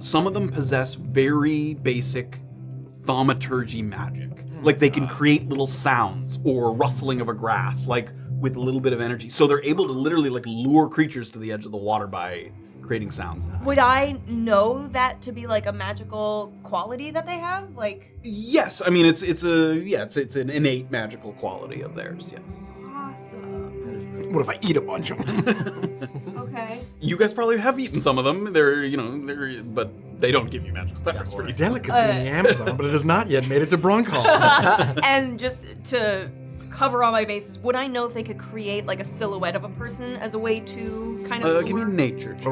some of them possess very basic thaumaturgy magic. Like they can create little sounds or rustling of a grass, like with a little bit of energy. So they're able to literally like lure creatures to the edge of the water by creating sounds. Would I know that to be like a magical quality that they have? Like, Yes, I mean it's an innate magical quality of theirs. Yes. awesome. What if I eat a bunch of them? Okay. You guys probably have eaten some of them. They're but they don't give you magical powers. It's a delicacy in the Amazon, but it has not yet made it to Brunkhollow. And just to cover all my bases, would I know if they could create like a silhouette of a person as a way to kind of Give me a nature check.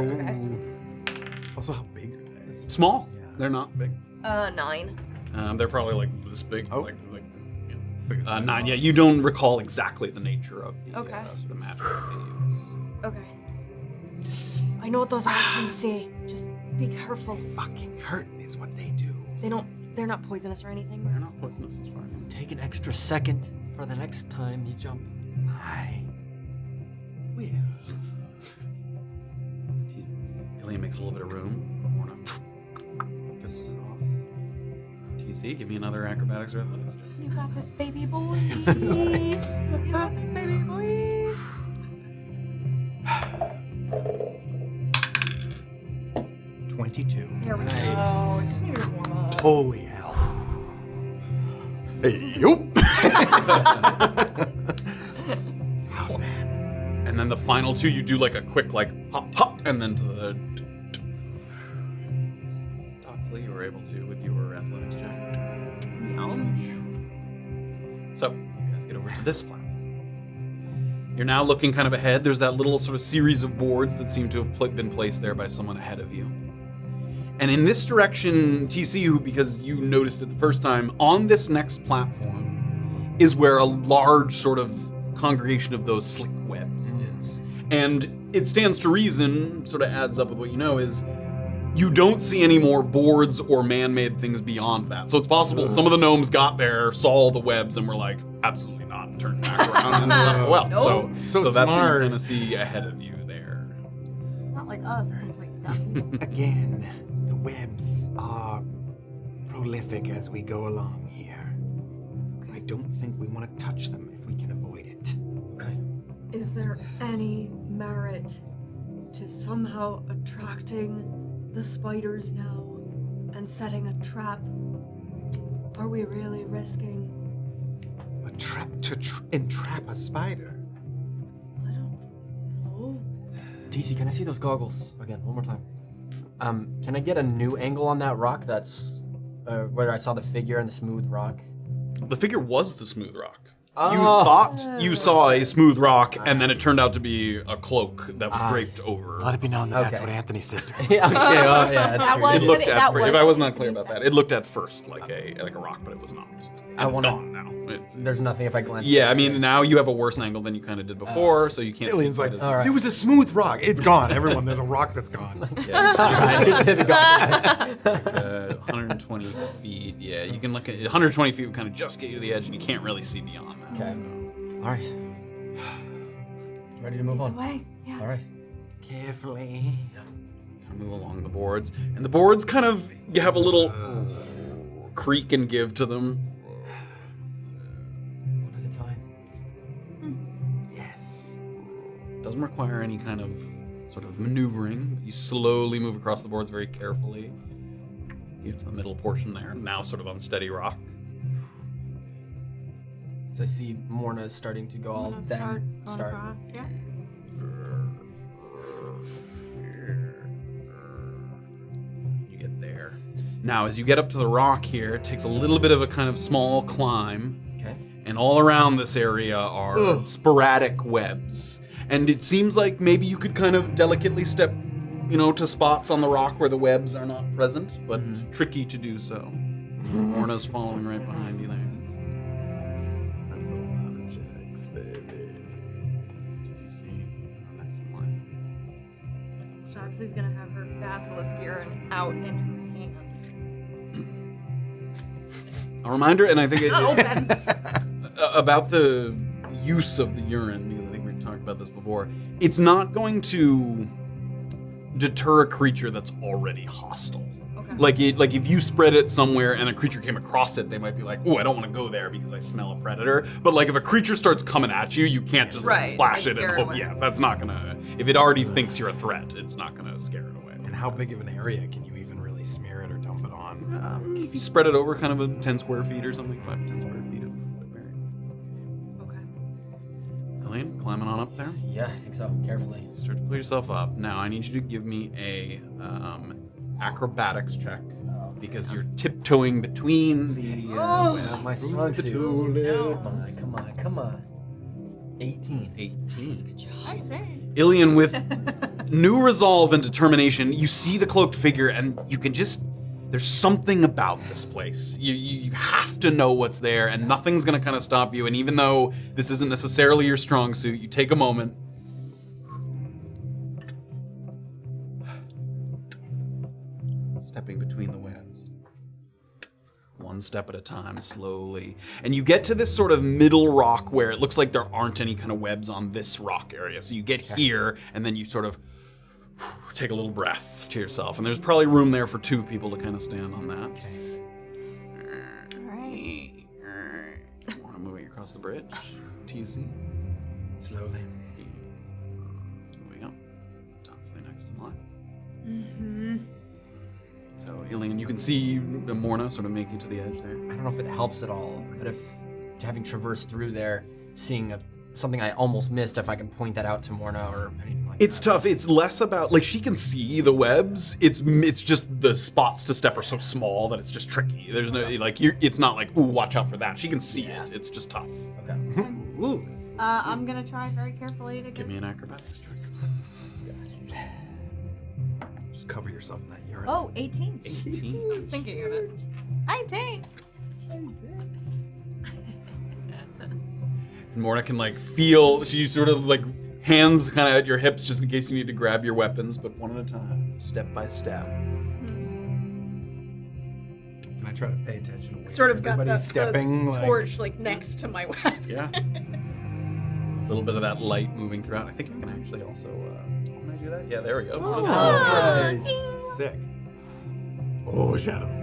Also, how big are they? Small. They're not big. 9. They're probably like this big. Oh. Like 9. Yeah, you don't recall exactly the nature of the Okay. sort of magic that they use. Okay. I know what those are, TC. Just be careful. Fucking hurt is what they do. They're not poisonous or anything. They're not poisonous as far as I know. Take an extra second for the next time you jump. I will. Illien makes a little bit of room. Morna gets across. TC, give me another acrobatics or athletics check. You got this, baby boy. You got this, baby boy. 22. There we go. Nice. Just need to warm up. Holy hell. Hey, yup. How's that? And then the final two, you do like a quick like hop, hop, and then to the. Doxley, you were able to with your athletics check. So you guys get over to this platform. You're now looking kind of ahead. There's that little sort of series of boards that seem to have been placed there by someone ahead of you. And in this direction, TC, because you noticed it the first time, on this next platform is where a large sort of congregation of those slick webs is. And it stands to reason, sort of adds up with what you know, is you don't see any more boards or man-made things beyond that. So it's possible some of the gnomes got there, saw all the webs, and were like, absolutely not, and turned back around and left. Well, Nope. so that's what you're going to see ahead of you there. Not like us, complete dummies. Again, the webs are prolific as we go along here. I don't think we want to touch them if we can avoid it. Okay. Is there any merit to somehow attracting the spiders now and setting a trap? Are we really risking? A trap to entrap a spider. I don't know. TC, can I see those goggles again, one more time? Can I get a new angle on that rock that's where I saw the figure and the smooth rock? The figure was the smooth rock. Oh. You thought you saw a smooth rock, and then it turned out to be a cloak that was draped over. Let it be known that that's Okay. what Anthony said. Yeah, okay, well, yeah, that's That true. was It looked what at that if I was not clear about that, it looked at first like a rock, but it was not. I It's wanna- gone now. There's nothing if I glance. Yeah, I mean now you have a worse angle than you kind of did before, so you can't. Illien's see like, it as all right. there was a smooth rock. It's gone. Everyone, there's a rock that's gone. I did the goggles. 120 feet. Yeah, you can look at 120 feet would kind of just get you to the edge, and you can't really see beyond that. Okay. so. All right. Ready to move on? Away. Yeah. All right. Carefully. Kind of move along the boards, and the boards kind of have a little creak and give to them. One at a time. Yes. Doesn't require any kind of sort of maneuvering. You slowly move across the boards very carefully. You get to the middle portion there, now sort of unsteady rock. So I see Morna starting to go all Start. down. Going across. Yeah. You get there. Now, as you get up to the rock here, it takes a little bit of a kind of small climb. Okay. And all around this area are sporadic webs. And it seems like maybe you could kind of delicately step, to spots on the rock where the webs are not present, but tricky to do so. Morna's following right behind you there. That's a lot of checks, baby. Doxley's gonna have her basilisk urine out in her hand. A reminder, and I think Open. about the use of the urine, because I think we talked about this before, it's not going to deter a creature that's already hostile. Okay. Like if you spread it somewhere and a creature came across it, they might be like, "Oh, I don't want to go there because I smell a predator." But like if a creature starts coming at you, you can't just Right, splash and it and scare it hope. away. Yeah, that's not gonna. If it already thinks you're a threat, it's not gonna scare it away. And how big of an area can you even really smear it or dump it on? If you spread it over kind of a 10 square feet or something, 5 to 10 square feet of area. Okay. Illien, climbing on up there. Yeah, I think so. Carefully. Start to pull yourself up. Now I need you to give me a acrobatics check because you're tiptoeing between the. My swimsuit. Come on. 18. 18. Okay. Illien, with new resolve and determination, you see the cloaked figure, and you can just. There's something about this place. You have to know what's there, and nothing's gonna kind of stop you. And even though this isn't necessarily your strong suit, you take a moment. Stepping between the webs. One step at a time, slowly. And you get to this sort of middle rock where it looks like there aren't any kind of webs on this rock area. So you get here, and then you sort of take a little breath to yourself. And there's probably room there for 2 people to kind of stand on that. Alright. Morna moving across the bridge. TZ. Slowly. Moving up. Doxley next in line. So, Illien, you can see Morna sort of making to the edge there. I don't know if it helps at all, but if having traversed through there, seeing something I almost missed, if I can point that out to Morna or anything like that. It's tough. It's less about, like, she can see the webs. It's just the spots to step are so small that it's just tricky. There's no, like, it's not like, ooh, watch out for that. She can see it. It's just tough. Okay. Ooh. I'm gonna try very carefully to Give me an acrobatics check. Just cover yourself in that urine. Oh, 18. 18. I was thinking of it. 19. Morna can, like, feel, she sort of, like, hands kind of at your hips just in case you need to grab your weapons, but one at a time, step by step. Can I try to pay attention to where Sort of got everybody's the stepping? torch like next to my weapon. Yeah. A little bit of that light moving throughout. I think I can actually also, can I do that? Yeah, there we go. Nice. Sick. Oh, shadows.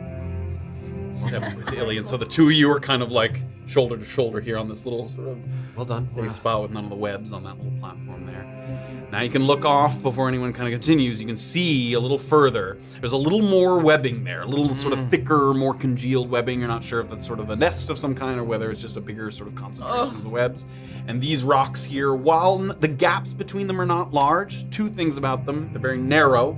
Step with Illien. So the 2 of you are kind of like shoulder to shoulder here on this little sort of Well done. safe spot with none of the webs on that little platform there. Now you can look off before anyone kind of continues. You can see a little further. There's a little more webbing there, a little sort of thicker, more congealed webbing. You're not sure if that's sort of a nest of some kind or whether it's just a bigger sort of concentration of the webs. And these rocks here, while the gaps between them are not large, 2 things about them. They're very narrow,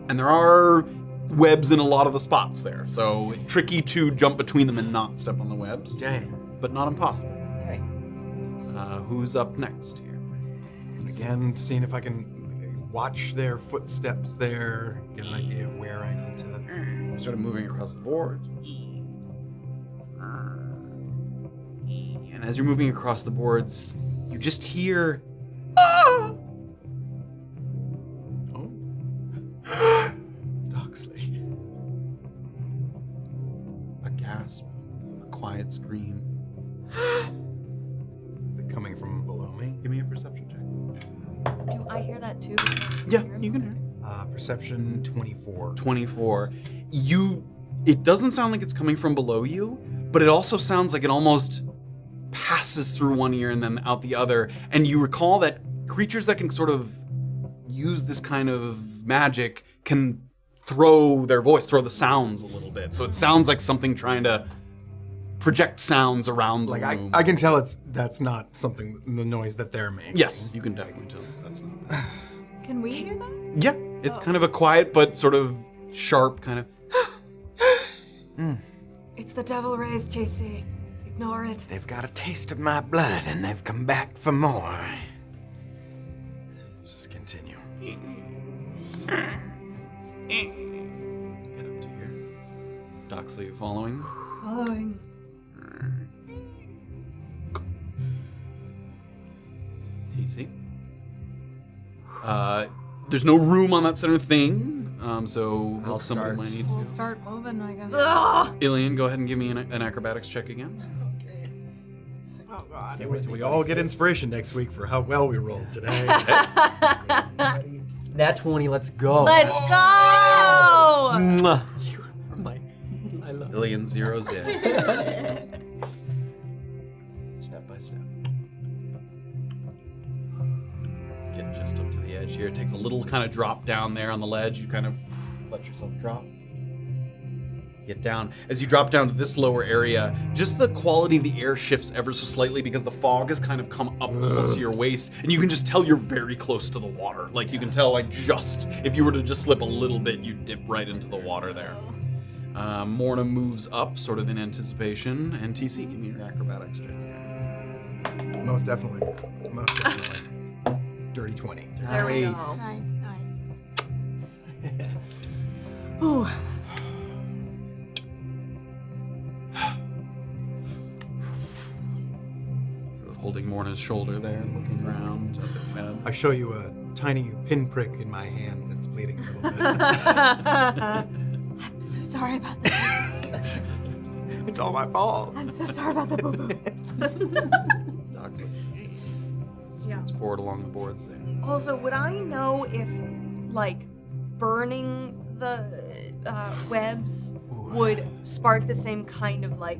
and there are webs in a lot of the spots there. So tricky to jump between them and not step on the webs. Dang. But not impossible. Okay. Who's up next here? Again, seeing if I can watch their footsteps there, get an idea of where I need to. Sort of moving across the board. And as you're moving across the boards, you just hear. Ah! Oh. Doxley. A gasp. A quiet scream. Is it coming from below me? Give me a perception check. Do I hear that too? Yeah, you can hear. Perception 24. 24. It doesn't sound like it's coming from below you, but it also sounds like it almost passes through one ear and then out the other. And you recall that creatures that can sort of use this kind of magic can throw their voice, throw the sounds a little bit. So it sounds like something trying to project sounds around the room. I can tell that's not something, the noise that they're making. Yes, you can definitely tell that's not that. Can we hear that? Yeah, it's kind of a quiet but sort of sharp kind of. It's the devil rays, Tasty. Ignore it. They've got a taste of my blood and they've come back for more. Just continue. Get up to here. Doxley following. Following. TC. There's no room on that center thing, so I'll somebody start. might need We'll to. start moving, I guess. Ilien, go ahead and give me an acrobatics check again. Oh god. Can't wait till we all get inspiration next week for how well we rolled today. Nat 20, let's go. Let's go! Mwah. You are my, I love you. Ilien zeroes in. Step by step. Get just up to the edge here. It takes a little kind of drop down there on the ledge. You kind of let yourself drop. Get down. As you drop down to this lower area, just the quality of the air shifts ever so slightly because the fog has kind of come up almost to your waist, and you can just tell you're very close to the water. Like you can tell, like just if you were to just slip a little bit, you'd dip right into the water there. Morna moves up, sort of in anticipation, and TC, give me your acrobatics check. Most definitely. Most definitely. Dirty 20. There we go. Nice, nice. Ooh. Sort of holding Morna's shoulder there and looking around at the bed. I show you a tiny pinprick in my hand that's bleeding a little bit. I'm so sorry about that. It's all my fault. I'm so sorry about the boo-boo. Doxley. Yeah. It's forward along the boards there. Also, would I know if, like, burning the webs would spark the same kind of, like,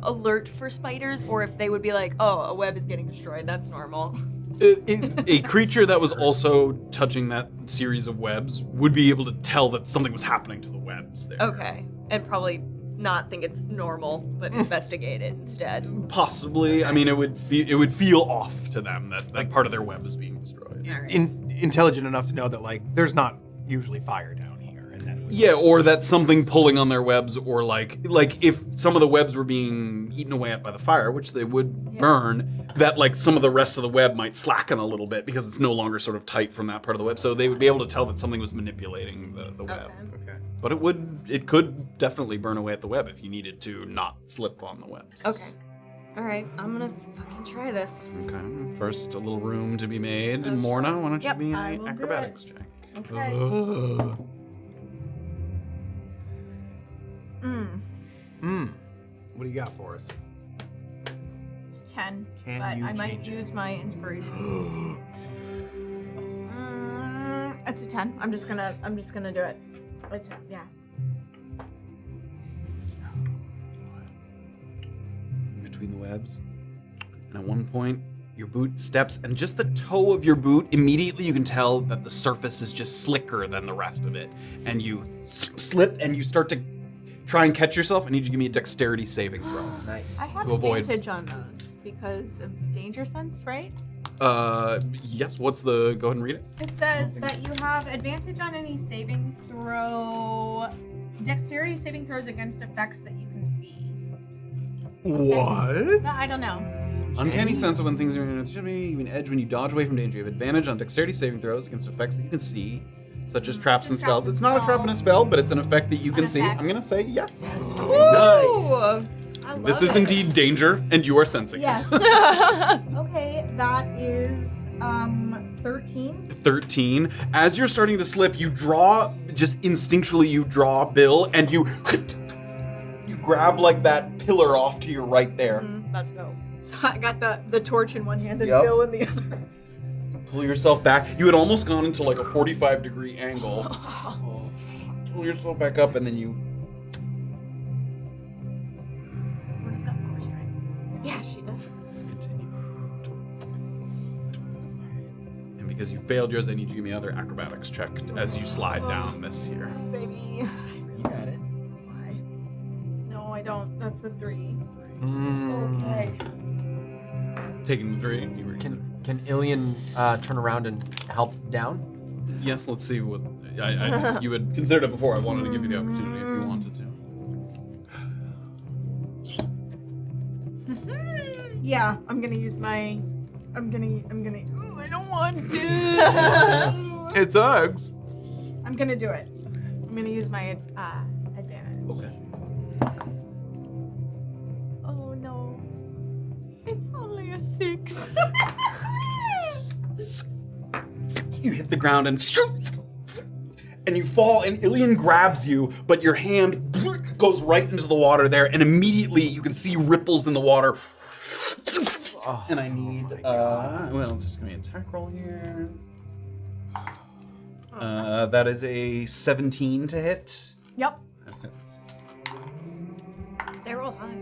alert for spiders, or if they would be like, oh, a web is getting destroyed, that's normal? A creature that was also touching that series of webs would be able to tell that something was happening to the webs there. Okay. And probably not think it's normal, but investigate it instead. Possibly. I mean, it would feel off to them that part of their web is being destroyed. Intelligent enough to know that, like, there's not usually fire down here. And that it would Yeah, or that something pulling on their webs, or like if some of the webs were being eaten away at by the fire, which they would burn, that like some of the rest of the web might slacken a little bit because it's no longer sort of tight from that part of the web. So they would be able to tell that something was manipulating the web. Okay. But it could definitely burn away at the web if you needed to not slip on the webs. Okay. All right, I'm gonna fucking try this. Okay. First, a little room to be made. Morna, why don't you Yep, be I an will do acrobatics check? Okay. What do you got for us? It's 10, Can but you I might change it? use my inspiration. It's a 10. I'm just gonna do it. It's yeah. Between the webs. And at one point, your boot steps, and just the toe of your boot, immediately you can tell that the surface is just slicker than the rest of it. And you slip, and you start to try and catch yourself. I need you to give me a dexterity saving throw. Nice. I have To avoid- advantage on those because of danger sense, right? Yes, what's the, go ahead and read it. It says that you have advantage on any saving throw, dexterity saving throws against effects that you can see. What? No, I don't know. Uncanny sense of when things are in should be even edge when you dodge away from danger. You have advantage on dexterity saving throws against effects that you can see, such as traps and spells. It's not a trap and a spell, but it's an effect that you can see. effect. I'm gonna say yes. Ooh! This is indeed danger, and you are sensing Yes. it. Okay, that is 13. 13. As you're starting to slip, you draw, just instinctually you draw Bill, and you grab like that pillar off to your right there. Let's go. So I got the torch in one hand and Yep. Bill in the other. Pull yourself back. You had almost gone into like a 45-degree angle. Pull yourself back up, and then you... Morna's got core strength. Yeah, she does. continue. And because you failed yours, I need you to give me another acrobatics check as you slide down this here. Baby. You got it. Why? No, I don't. That's a 3. Okay. Taking the 3. Can Illien turn around and help down? Yes, let's see what you had considered it before. I wanted to give you the opportunity if you wanted to. Yeah, I'm gonna use my. I'm gonna. Ooh, I don't want to. It's Uggs. I'm gonna do it. I'm gonna use my advantage. Okay. Oh no. It's only a 6. You hit the ground and you fall, and Illien grabs you, but your hand goes right into the water there, and immediately you can see ripples in the water. And I need, well, it's just gonna be an attack roll here. That is a 17 to hit. Yep. They're all high.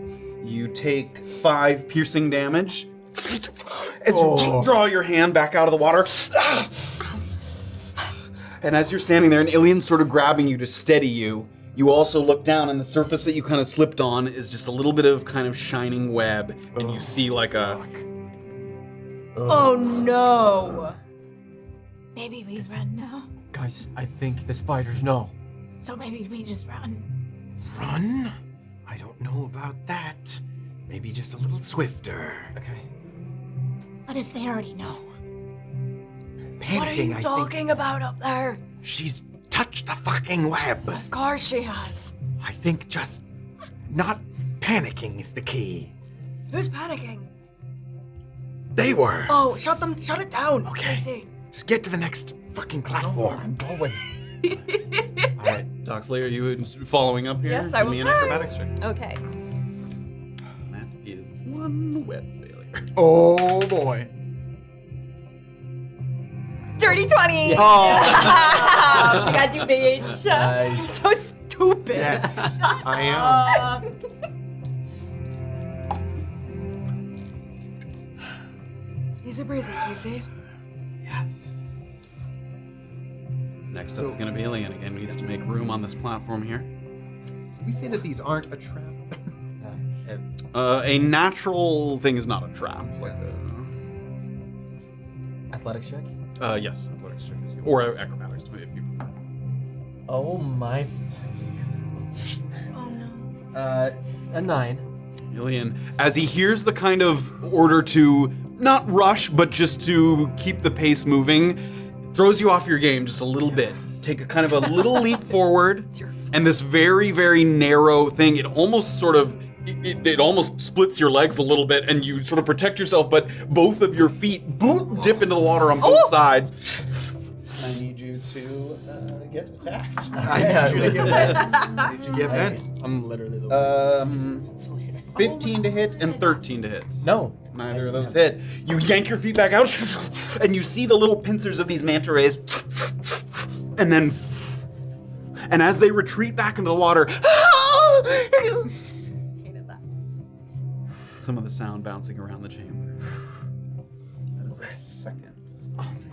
You take 5 piercing damage as you draw your hand back out of the water. And as you're standing there and Illien's sort of grabbing you to steady you, you also look down and the surface that you kind of slipped on is just a little bit of kind of shining web. And you see like a... Oh no. Maybe we run now. Guys, I think the spiders know. So maybe we just run. Run? I don't know about that. Maybe just a little swifter. Okay. What if they already know? Panicking, What are you I talking think about up there? she's touched the fucking web. Of course she has. I think just not panicking is the key. Who's panicking? They were. Oh, shut it down. Okay. I see. Just get to the next fucking platform. I'm going. All right, Doxley, are you following up here? Yes, I Give me will an try. acrobatics check. Okay. That is 1 web failure. Oh boy. Dirty 20. Oh. Got you, bitch. Nice. So stupid. Yes, I am. Easy breezy, TC. Yes. Next up is going to be Illien again. He needs to make room on this platform here. Did we say that these aren't a trap? A natural thing is not a trap. Like Athletics check? yes, athletics check is, or acrobatics if you prefer. Oh my. Oh no. A 9. Illien, as he hears the kind of order to not rush, but just to keep the pace moving, throws you off your game just a little bit. Take a kind of a little leap forward, and this very, very narrow thing, it almost sort of, it almost splits your legs a little bit, and you sort of protect yourself, but both of your feet dip into the water on both sides. I need you to get attacked. I need you to get bent. I need you to get bent. I'm literally the 15 to hit and 13 to hit. No. Neither of those hit. You yank your feet back out, and you see the little pincers of these manta rays, and then, and as they retreat back into the water, some of the sound bouncing around the chamber. That is a second.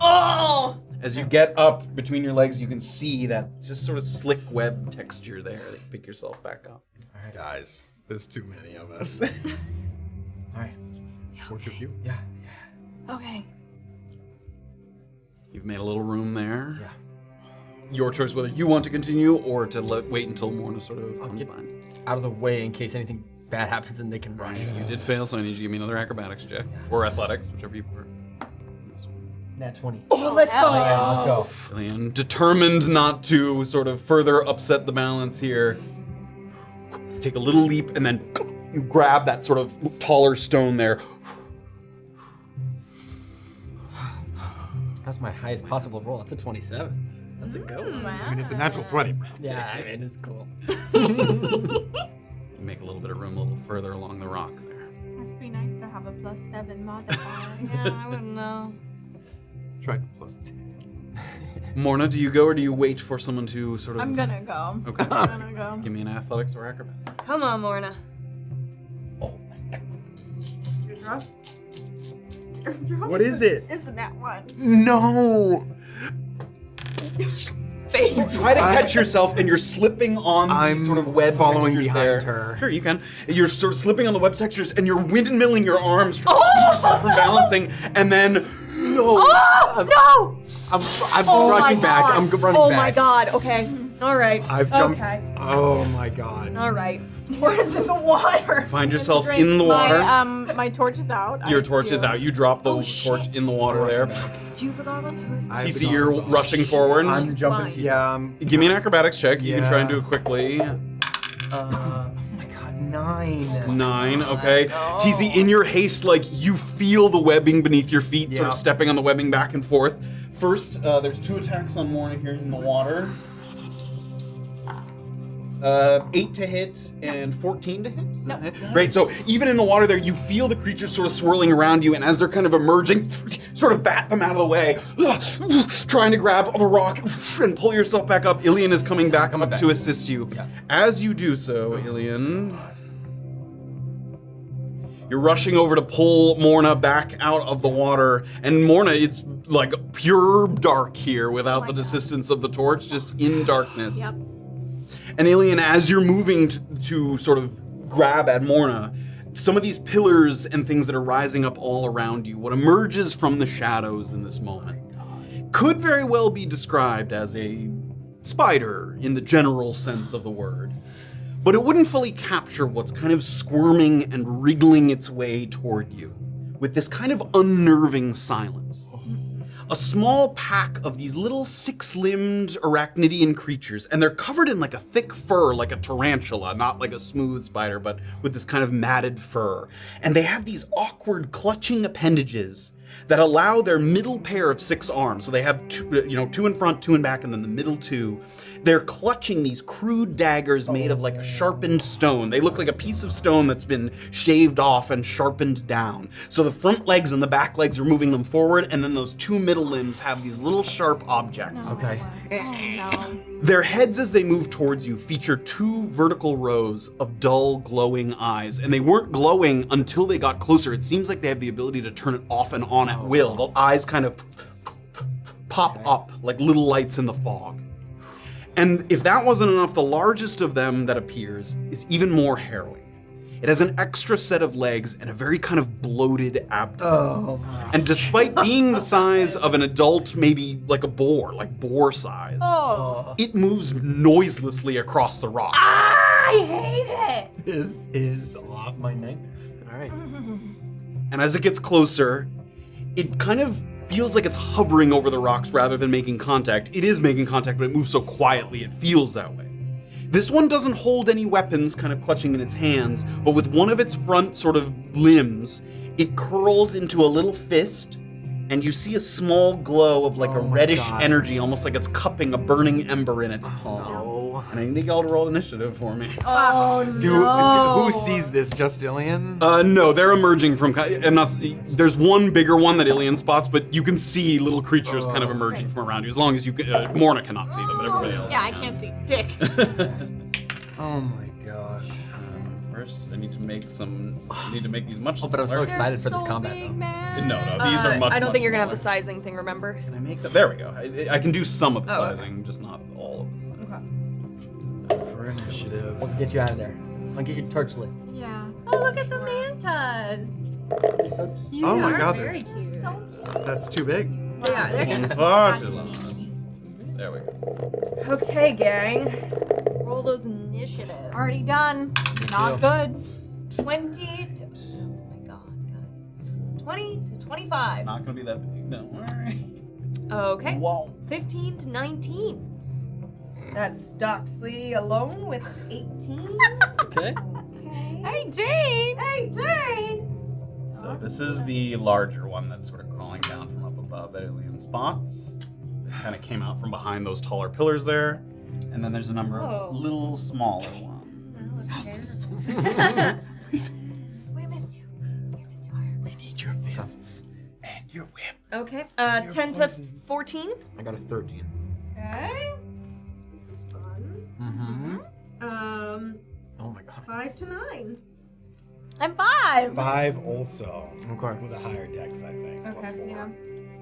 Oh! As you get up between your legs, you can see that just sort of slick web texture there that you pick yourself back up. All right. Guys, there's too many of us. All right. Work of you. Yeah. Okay. You've made a little room there. Yeah. Your choice whether you want to continue or to wait until Morna sort of comes get by. Out of the way in case anything bad happens and they can rush. You did fail, so I need you to give me another acrobatics check. Or athletics, whichever you prefer. Nat 20. Oh, let's go. Yeah, let's go. Illien, determined not to sort of further upset the balance here, take a little leap and then you grab that sort of taller stone there. That's my highest possible roll. That's a 27. That's a good one. I mean, it's a natural 20. Yeah, I mean, it's cool. You make a little bit of room a little further along the rock there. Must be nice to have a +7 modifier. Yeah, I wouldn't know. Tried plus 10. Morna, do you go or do you wait for someone to sort of... I'm gonna go. Okay. I'm gonna go. Give me an athletics or acrobatics. Come on, Morna. Oh my god. What is it? Isn't that one? No. You try to catch yourself, and you're slipping on I'm these sort of web following textures behind there. her. Sure, you can. You're sort of slipping on the web textures, and you're windmilling your arms, trying to keep yourself from balancing, and then no. No! I'm rushing back. I'm running Oh back. my god. Okay. All right. I've jumped. Okay. Oh my god. All right. Where's in the water? Find yourself in the water. My torch is out. Your torch is out. You drop the torch in the water there. Do you have the goblin? Who's TC, you're rushing forward. I'm jumping. fine. Yeah. Give me an acrobatics check. You can try and Yeah. do it quickly. Oh my god, 9. 9, okay. TC, in your haste, like, you feel the webbing beneath your feet, sort of Yeah. stepping on the webbing back and forth. First, there's 2 attacks on Morna here in the water. 8 to hit and 14 to hit? No. Great, so even in the water there, you feel the creatures sort of swirling around you, and as they're kind of emerging, sort of bat them out of the way, trying to grab the rock and pull yourself back up. Illien is coming back up to assist you. Yeah. As you do so, Illien, you're rushing over to pull Morna back out of the water, and Morna, it's like pure dark here without the assistance of the torch, just in darkness. Yep. And Illien, as you're moving to sort of grab at Morna, some of these pillars and things that are rising up all around you, what emerges from the shadows in this moment, could very well be described as a spider in the general sense of the word. But it wouldn't fully capture what's kind of squirming and wriggling its way toward you, with this kind of unnerving silence. A small pack of these little 6-limbed arachnidian creatures, and they're covered in like a thick fur, like a tarantula, not like a smooth spider, but with this kind of matted fur. And they have these awkward clutching appendages that allow their middle pair of 6 arms. So they have 2 in front, 2 in back, and then the middle 2. They're clutching these crude daggers made of like a sharpened stone. They look like a piece of stone that's been shaved off and sharpened down. So the front legs and the back legs are moving them forward, and then those 2 middle limbs have these little sharp objects. Okay. Oh no. Their heads, as they move towards you, feature 2 vertical rows of dull, glowing eyes. And they weren't glowing until they got closer. It seems like they have the ability to turn it off and on at will. The eyes kind of pop up like little lights in the fog. And if that wasn't enough, the largest of them that appears is even more harrowing. It has an extra set of legs and a very kind of bloated abdomen. And despite being the size of an adult, maybe like a boar, like boar size, it moves noiselessly across the rock. I hate it. This is off my name. All right. And as it gets closer, it kind of feels like it's hovering over the rocks rather than making contact. It is making contact, but it moves so quietly, it feels that way. This one doesn't hold any weapons kind of clutching in its hands, but with one of its front sort of limbs, it curls into a little fist, and you see a small glow of like a reddish energy, almost like it's cupping a burning ember in its palm. And I need y'all to roll initiative for me. Oh no. Who sees this? Just Illien? No, they're emerging from. There's one bigger one that Illien spots, but you can see little creatures kind of emerging from around you. As long as you can, Morna cannot see them, but everybody else. Yeah, I can't see dick. Oh my gosh. First, I need to make these much. Oh, but I'm so smaller. excited for this So combat big, though. man. No, these are much. I don't think much you're gonna have the smaller. sizing thing, remember? Can I make that? There we go. I can do some of the Oh, okay. sizing, just not all of the sizing. For initiative. We'll get you out of there. I'll get your torch lit. Yeah. Oh, look at the mantas. You're so cute. Oh my They're god, very cute. So cute. that's too big. Yeah, they're good. Unfortunate. There we go. Okay, gang. Roll those initiatives. Already done. Not good. 20 to, oh my god, guys. 20 to 25. It's not gonna be that big. No. Alright. Okay. Whoa. 15 to 19. That's Doxley alone with 18. Okay. Okay. Hey, Jane. 18. So this is the larger one that's sort of crawling down from up above that Illien spots. It kind of came out from behind those taller pillars there. And then there's a number Oh. of little smaller ones. We missed you. We need your fists and your whip. Okay. 10 to 14. I got a 13. Okay. This is fun. Mm-hmm. Um, Oh my god. 5 to 9. I'm 5. 5 also. Okay. With a higher dex, I think. Okay, +4. yeah.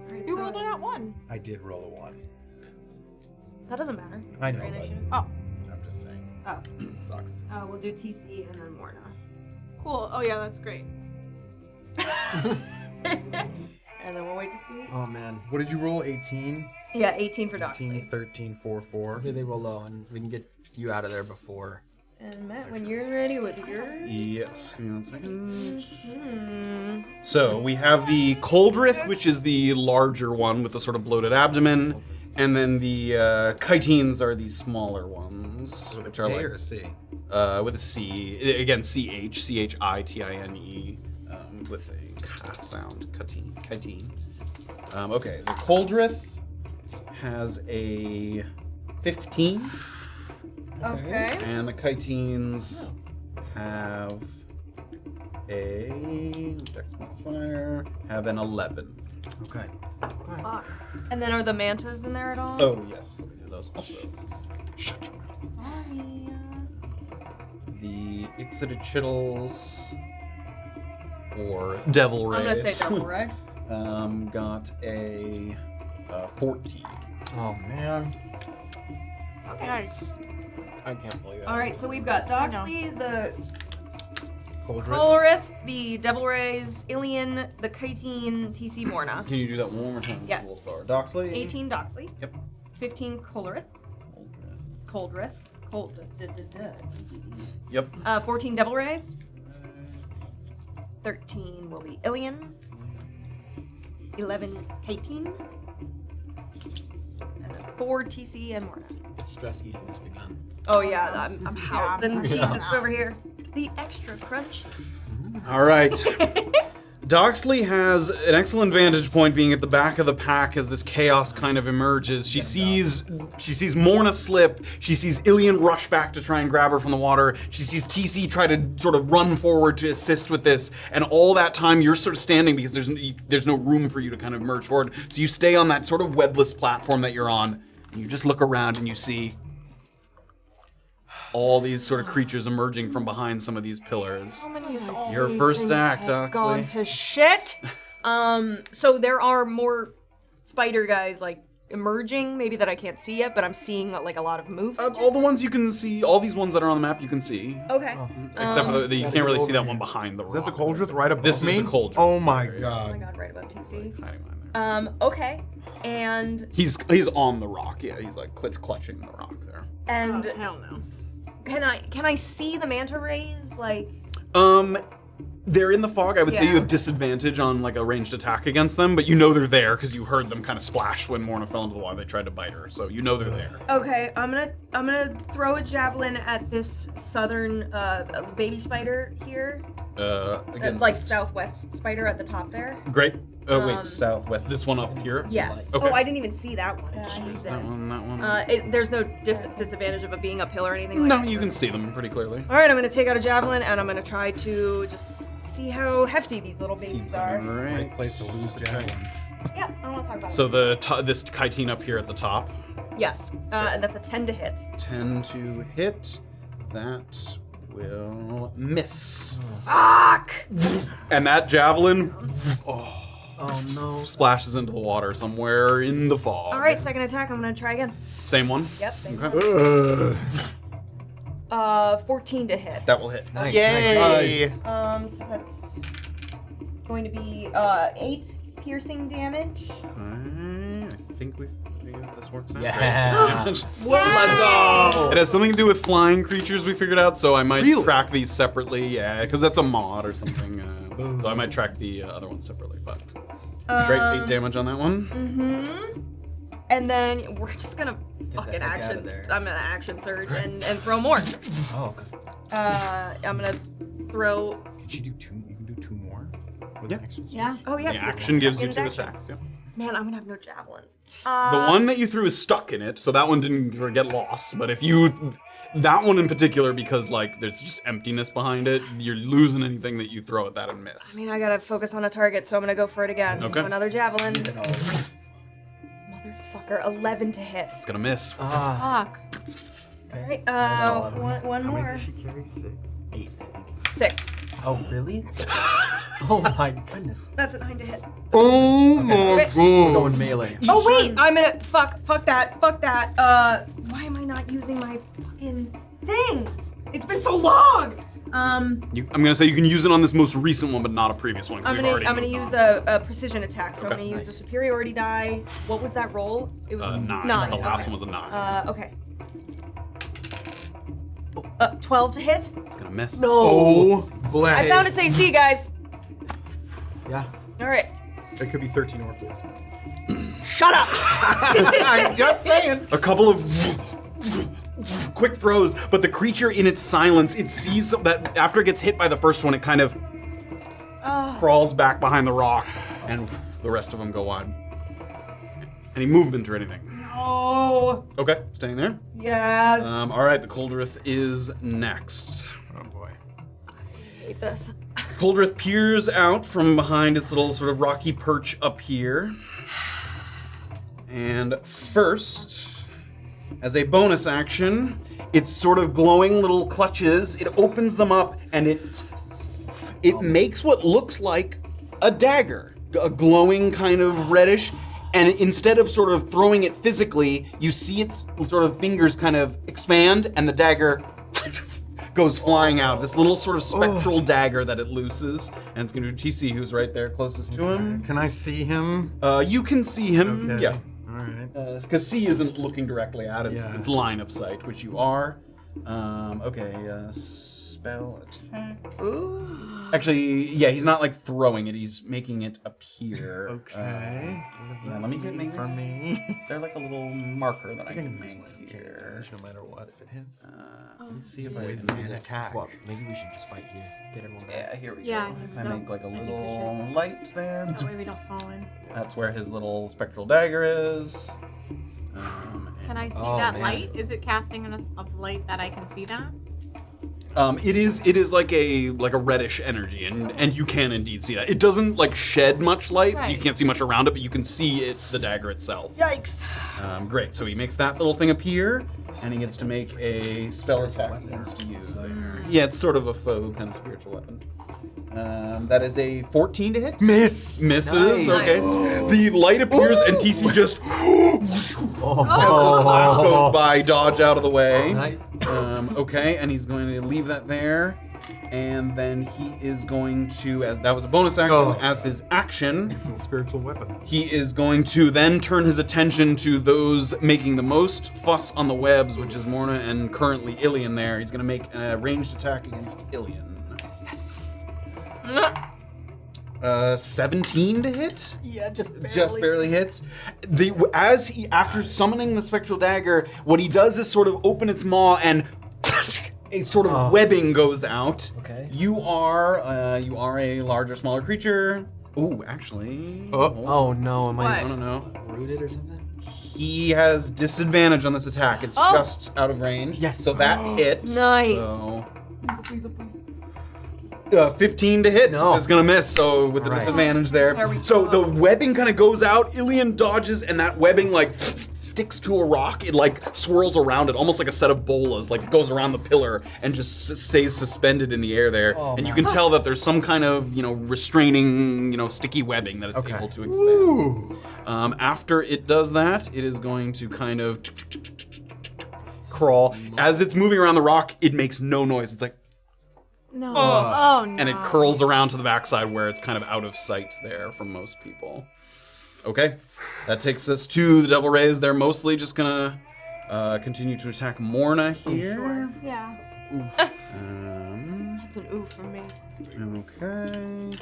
Alright, You so rolled it at 1. I did roll a 1. that doesn't matter. I know, For but initiative. Oh, I'm just saying. Oh. Sucks. We'll do TC and then Morna. cool. Oh yeah, that's great. And then we'll wait to see. Oh man. What did you roll? 18? Yeah, 18 for 18, Doxley. 13, 4, 4. Hopefully they roll low and we can get you out of there before. And Matt, when you're ready with yours. Yes, give me 1 second. So we have the Coldrith, which is the larger one with the sort of bloated abdomen, and then the Kaytines are the smaller ones, which are A like or C? with a C. Again, CHITINE, with a K sound. Kaytine. Okay, the Coldrith has a 15. Okay. And the Kaytines have a dex modifier, have an 11. Okay. Fuck. And then are the mantas in there at all? Oh yes, let me do those also. Shut your mouth. Sorry. The Ixodichittles or Devil Rays. I'm gonna say double, right? Got a 14. Oh man. Okay. Nice. I can't believe that. All right, so we've got Doxley, the Coldrith? Colorith, the Devil Rays, Illien, the Kaytine, TC Morna. Can you do that one more time? Yes. It's a little slower. Doxley. 18 Doxley. Yep. 15 Colorith. Coldrith. Yep. 14 Devil Ray. 13 will be Illien. 11 Kaytine. And then 4 TC and Morna. Stress eating has begun. Oh yeah, I'm housing Yeah. Cheez-Its over here. The extra crunch. All right. Doxley has an excellent vantage point being at the back of the pack as this chaos kind of emerges. She sees Morna slip. She sees Illien rush back to try and grab her from the water. She sees TC try to sort of run forward to assist with this. And all that time you're sort of standing because there's no room for you to kind of merge forward. So you stay on that sort of webless platform that you're on. And you just look around and you see all these sort of creatures emerging from behind some of these pillars. Your first act, Gone Doxley. to shit. So there are more spider guys like emerging, maybe that I can't see yet, but I'm seeing like a lot of movement. All the ones you can see, all these ones that are on the map you can see. Okay. Except for you can't really see that one behind the rock. Is that the Coldrith right above This me? is the Coldrith. Oh my Oh my god. god, right above TC. Hiding behind there. Okay. And He's on the rock, yeah. He's like clutching the rock there. and Hell no. can I see the manta rays? Like They're in the fog. I would say Yeah. you have disadvantage on like a ranged attack against them, but you know they're there because you heard them kind of splash when Morna fell into the water. They tried to bite her, so you know they're there. okay, I'm gonna throw a javelin at this southern baby spider here. Against Like southwest spider at the top there. Great. Oh wait, southwest. This one up here. Yes. Okay. Oh, I didn't even see that one. Jesus. That one. There's no disadvantage of it being uphill or anything like No, that. you can see them pretty clearly. All right, I'm gonna take out a javelin and I'm gonna try to just see how hefty these little babies Seems are. right. Great place to lose javelins. Yeah, I don't want to talk about So it. this Kaytine up here at the top. Yes, and that's a 10 to hit. 10 to hit. That will miss. Fuck! And that javelin Oh no. splashes into the water somewhere in the fog. All right, second attack. I'm gonna try again. Same one? Yep. Same Okay. 14 to hit. That will hit. Nice, Yay! So that's going to be 8 piercing damage. I think we figured this works out. Yeah. Let's go! It has something to do with flying creatures we figured out, so I might track these separately. Yeah, because that's a mod or something. So I might track the other one separately. But great 8 damage on that one. And then we're just gonna fucking the heck outta action. there. I'm gonna action surge and throw more. Oh. I'm gonna throw. Can she do 2? You can do 2 more? With Yeah. an extra Yeah. Oh yeah. The 'cause it's action gives you second 2 action. attacks. Yeah. Man, I'm gonna have no javelins. The one that you threw is stuck in it, so that one didn't get lost. But if that one in particular, because like there's just emptiness behind it, you're losing anything that you throw at that and miss. I mean, I gotta focus on a target, so I'm gonna go for it again. Okay. So another javelin. Motherfucker, 11 to hit. It's gonna miss. Fuck. All right, one How many more. does she carry? 6? 6. Oh, really? Oh my goodness. That's a 9 to hit. Oh my Wait. We're god. going melee. Oh wait, I'm gonna fuck that. Why am I not using my fucking things? It's been so long. I'm gonna say you can use it on this most recent one, but not a previous one. 'Cause I'm we've gonna already moved use on. a precision attack. So I'm Okay, gonna use a nice. superiority die. What was that roll? It was 9. 9. The last okay. one was a 9. Okay. 12 to hit. It's gonna miss. Oh, bless. I found its AC, guys. Yeah. All right. It could be 13 or 14. Shut up. I'm just saying. A couple of quick throws, but the creature in its silence, it sees that after it gets hit by the first one, it kind of crawls back behind the rock, and the rest of them go wide. Any movement or anything? Oh. Okay, staying there. Yes. All right, the Coldrith is next. Oh boy. I hate this. Coldrith peers out from behind its little sort of rocky perch up here. And first, as a bonus action, it's sort of glowing little clutches. It opens them up and it makes what looks like a dagger, a glowing kind of reddish. And instead of sort of throwing it physically, you see its sort of fingers kind of expand and the dagger goes flying out. This little sort of spectral dagger that it looses. And it's gonna be TC, who's right there closest to him. Can I see him? You can see him, Okay. yeah. All right. Because C isn't looking directly at its, Yeah. its line of sight, which you are. Okay, spell attack. Ooh. Actually, yeah, he's not like throwing it, he's making it appear. Okay. Yeah, let me get maybe. For me. Is there like a little marker that I can make here? No matter what, if it hits. Let me see if I With can an make it. attack. Well, maybe we should just fight here. Get everyone back. Yeah, here we Yeah, go. I think If I so. make like a I think we little light there. That way we don't fall in. That's where his little spectral dagger is. Can I see Oh, that man. light? Is it casting of light that I can see that? It is like a reddish energy, and you can indeed see that. It doesn't like shed much light, so you Right. can't see much around it, but you can see it, the dagger itself. Yikes. Great. So he makes that little thing appear, and he gets to make a spell attack against you. Yeah, it's sort of a faux kind of spiritual weapon. That is a 14 to hit. Miss. Misses. Okay. The light appears, and TC just as the slash goes by, dodge out of the way. Nice. Okay, and he's going to leave that there, and then he is going to, as that was a bonus action, as his action, It's a spiritual weapon. he is going to then turn his attention to those making the most fuss on the webs, which is Morna and currently Illien there. He's going to make a ranged attack against Illien. 17 to hit? Yeah, just barely. Just barely hits. As he, after summoning the spectral dagger, what he does is sort of open its maw and a sort of webbing goes out. Okay. You are a larger, smaller creature. Ooh, actually. Oh no, am I I don't know. rooted or something? He has disadvantage on this attack. It's just out of range. Yes. So that hit. Nice. So, 15 to hit. No. It's gonna miss. So with the Right. disadvantage there. So the webbing kind of goes out. Illien dodges, and that webbing like sticks to a rock. It like swirls around it, almost like a set of bolas. Like it goes around the pillar and just stays suspended in the air there. Oh, and you man. can tell that there's some kind of restraining, sticky webbing that it's Okay. able to expand. Ooh. After it does that, it is going to kind of crawl. As it's moving around the rock, it makes no noise. It's like, No. Oh no. and it curls around to the backside where it's kind of out of sight there from most people. Okay, that takes us to the Devil Rays. They're mostly just gonna continue to attack Morna here. Yeah. That's an oof from me. Okay.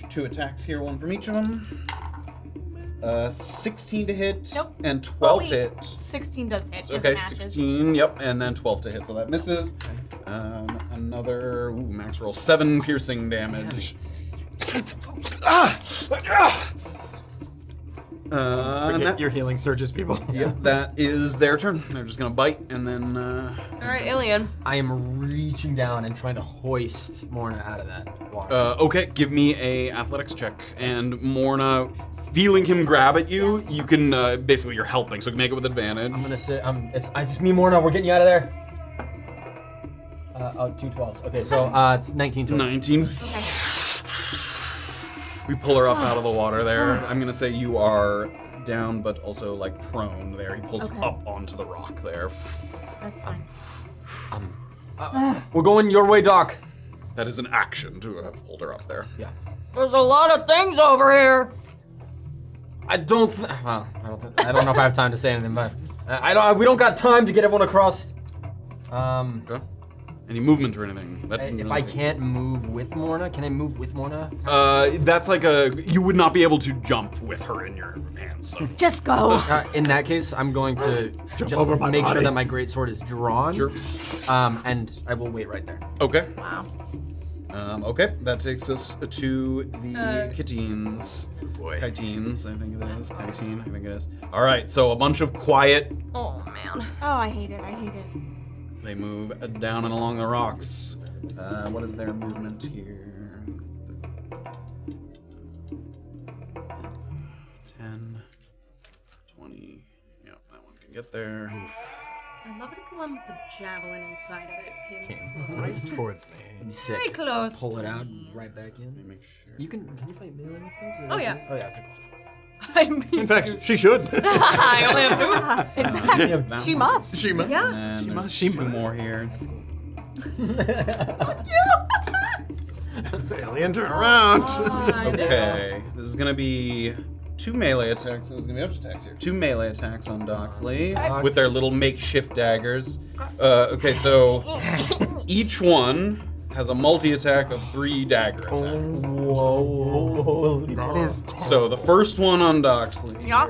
2 attacks here, 1 from each of them. 16 to hit Nope. and 12 to Wait, hit. 16 does hit. 'cause Okay, it matches. 16, yep, and then 12 to hit, so that misses. Another, max roll, 7 piercing damage. And that's, Your healing surges, people. Yep, that is their turn. They're just gonna bite, and then, All right, Illien. I am reaching down and trying to hoist Morna out of that water. okay, give me a athletics check, and Morna, feeling him grab at you, you can, basically you're helping, so you can make it with advantage. I'm gonna sit. It's just me, Morna. We're getting you out of there. 2 12s. Okay, so it's 19 total. 19. We pull her up out of the water there. I'm gonna say you are down, but also like prone there. He pulls you up onto the rock there. That's fine. We're going your way, Doc. That is an action to hold her up there. Yeah. There's a lot of things over here. I don't know if I have time to say anything, but we don't got time to get everyone across. Okay. Any movement or anything? If I can't move with Morna, can I move with Morna? That's like you would not be able to jump with her in your hands. So. Just go. In that case, I'm going to just make sure that my greatsword is drawn. Sure. And I will wait right there. Okay. Wow. Okay, that takes us to the Kaytines. Kaytines, I think it is. Kaytine, I think it is. All right, so a bunch of quiet. Oh man. Oh, I hate it. I hate it. They move down and along the rocks. What is their movement here? 10, 20. Yeah, that one can get there. I love it if the one with the javelin inside of it came Right towards me. Be sick. Very close. Pull it out and right back in. Make sure. You can you fight melee with those? Oh, yeah. Oh yeah. Okay. I mean, In fact, she should. I only have 2. In fact, she must. She must. Yeah. And She there's must. She 2 must. more here. Illien, turn around. Okay, this is gonna be 2 melee attacks. There's gonna be extra attacks here. 2 melee attacks on Doxley with their little makeshift daggers. Okay, so each one has a multi-attack of 3 dagger attacks. Whoa. That is So the first one on Doxley. Yeah.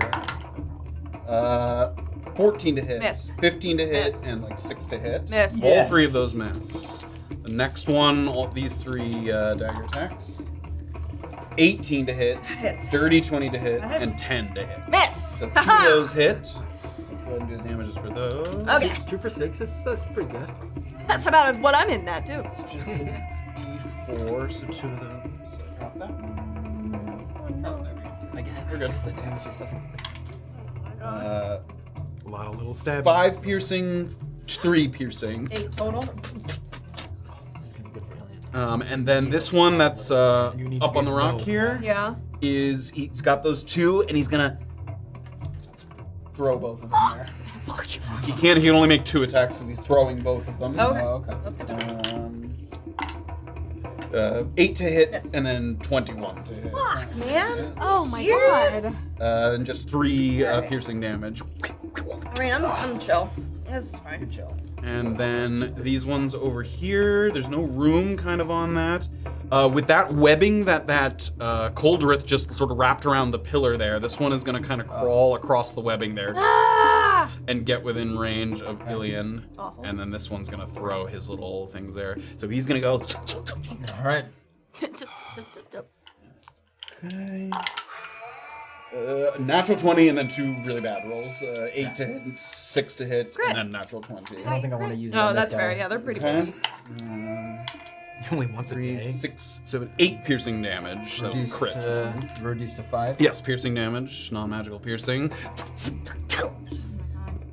14 to hit, Miss. 15 to hit, Miss. and like 6 to hit. Miss. All Yes. 3 of those miss. The next one, these 3 dagger attacks. 18 to hit, Hits. dirty 20 to hit, That hits. and 10 to hit. Miss. So 2 of those hit. Let's go ahead and do the damages for those. Okay. 2 for 6. That's pretty good. That's about what I'm in that too. It's just a D4, so 2 of those. So drop that one. Oh, there we go. I guess We're good. the damage just doesn't. a lot of little stabs. 5 piercing, 3 piercing. 8 total. This is gonna be good for Illien. And then this one that's need to up on get the rock metal. here Yeah. is he's got those 2 and he's gonna throw both of them there. He can't. He can only make 2 attacks because he's throwing both of them. Okay. Okay. That's good. 8 to hit Yes. and then 21 to hit. Man. Oh my Serious? god. And just 3 Alright. piercing damage. I mean, I'm chill. That's fine. Chill. And then these ones over here, there's no room kind of on that. With that webbing that Coldrith just sort of wrapped around the pillar there, this one is going to kind of crawl across the webbing there and get within range of Illien. Awful. And then this one's going to throw his little things there. So he's going to go. All right. Okay. Natural 20 and then 2 really bad rolls. 8 to hit, 6 to hit, Crit. and then natural 20. I don't think I want to use. it No, on this that's guy. fair. Yeah, they're pretty Okay. Only once a 3, day. 6, 7, 8 piercing damage. So crit. Reduced to 5. Yes, piercing damage, non-magical piercing.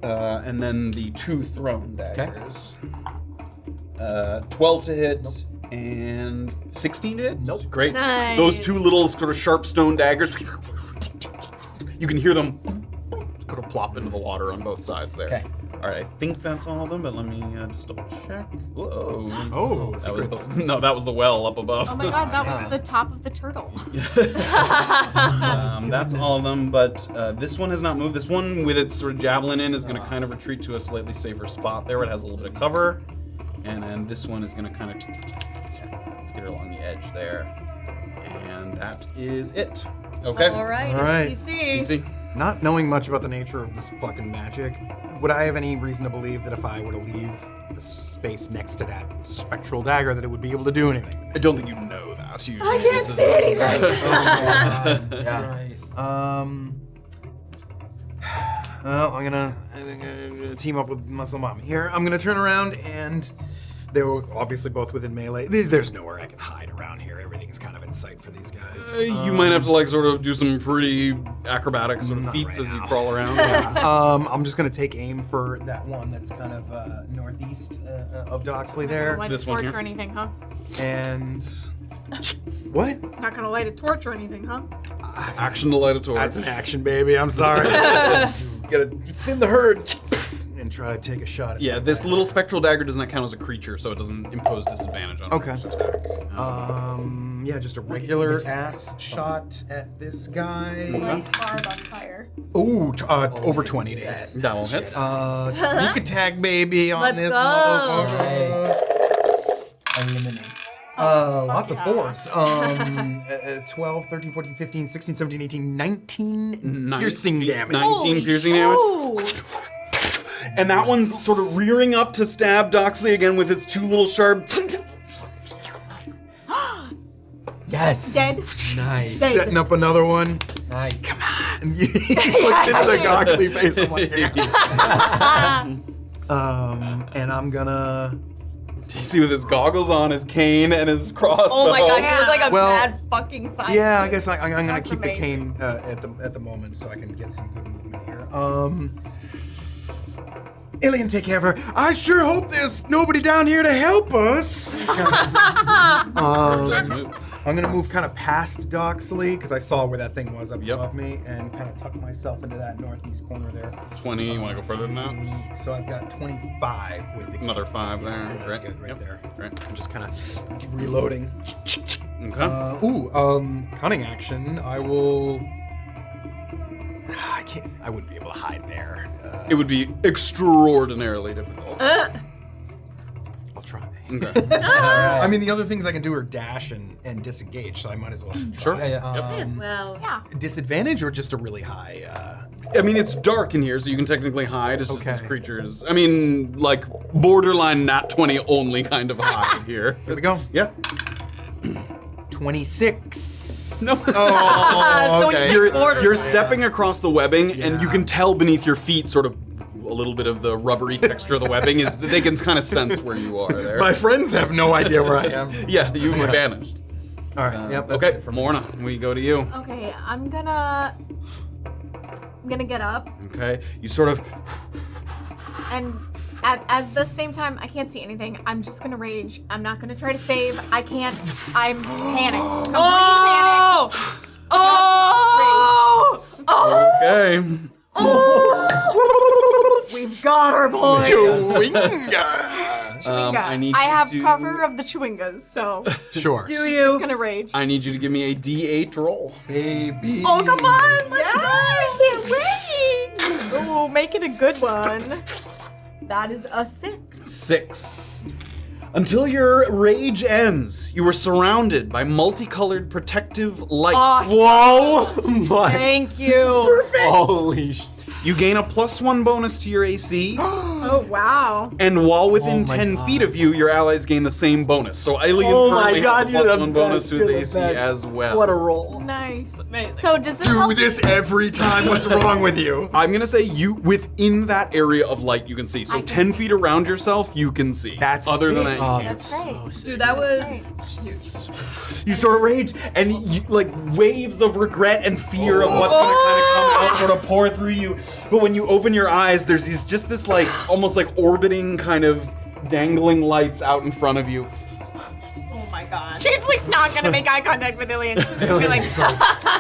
And then the 2 thrown daggers. 12 to hit and 16 to hit? Nope. Great. Nice. Those 2 little sort of sharp stone daggers, you can hear them sort of plop into the water on both sides there. Okay. All right, I think that's all of them, but let me just double check. Whoa. Oh, That was secrets. that was the well up above. Oh my god, that was the top of the turtle. That's all of them, but this one has not moved. This one with its sort of javelin in is going to kind of retreat to a slightly safer spot there where it has a little bit of cover. And then this one is going to kind of skid along the edge there. And that is it. Okay. All right. All right. It's DC. DC. Not knowing much about the nature of this fucking magic, would I have any reason to believe that if I were to leave the space next to that spectral dagger that it would be able to do anything? I don't think you know that. You, I can't see anything. Yeah. Right. Well, I'm gonna team up with Muscle Mom here. I'm gonna turn around and They were obviously both within melee. There's nowhere I can hide around here. Everything's kind of in sight for these guys. You might have to like sort of do some pretty acrobatic sort of feats as you crawl around. I'm just gonna take aim for that one that's kind of northeast of Doxley there. Light This a one torch here? or anything, huh? And what? Not gonna light a torch or anything, huh? Action to light a torch. That's an action, baby. I'm sorry. Gotta thin the herd and try to take a shot at Yeah, that this guy. little spectral dagger does not count as a creature, so it doesn't impose disadvantage on Okay. ranged attack. Yeah, just a regular ass shot at this guy. Barb on fire. Ooh, over 20 it is. That will hit. Sneak attack, baby, on Let's this go. motherfucker. Eliminate. Lots of fours. 12, 13, 14, 15, 16, 17, 18, 19 piercing damage. 19 piercing damage. And that one's sort of rearing up to stab Doxley again with its two little sharp. Yes. Dead. Nice. Setting up another one. Nice. And he looked into the goggly face. I'm like, yeah. And I'm gonna. You see with his goggles on, his cane, and his crossbow. Oh my god, you look like a Well, mad fucking scientist. Yeah, I guess I'm gonna That's keep the amazing. cane at the moment so I can get some good movement here. Illien, take care of her. I sure hope there's nobody down here to help us. I'm gonna move kind of past Doxley because I saw where that thing was up above me, and kind of tuck myself into that northeast corner there. 20, you want to go further than that? So I've got 25 with the Another 5 there. So that's Great. good right there. Great. I'm just kind of reloading. Okay. Cunning action. I will. I wouldn't be able to hide there. It would be extraordinarily difficult. I'll try. Okay. I mean, the other things I can do are dash and disengage, so I might as well. Sure. Try. Yeah. Well, Yeah. Disadvantage or just a really high? I mean, it's dark in here, so you can technically hide. It's just Okay. these creatures. I mean, like, borderline nat 20 only kind of hide here. Here we go. Yeah. 26. No. so when you say You're borderline. stepping across the webbing, and you Yeah. can tell beneath your feet sort of a little bit of the rubbery texture of the webbing is that they can kind of sense where you are there. My friends have no idea where I am. Yeah, you were vanished. All right. Yep. that's Okay, it for for Morna, we go to you. Okay, I'm gonna get up, Okay, you sort of. and at the same time, I can't see anything. I'm just gonna rage. I'm not gonna try to save. I can't. I'm panicked. Complete Oh! Oh! Oh! Okay. We've got our boy. I need I you have to- cover of the chewingas, so Sure. Do just you? gonna rage. I need you to give me a D8 roll. Baby. Oh, come on! Let's I can't wait! Oh, make it a good one. That is a 6. 6. Until your rage ends, you are surrounded by multicolored protective lights. Awesome. Whoa! Thank you. Holy sh! You gain a +1 bonus to your AC, Oh, wow. and while within Oh my 10 God. feet of you, your allies gain the same bonus. So Illien Oh my currently God, has you're a the +1 bonus best, to you're his the AC best. as well. What a roll. Nice. So does this Do help? this every time. What's wrong with you? I'm gonna say you within that area of light you can see. So I can 10 feet around yourself you can see. That's other than sick. that you can't. That's great. Dude, that was. You sort of rage, and you, like waves of regret and fear of what's gonna kind of come out sort of pour through you. But when you open your eyes, there's just this like almost like orbiting kind of dangling lights out in front of you. Oh my god. She's like not gonna make eye contact with Illien. She's gonna be like,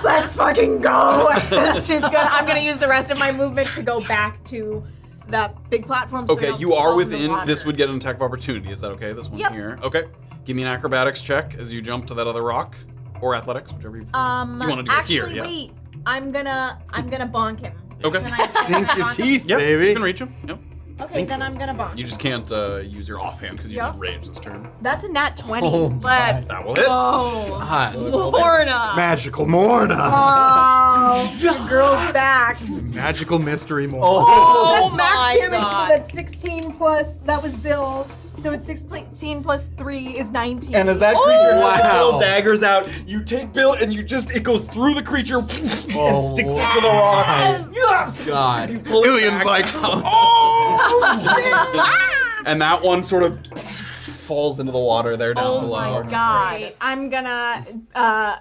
"Let's fucking go." I'm gonna use the rest of my movement to go back to that big platform. So we Okay, don't you are fall in the within. water. This would get an attack of opportunity. Is that okay? This one Yep. here. Okay. Give me an acrobatics check as you jump to that other rock, or athletics, whichever you. You want to do actually, it here? wait. I'm gonna bonk him. Okay. Can I Sink your bonk him? teeth, Yep. baby. You can reach him. Yep. Okay, then I'm gonna bonk. You just can't use your offhand because you Yep. did rage this turn. That's a nat 20. Oh, Let's That will hit. go. Morna. Magical Morna. Oh, your girl's back. Magical mystery Morna. Oh That's max my damage, god. so that's 16 plus, that was Bill. So it's 16 plus 3 is 19. And as that creature has wow. little daggers out, you take Bill and it goes through the creature and sticks it to the rock. Yes! God. You pull it Illien's back like, out. oh! And that one sort of falls into the water there down below. Oh my god. I'm gonna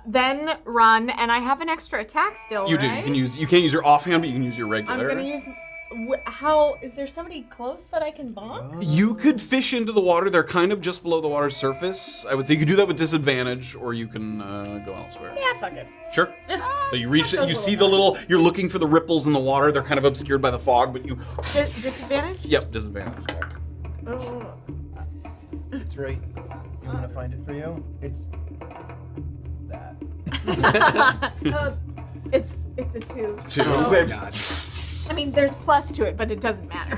then run, and I have an extra attack still, You do. right? You can't use your offhand, but you can use your regular. I'm gonna use. How is there somebody close that I can bonk? You could fish into the water. They're kind of just below the water's surface. I would say you could do that with disadvantage, or you can go elsewhere. Yeah, fuck it. Sure. So you reach it. You see the little. You're looking for the ripples in the water. They're kind of obscured by the fog, but you. Disadvantage? Yep, disadvantage. Oh. It's right. You want to find it for you? It's that. It's a 2. 2. Oh my god. I mean, there's plus to it, but it doesn't matter.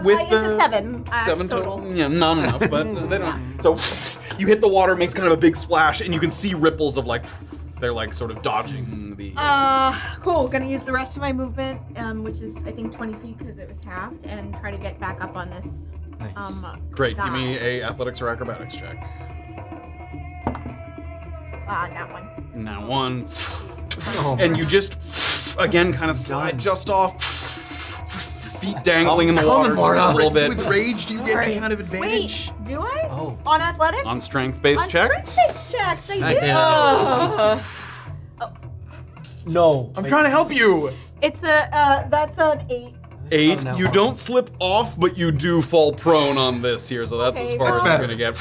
With it's a 7. 7 total. Yeah, not enough, but they don't. So you hit the water, makes kind of a big splash, and you can see ripples of like they're like sort of dodging the. Cool. Gonna use the rest of my movement, which is I think 20 feet because it was halved, and try to get back up on this. Nice. Great. Die. Give me a athletics or acrobatics check. Not one. Now 1. And you just again kind of slide just off. Feet dangling in the water just a little bit. With rage, do you get any kind of advantage? Wait, do I? Oh. On athletics? On strength-based checks? Strength-based checks, I Nice, do. yeah. No. I'm trying to help you. It's a, that's an 8. 8. Oh, no. You don't slip off, but you do fall prone on this here, so that's as Okay, far as well- you're gonna get.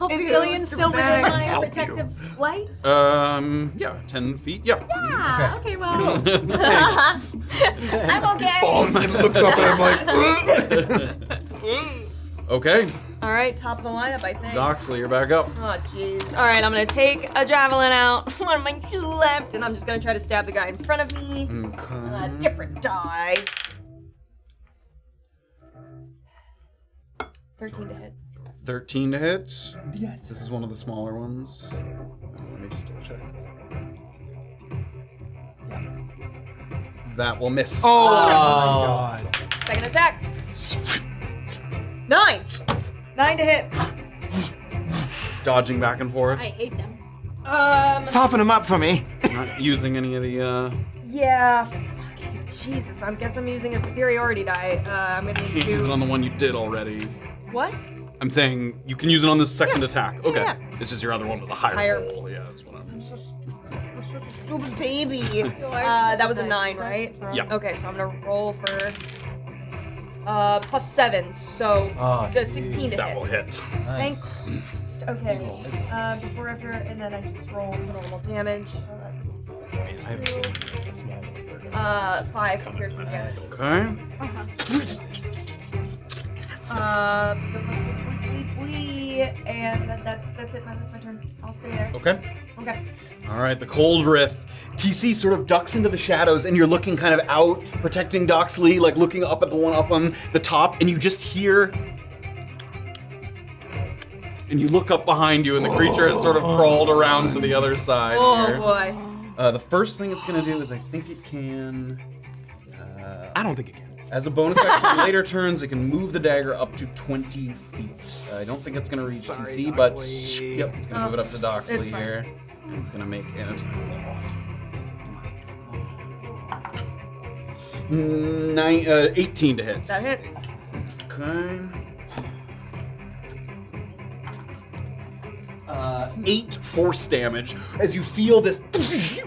Is Illien still within my protective light? Yeah, 10 feet. Yeah. Yeah. Okay. Well, I'm okay. Falls and looks up and I'm like, Okay, All right, top of the lineup, I think. Doxley, you're back up. Oh, jeez. All right, I'm gonna take a javelin out. One of my 2 left, and I'm just gonna try to stab the guy in front of me. Okay. Different die. 13 to hit. 13 to hit. Yes. This is one of the smaller ones. Let me just double check. That will miss. oh my god. Second attack. 9. 9 to hit. Dodging back and forth. I hate them. Soften him up for me. Not using any of the. Yeah. Fucking Jesus. I guess I'm using a superiority die. I'm gonna need Can't to use it do. on the one you did already. What? I'm saying you can use it on this second attack. Okay. yeah. It's just your other one was a higher Higher. roll. Yeah, that's what I'm. Stupid baby. That was a 9, right? Yeah. Okay, so I'm gonna roll for plus 7, so 16 to That hit. will hit. Thank. Okay. Before, after, and then I just roll normal damage. So that's 5 piercing damage. Okay. And that's it. That's my turn. I'll stay there. Okay. Okay. All right, the cold wraith. TC sort of ducks into the shadows, and you're looking kind of out, protecting Doxley, like looking up at the one up on the top, and you just hear. And you look up behind you, and the creature has sort of crawled around to the other side. Oh here. boy. The first thing it's gonna do is I think it can. I don't think it can. As a bonus action in later turns, it can move the dagger up to 20 feet. I don't think it's gonna reach TC, but yep, it's gonna move it up to Doxley here. And it's gonna make an attack. 18 to hit. That hits. Okay. 8 force damage. As you feel this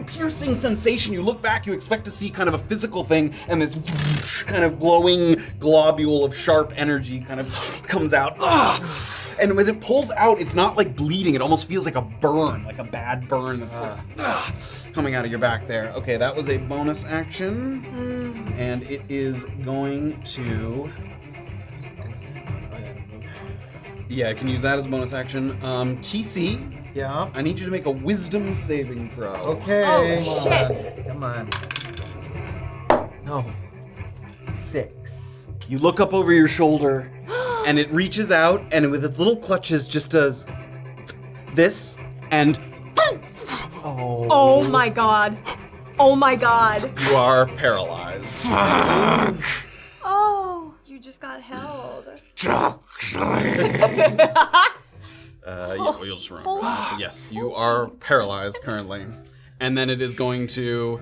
piercing sensation, you look back, you expect to see kind of a physical thing, and this kind of glowing globule of sharp energy kind of comes out. And as it pulls out, it's not like bleeding, it almost feels like a burn, like a bad burn that's coming out of your back there. Okay, that was a bonus action, and it is going to... Yeah, I can use that as a bonus action. TC, Yeah. I need you to make a wisdom saving throw. Okay. Oh shit. Come on. No. 6. You look up over your shoulder, and it reaches out, and with its little clutches just does this, and Oh my god. Oh my god. you are paralyzed. Oh, you just got held. You'll just remember. Yes, you are paralyzed currently. And then it is going to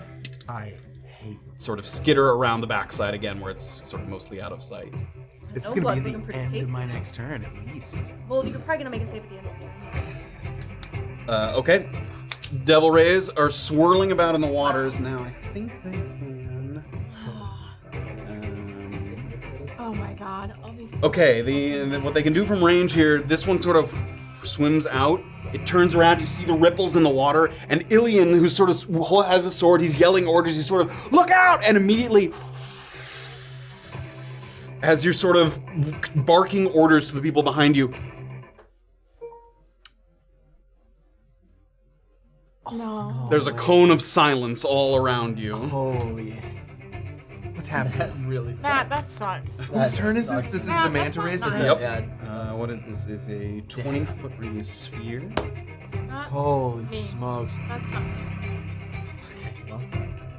I hate. sort of skitter around the backside again, where it's sort of mostly out of sight. This is No gonna blood's be looking the pretty end tasty. of my next turn, at least. Well, you're probably gonna make a save at the end of the turn. Okay. Devil rays are swirling about in the waters now. I think they can. Oh my god. I'll be so Okay, what they can do from range here, this one sort of swims out. It turns around, you see the ripples in the water, and Illien, who sort of has a sword, he's yelling orders, he's sort of, look out! And immediately, as you're sort of barking orders to the people behind you, No. there's a cone of silence all around you. Holy. What's happening? That really sucks. That sucks. Whose turn is this? This is Yeah, the that's manta not rays? nice. Is it- Yep. Yeah. What is this? Is a 20-foot radius sphere. That's Holy mean. smokes. That's not nice. Okay, well,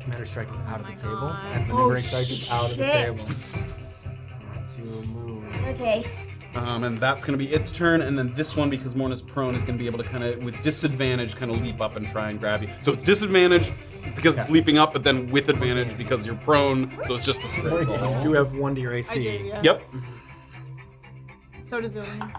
Commander Strike is out of my the table, God. and Oh, Lingering Strike is out of the shit. table. So to move. Okay. And that's going to be its turn, and then this one, because Morna's prone, is going to be able to kind of, with disadvantage, kind of leap up and try and grab you. So it's disadvantage because it's leaping up, but then with advantage because you're prone, so it's just a straight roll. You do have 1 to your I AC. do, yeah. Yep. So does Illien.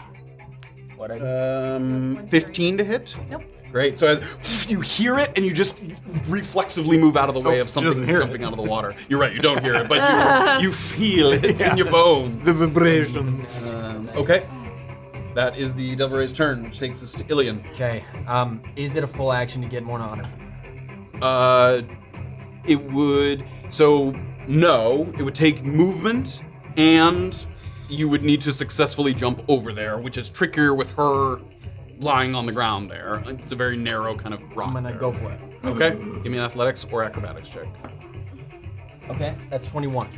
What I 15 to hit? Nope. Great. So as you hear it, and you just reflexively move out of the way of something doesn't hear jumping out of the water. You're right, you don't hear it, but you feel it in your bones. The vibrations. Okay. That is the Devil Ray's turn, which takes us to Illien. Okay. Is it a full action to get Morna on her? It would. So no, it would take movement, and you would need to successfully jump over there, which is trickier with her lying on the ground there. It's a very narrow kind of rock. I'm gonna there. go for it. Okay. Give me an athletics or acrobatics check. Okay, that's 21.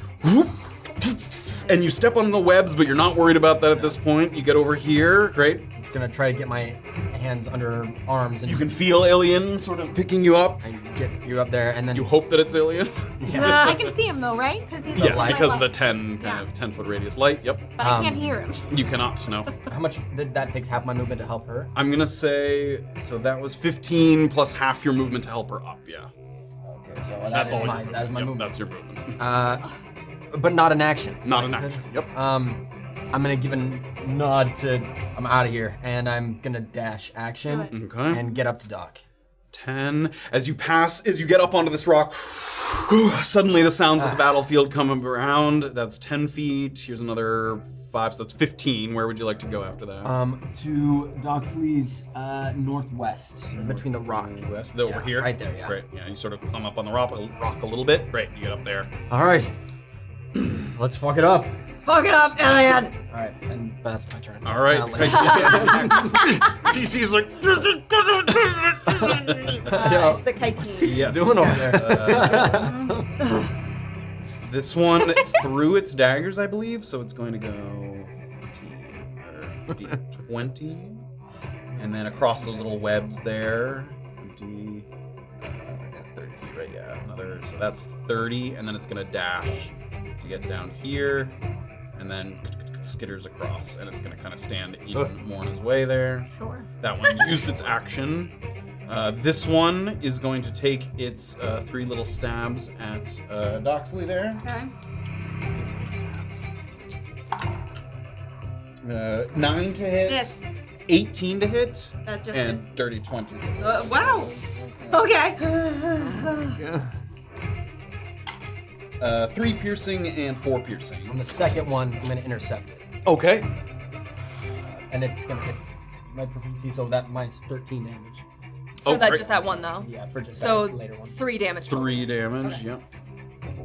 And you step on the webs, but you're not worried about that at this point. You get over here. Great. I'm just gonna try to get my hands under her arms and You can feel Illien sort of picking you up. and get you up there, and then You hope that it's Illien. I can see him though, right? Because he's Yeah, on my because of the left. 10 kind Yeah. of 10-foot radius light. Yep. But I can't hear him. You cannot. No. how much that takes half my movement to help her? I'm gonna say so. That was 15 plus half your movement to help her up. Yeah. Okay, so That's all. that is my Yep, movement. That's your movement. But not an action. Not So an I could- action. Yep. I'm gonna give a nod to I'm out of here, and I'm gonna dash action Okay. and get up to Doc. 10. As you get up onto this rock, suddenly the sounds of the battlefield come around. That's 10 feet. Here's another 5, so that's 15. Where would you like to go after that? To Doxley's northwest, between the rock. West, over here? right there, yeah. Great. Yeah, you sort of climb up on the rock a little bit. Great, you get up there. All right, let's fuck it up. Fuck it up, Illien! All right, and that's my turn. All right. DC's like, It's the Kayt team. Yes. Doing over there. This one threw its daggers, I believe, so it's going to go 20, and then across those little webs there. I guess 30 feet, right? Yeah, another. So that's 30, and then it's going to dash to get down here, and then skitters across, and it's going to kind of stand in Morna's way there. Sure. That one used its action. This one is going to take its 3 little stabs at Doxley there. Okay. 9 to hit. Yes. 18 to hit. That just and hits. dirty 20. Wow. Okay. 3 piercing and 4 piercing. On the second one, I'm gonna intercept it, Okay. and it's my proficiency, so that minus 13 damage. So that's great. just that one though. Yeah, for just So that later one. 3 damage. total. 3 damage, yep.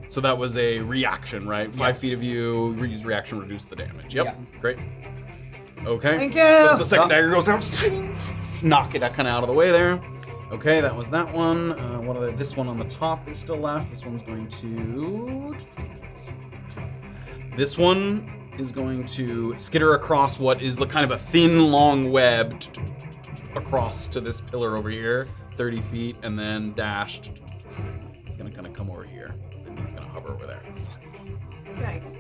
So that was a reaction, right? 5 feet of you, use reaction, reduce the damage. Yep, Yeah. great. Okay. Thank you. So the second dagger goes out, knock it kind of out of the way there. Okay, that was that one. This one on the top is still left. This one's going to. This one is going to skitter across what is kind of a thin, long web across to this pillar over here, 30 feet, and then dash. He's gonna kind of come over here, and he's gonna hover over there. Thanks.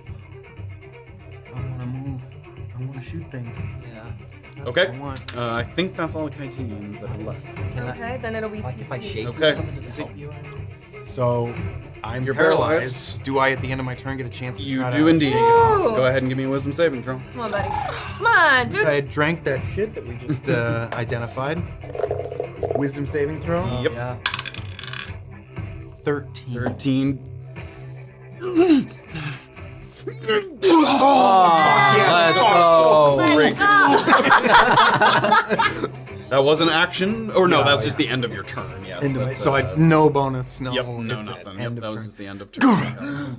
I want to move. I want to shoot things. Yeah. That's Okay. what I want. I think that's all the Kytians that are left. Can Okay, then it'll be Like if I TC. shake you Okay. or something, does it help you? So I'm You're paralyzed. paralyzed. Do I, at the end of my turn, get a chance to You try do to... indeed. Ooh. Go ahead and give me a wisdom saving throw. Come on, buddy. Come on, dude. I drank that shit that we just identified. Wisdom saving throw? Yep. Yeah. 13. 13. Let's go. Great. That was an action? Or no, that's just the end of your turn. Yes. So I no bonus. No. Yep, no, it's nothing. end Yep, of that was turn. just the end of turn.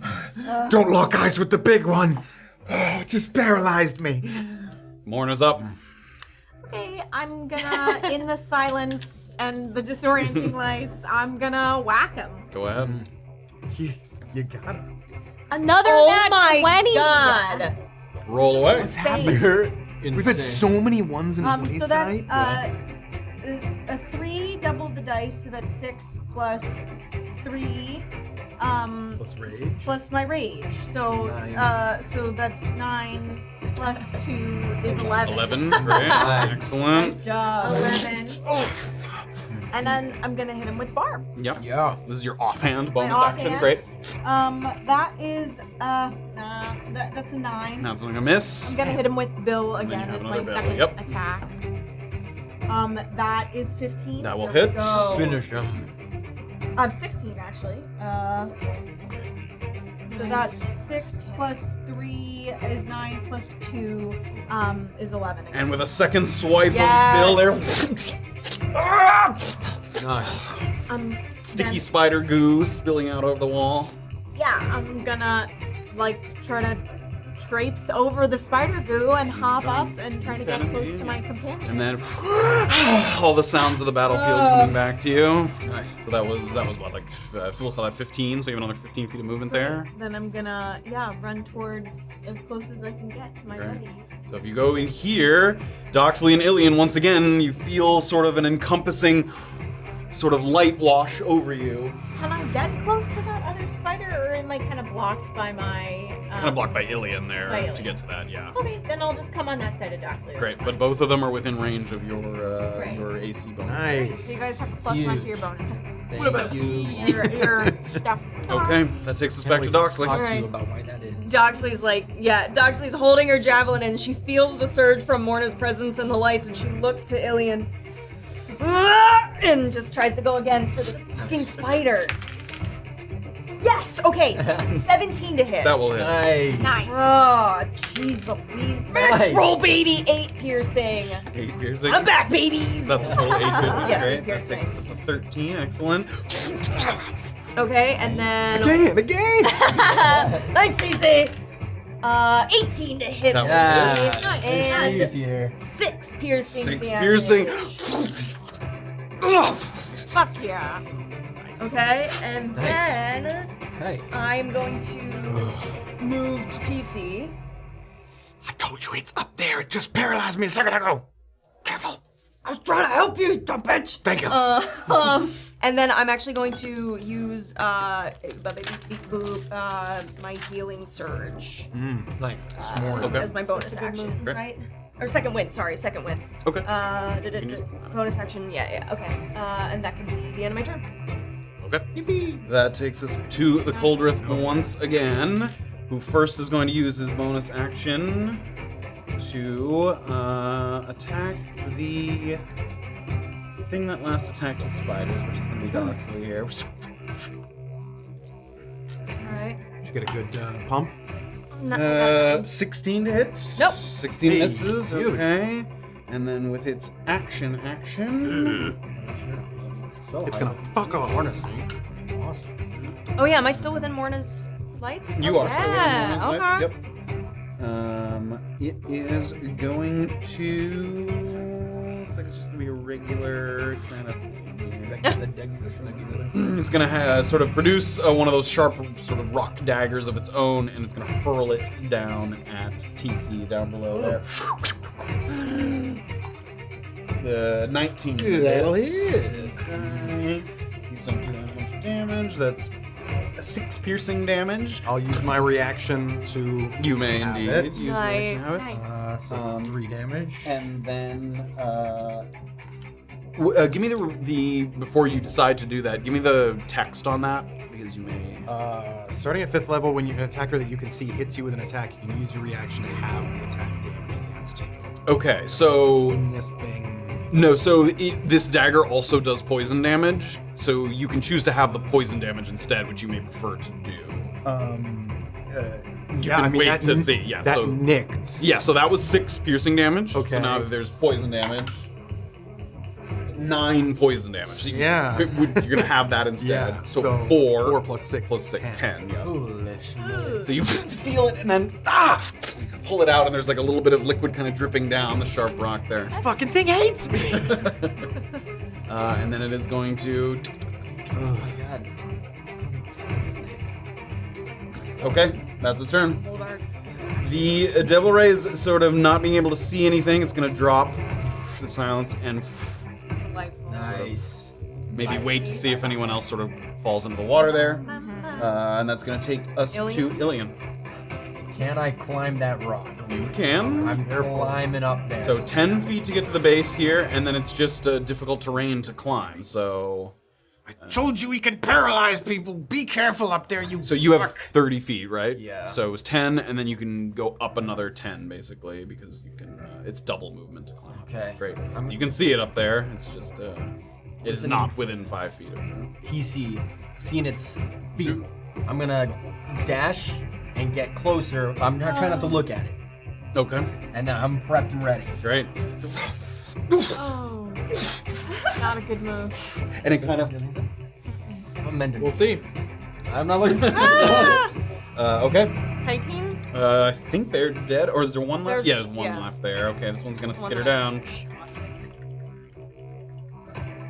Don't lock eyes with the big one. Oh, it just paralyzed me. Morna's up. Okay, I'm gonna, in the silence and the disorienting lights, I'm gonna whack him. Go ahead. You gotta. Another Oh nat my 20. god. Roll away. We've had so many ones in So that's Wayside. is a 3, double the dice, so that's 6 plus 3. Plus rage. Plus my rage. So so that's 9 plus 2 is 11. 11. Great. Excellent. Job. 11. And then I'm gonna hit him with barb. Yep. Yeah. This is your offhand bonus My action. offhand. Great. That is that's a 9. That's going to miss. I'm gonna hit him with Bill then you again have as my another Bill. second Yep. attack. That is 15. That will There we hit. go. Finish him. 16 actually. So that's 6 plus 3 is 9 plus 2 is 11 again. And with a second swipe Yes. of Bill there. Sticky Then- spider goo spilling out over the wall. Yeah, I'm gonna try to traipse over the spider goo and hop up and try to get close to my companion. And then all the sounds of the battlefield coming back to you. Nice. So that was what, like 15, so you have another 15 feet of movement there. Then I'm gonna run towards as close as I can get to my buddies. So if you go in here, Doxley and Illien, once again, you feel sort of an encompassing sort of light wash over you. Can I get close to that other spider, or am I kind of blocked by my? Kind of blocked by Illien there by to Illien. get to that, yeah. Okay, then I'll just come on that side of Doxley. Great, but both of them are within range of your Great. your AC bonus. Nice. So you guys have +1 to your bonus. What about you? Your stuff. Okay, that takes us back to Doxley. Talk to Alright. you about why that is. Doxley's Doxley's holding her javelin and she feels the surge from Morna's presence and the lights and she looks to Illien. And just tries to go again for this fucking spider. Yes! Okay, 17 to hit. That will hit. Nice. Nice. Oh, jeez Louise. Max Nice. roll, baby! 8 piercing. 8 piercing. I'm back, babies! That's a total 8 piercing. Yes, Great. 8 That takes us up to 13. Excellent. Okay, and then... Again! Thanks, Cece! 18 to hit. That Yeah. And Easier. 6 piercing 6 damage. piercing. Fuck yeah. Okay, and Nice. then Hey. I'm going to move to TC. I told you it's up there. It just paralyzed me a second ago. Careful. I was trying to help you, dumb bitch. Thank you. And then I'm actually going to use my healing surge Nice. Okay. as my bonus action, Great. right? Or second win. Sorry, second win. Okay. Bonus action. Yeah. Okay. And that can be the end of my turn. Okay. That takes us to the Coldrith once again, who first is going to use his bonus action to attack the thing that last attacked his spiders, which is going to be Doxley here. All right. Did you get a good pump? 16 to hit. Nope. 16 misses. Okay. And then with its action, So It's gonna fuck off. Honestly. Awesome. Oh yeah. Am I still within Morna's lights? you are. still within Yeah. Morna's lights. Okay. Yep. It is going to. Looks like it's just gonna be a regular kind of. It's gonna sort of produce one of those sharp, sort of rock daggers of its own, and it's gonna hurl it down at TC down below there. 19. That'll hit. hit. Okay. He's done 2 damage. Damage. That's 6 piercing damage. I'll use my reaction to. You may Have indeed. it. Use your action to have it. Nice. So 3 damage. And then Give me the before you decide to do that. Give me the text on that because you may. Starting at 5th level, when an attacker that you can see hits you with an attack, you can use your reaction to have the attack's damage against. Okay, so In this thing. no, so this dagger also does poison damage. So you can choose to have the poison damage instead, which you may prefer to do. You can wait to see. Yeah, that so nicked. Yeah, so that was 6 piercing damage. Okay. So now there's poison damage. 9 poison damage. So you're gonna have that instead. Yeah, so 4 plus 6 plus 6, 10. Yeah. Foolish. So you feel it and then pull it out and there's like a little bit of liquid kind of dripping down the sharp rock there. This fucking thing hates me. And then it is going to. Oh my god. Okay, that's its turn. The Devil Ray is sort of not being able to see anything. It's going to drop the silence and Nice. maybe wait to see if anyone else sort of falls into the water there. And that's going to take us to Illien. Can I climb that rock? You can. I'm climbing up there. So 10 feet to get to the base here, and then it's just difficult terrain to climb. So. I told you we can paralyze people. Be careful up there, you. So you have 30 feet, right? Yeah. So it was 10, and then you can go up another 10, basically, because you can. It's double movement to climb. Okay. Great. You can see it up there. It's just. It is not within 5 feet of you. TC, seeing its feet. I'm gonna dash and get closer. I'm not trying not to look at it. Okay. And then I'm prepped and ready. Great. Oh. Not a good move. And it kind of. I'm meant to. We'll see. I'm not looking. Okay. Titan? I think they're dead, or is there one left? There's- There's one yeah. left there. Okay, this one's gonna One skitter left. down,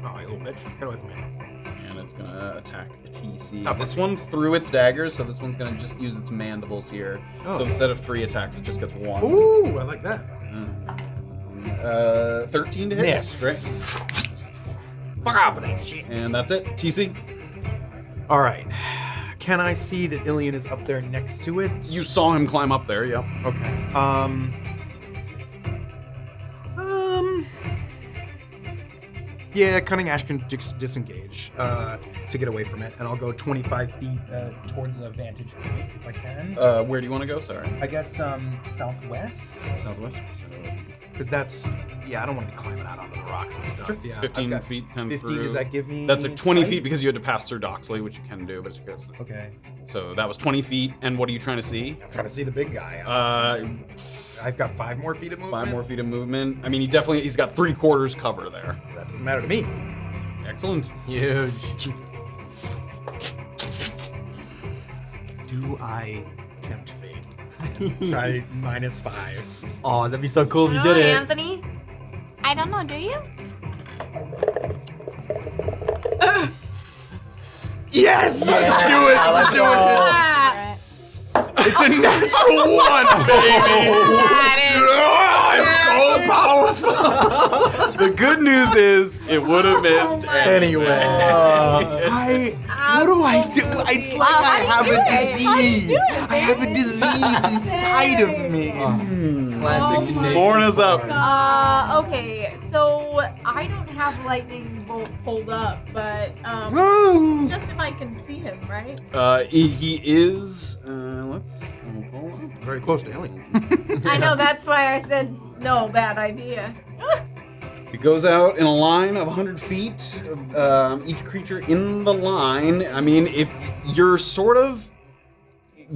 Oh, you little bitch. Get away from me. and it's gonna attack TC. Oh, This one threw its daggers, so this one's gonna just use its mandibles here. Oh. So instead of 3 attacks, it just gets 1. Ooh, I like that. 13 to hit. Miss. Great. Fuck off with that shit. And that's it. TC. All right. Can I see that Illien is up there next to it? You saw him climb up there. Yep. Okay. Yeah, Cunning Ash can disengage to get away from it, and I'll go 25 feet towards the vantage point if I can. Where do you want to go? Sorry. I guess southwest. Southwest. Because that's I don't want to be climbing out onto the rocks and stuff. Sure. Yeah, 15 I've got feet kind of 15. through. Does that give me? That's like 20 sight? feet because you had to pass through Doxley, which you can do, but it's Okay. So that was 20 feet. And what are you trying to see? I'm trying to see the big guy. I've got 5 more feet of movement. 5 more feet of movement. I mean, he's got 3/4 cover there. That doesn't matter to me. Excellent. Huge. Do I tempt fate? Try -5. Oh, that'd be so cool if you Oh, did it. Anthony? I don't know, do you? Yes! Let's do it! Let's do it! Ah, It's a natural 1, baby! I'm so powerful! The good news is it would have missed Anyway. What do I do? It's like I have a disease. I have a disease inside of me. Classic Canadian. Morna's up. Okay, so I don't have lightning bolt pulled up, but it's just if I can see him, right? He is. Let's pull him. Very close to Ilien. I know, that's why I said no, bad idea. It goes out in a line of 100 feet. Each creature in the line. I mean, if you're sort of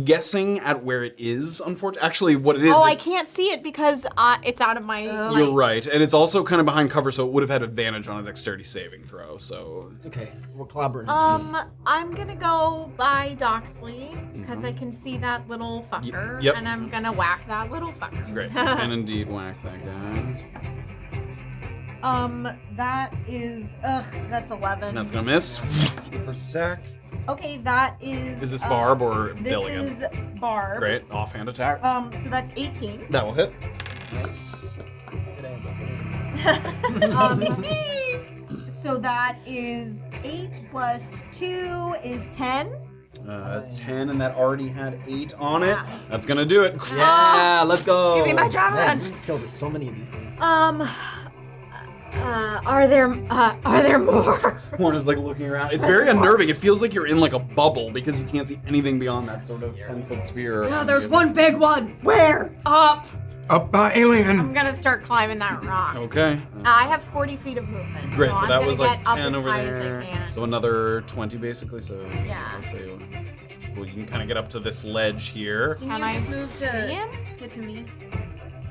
guessing at where it is, unfortunately, actually, what it is. Oh, is I can't see it because it's out of my. You're right, and it's also kind of behind cover, so it would have had advantage on a dexterity saving throw. So It's okay. We're collaborating. I'm gonna go by Doxley because I can see that little fucker, yep. and I'm gonna whack that little fucker. great, and indeed whack that guy. That is that's 11. That's gonna miss. First attack. Okay, that is. Is this Barb or This Billigan? is Barb. Great, offhand attack. So that's 18. That will hit. Nice. So that is 8 plus 2 is 10. 10, and that already had 8 on it. That's gonna do it. Yeah, let's go. Give me my javelin. Man, we killed so many of these things. Are there more? Morna's like looking around. It's very unnerving. It feels like you're in like a bubble because you can't see anything beyond that sort of 10-foot sphere. Yeah, there's one big one. Where? Up. Up by Illien. I'm gonna start climbing that rock. Okay. I have 40 feet of movement. Great, so I'm that gonna was like get up 10 as over high as I there. can. So another 20 basically, so Yeah. I'll say, well, you can kind of get up to this ledge here. Can I move see to him? get to me?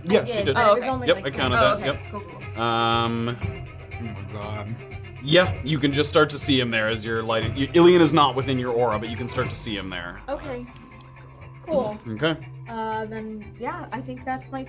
Yeah, she did. but it was only Yep, like I 10. counted Oh, that. okay. Yep. Cool. Oh my god. Yeah, you can just start to see him there as you're lighting. Illien is not within your aura, but you can start to see him there. Okay. Cool. Okay. Then yeah, I think that's my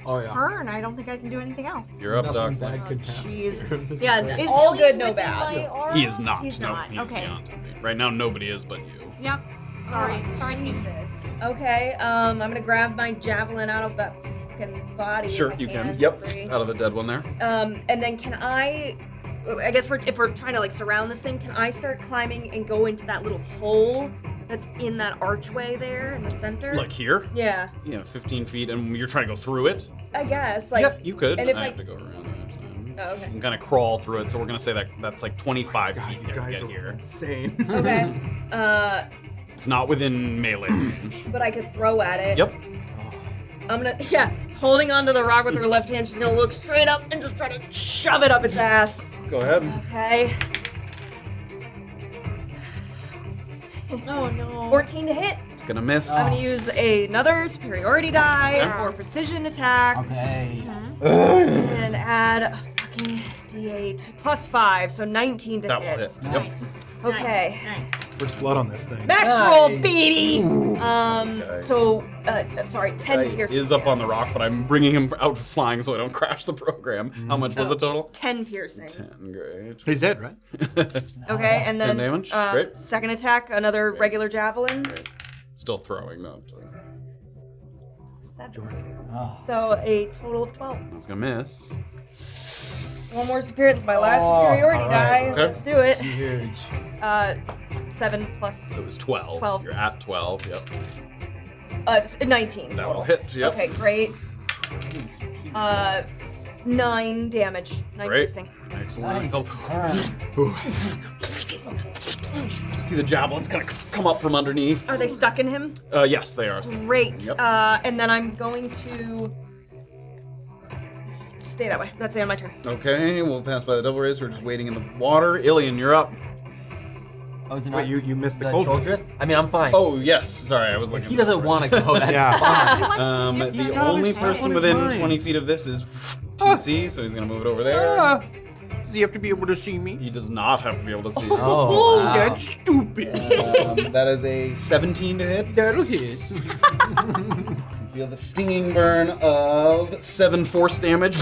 Oh yeah. turn. I don't think I can do anything else. You're up, Nothing Doxley. bad could happen. Jeez. Yeah, Is all Illien good, no within bad. my aura? He is not. He's no, not. He is Okay. beyond 10 feet. Right now, nobody is but you. Yep. Sorry. Sorry, team. Jesus. Okay, I'm gonna grab my javelin out of that fucking body. Sure, if I you can. can. Yep. Free. Out of the dead one there. And then can I guess if we're trying to like surround this thing, can I start climbing and go into that little hole that's in that archway there in the center? Like here? Yeah, Yeah, 15 feet, and you're trying to go through it? I guess. Like, Yep, you could. And if I I have to go around that. Oh, okay. You can kind of crawl through it, so we're going to say that that's like 25 God, feet you to guys get are here. insane. Okay. It's not within melee range. But I could throw at it. Yep. I'm gonna, holding onto the rock with her left hand, she's gonna look straight up and just try to shove it up its ass. Go ahead. Okay. Oh no. 14 to hit. It's going to miss. I'm gonna use another superiority die Okay. for precision attack. Okay. And add a fucking d8 plus 5, so 19 to That will hit. hit. Nice. Okay. Nice. First blood on this thing. Max Nice. roll, baby! guy. So, sorry, 10 Guy piercing. is up on the rock, but I'm bringing him out flying so I don't crash the program. How much was the total? 10 piercing. 10, great. He's dead, right? Okay, and 10 then damage, great. second attack, another regular javelin. Great. Still throwing, no. So a total of 12. That's going to miss. One more superiority, my last superiority all die. right. Okay. Let's do it. Huge. 7 plus It was 12. 12. You're at 12, yep. 19 That total. will hit, yep. Okay, great. 9 damage. 9 Great. piercing. Excellent. Nice. Oh. You see the javelins kind of come up from underneath. Are they stuck in him? Yes, they are. Great. Yep. And then I'm going to stay that way. That's the end of my turn. Okay, we'll pass by the devil rays. We're just waiting in the water. Illien, you're up. Oh, is it Wait, not you missed the the cold Choldrith? I mean, I'm fine. Oh, yes. Sorry, I was If looking. he doesn't want to go, that's Yeah. fine. The got only other person stuff on within his mind. 20 feet of this is TC, so he's gonna move it over there. Does he have to be able to see me? He does not have to be able to see you. Oh, wow. That's stupid. That is a 17 to hit. That'll hit. You feel the stinging burn of 7 force damage.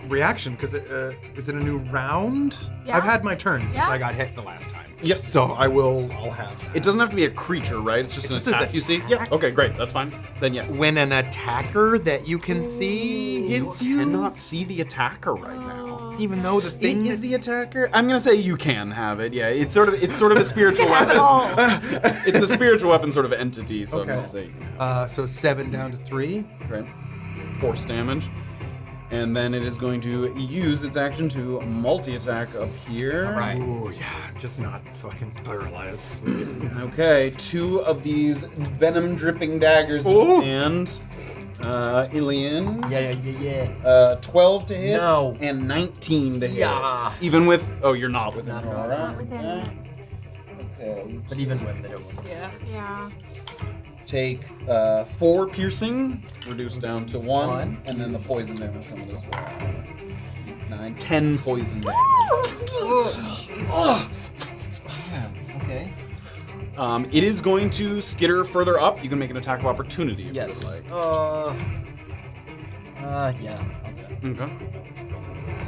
Reaction, because is it a new round? Yeah. I've had my turn since Yeah. I got hit the last time. Yes. So I'll have that. It doesn't have to be a creature, right? It's just It an just is attack an you see? Yeah. Okay, great. That's fine. Then yes. When an attacker that you can see hits you, cannot see the attacker right now. even though the thing Is the attacker? I'm gonna say you can have it. Yeah, it's sort of a spiritual have it weapon. all. It's a spiritual weapon sort of entity. So Okay. I'm gonna say you can have So 7 down to 3. it. Right. Force damage. And then it is going to use its action to multi-attack up here. Right. Ooh, yeah, just not fucking paralyzed. Okay, 2 of these venom-dripping daggers in Ooh. its hand. Illien. Yeah. 12 to hit. No. And 19 to hit. Yeah. even with. Oh, you're not within. Not your at all. aura. Not within. Okay. But even with it, Yeah. Yeah. Take 4 piercing, reduced down to 1, and then the poison damage from it as well. 9, 10 poison damage. okay. It is going to skitter further up. You can make an attack of opportunity if Yes. you would like. Yeah. I'll do it. Okay.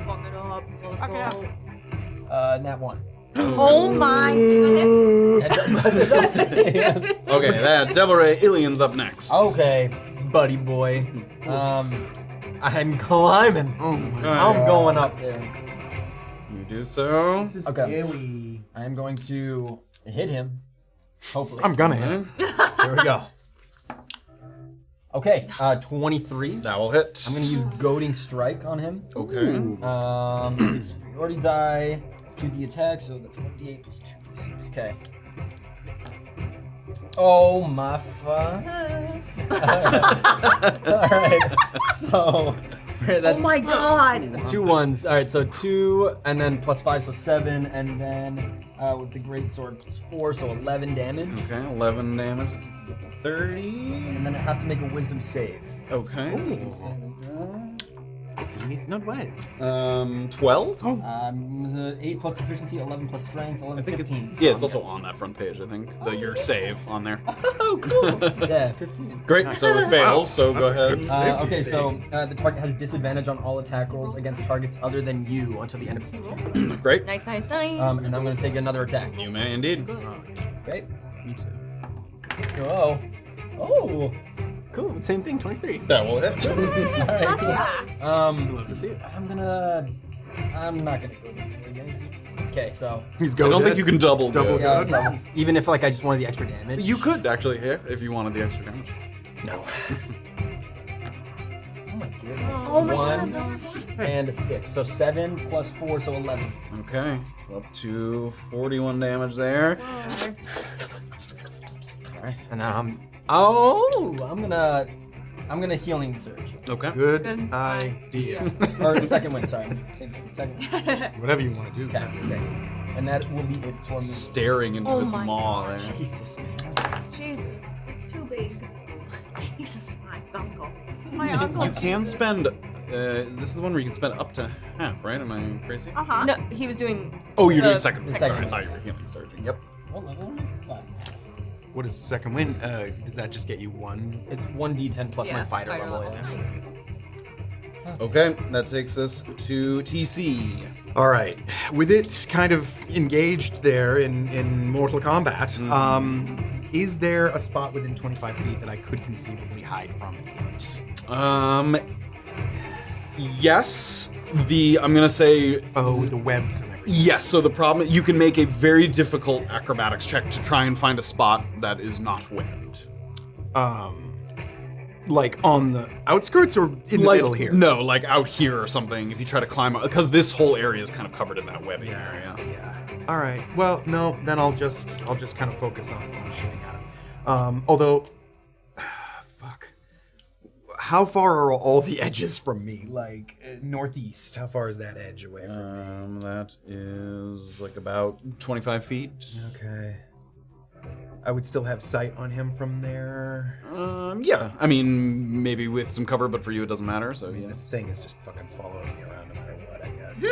Fuck it up. Fuck it up. Nat 1. Oh my. Okay, that Devil Ray Illien's up next. Okay, buddy boy. I'm climbing. Oh my I'm going up there. You do so. Okay. I am going to hit him. Hopefully. I'm gonna hit. Here we go. Okay, 23. That will hit. I'm gonna use Goading Strike on him. Okay. So you already die to the attack, so that's 1d8 plus 2d6. Okay. Oh my fuck. Alright, so that's Oh my god! 2 ones. Alright, so 2 and then plus 5, so 7, and then with the great sword plus 4, so 11 damage. Okay, 11 damage. It takes us up to 30. And then it has to make a wisdom save. Okay. He's not wise. 12? 8 plus proficiency, 11 plus strength, 11, 15. Yeah, it's also on that front page, I think. Your save on there. Oh, cool. Yeah, 15. Great, so it fails, so go ahead. Okay, so the target has disadvantage on all attack rolls against targets other than you until the end of its next turn. Great. Nice. And I'm going to take another attack. You may indeed. Okay. Me too. Oh. Oh. Cool. Same thing. 23. That will hit. All right. Cool. Love to see it. I'm not gonna go again. Okay, so He's I going. don't think you can double Double go. yeah, even if like I just wanted the extra damage. You could actually hit if you wanted the extra damage. No. Oh my goodness. Oh my 1 goodness. and a 6, so 7 plus 4, so 11. Okay, up to 41 damage there. All right, and then I'm gonna healing surge. Okay. Good idea. Or second wind, sorry. Same thing. Second wind. Whatever you want to do. Okay. And that will be it for me. Staring into its maw there. Jesus, man. Jesus, it's too big. Jesus, my uncle. My uncle. You can spend. This is the one where you can spend up to half, right? Am I crazy? Uh-huh. No, he was doing. Oh, you're doing the second. second Sorry, I one. thought you were healing surging. Yep. What level? 5. What is the second win? Does that just get you 1? It's 1d10 plus my Yeah, fighter fighter level. level. Yeah. Nice. Okay, that takes us to TC. All right. With it kind of engaged there in Mortal Kombat, is there a spot within 25 feet that I could conceivably hide from it? Yes. I'm gonna say Oh, the webs and everything. yes. So the problem, you can make a very difficult acrobatics check to try and find a spot that is not webbed. Like on the outskirts or in the middle here? No, like out here or something. If you try to climb up, because this whole area is kind of covered in that webbing area. Yeah. All right. Well, no. Then I'll just kind of focus on shooting at him. Although, fuck. How far are all the edges from me? Like northeast. How far is that edge away from me? That is like about 25 feet. Okay. I would still have sight on him from there. Yeah. I mean, maybe with some cover, but for you it doesn't matter. So yeah. This thing is just fucking following me around no matter what, I guess.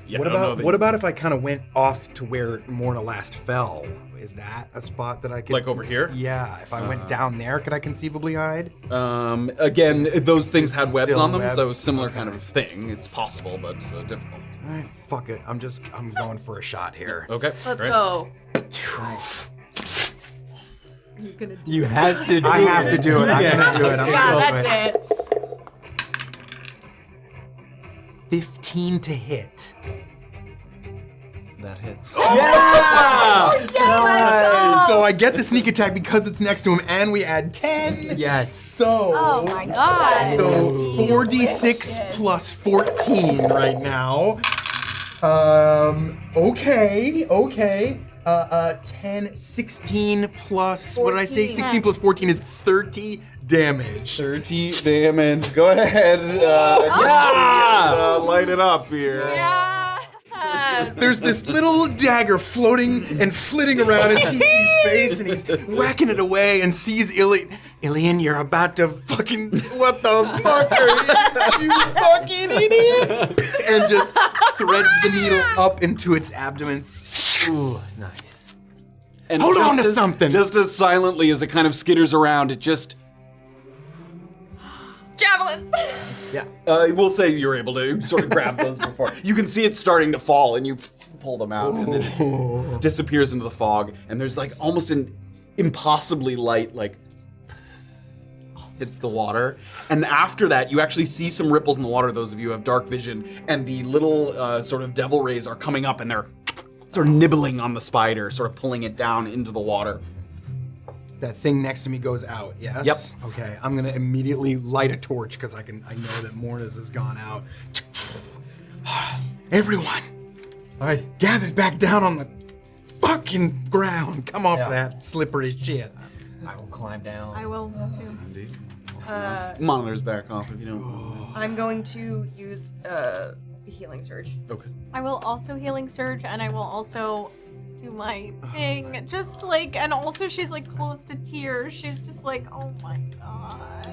Yeah, what I don't know about that what you- about if I kind of went off to where Morna last fell? Is that a spot that I could Like over here? Yeah, if I went down there, could I conceivably hide? Again, those things had webs Still on them, so webs? similar Okay. kind of thing. It's possible, but difficult. All right, fuck it. I'm going for a shot here. Okay. Let's great. go. You have to do I have to do it. I'm gonna do it. I'm Yeah, gonna do it. that's it. 15 to hit. That hits. So I get the sneak attack because it's next to him, and we add 10. Yes. So. Oh my god. So 4d6 plus 14 right now. Okay. 10, 16 plus, what did I say? 16 plus 14 is 30 damage. 30 damage. Go ahead. Light it up here. There's this little dagger floating and flitting around in TC's face, and he's whacking it away and sees Illien. Illien, you're about to fucking, what the fuck are you fucking idiot? And just threads the needle up into its abdomen. Ooh, nice. And Hold just on to as- something. Just as silently as it kind of skitters around, it just. Javelins. Yeah. We'll say you're able to sort of grab those before. You can see it starting to fall, and you pull them out, and then it disappears into the fog. And there's like almost an impossibly light, like, hits the water. And after that, you actually see some ripples in the water, those of you who have dark vision, and the little sort of devil rays are coming up, and they're sort of nibbling on the spider, sort of pulling it down into the water. That thing next to me goes out, yes? Yep. Okay, I'm gonna immediately light a torch because I know that Morna's has gone out. Everyone, All right. gathered back down on the fucking ground. Come off that slippery shit. I will climb down. I will too. Indeed. Monitor's back off if you don't. I'm going to use healing surge. Okay. I will also healing surge, and I will also do my thing. Just like, and also she's like close to tears. She's just like, oh my god.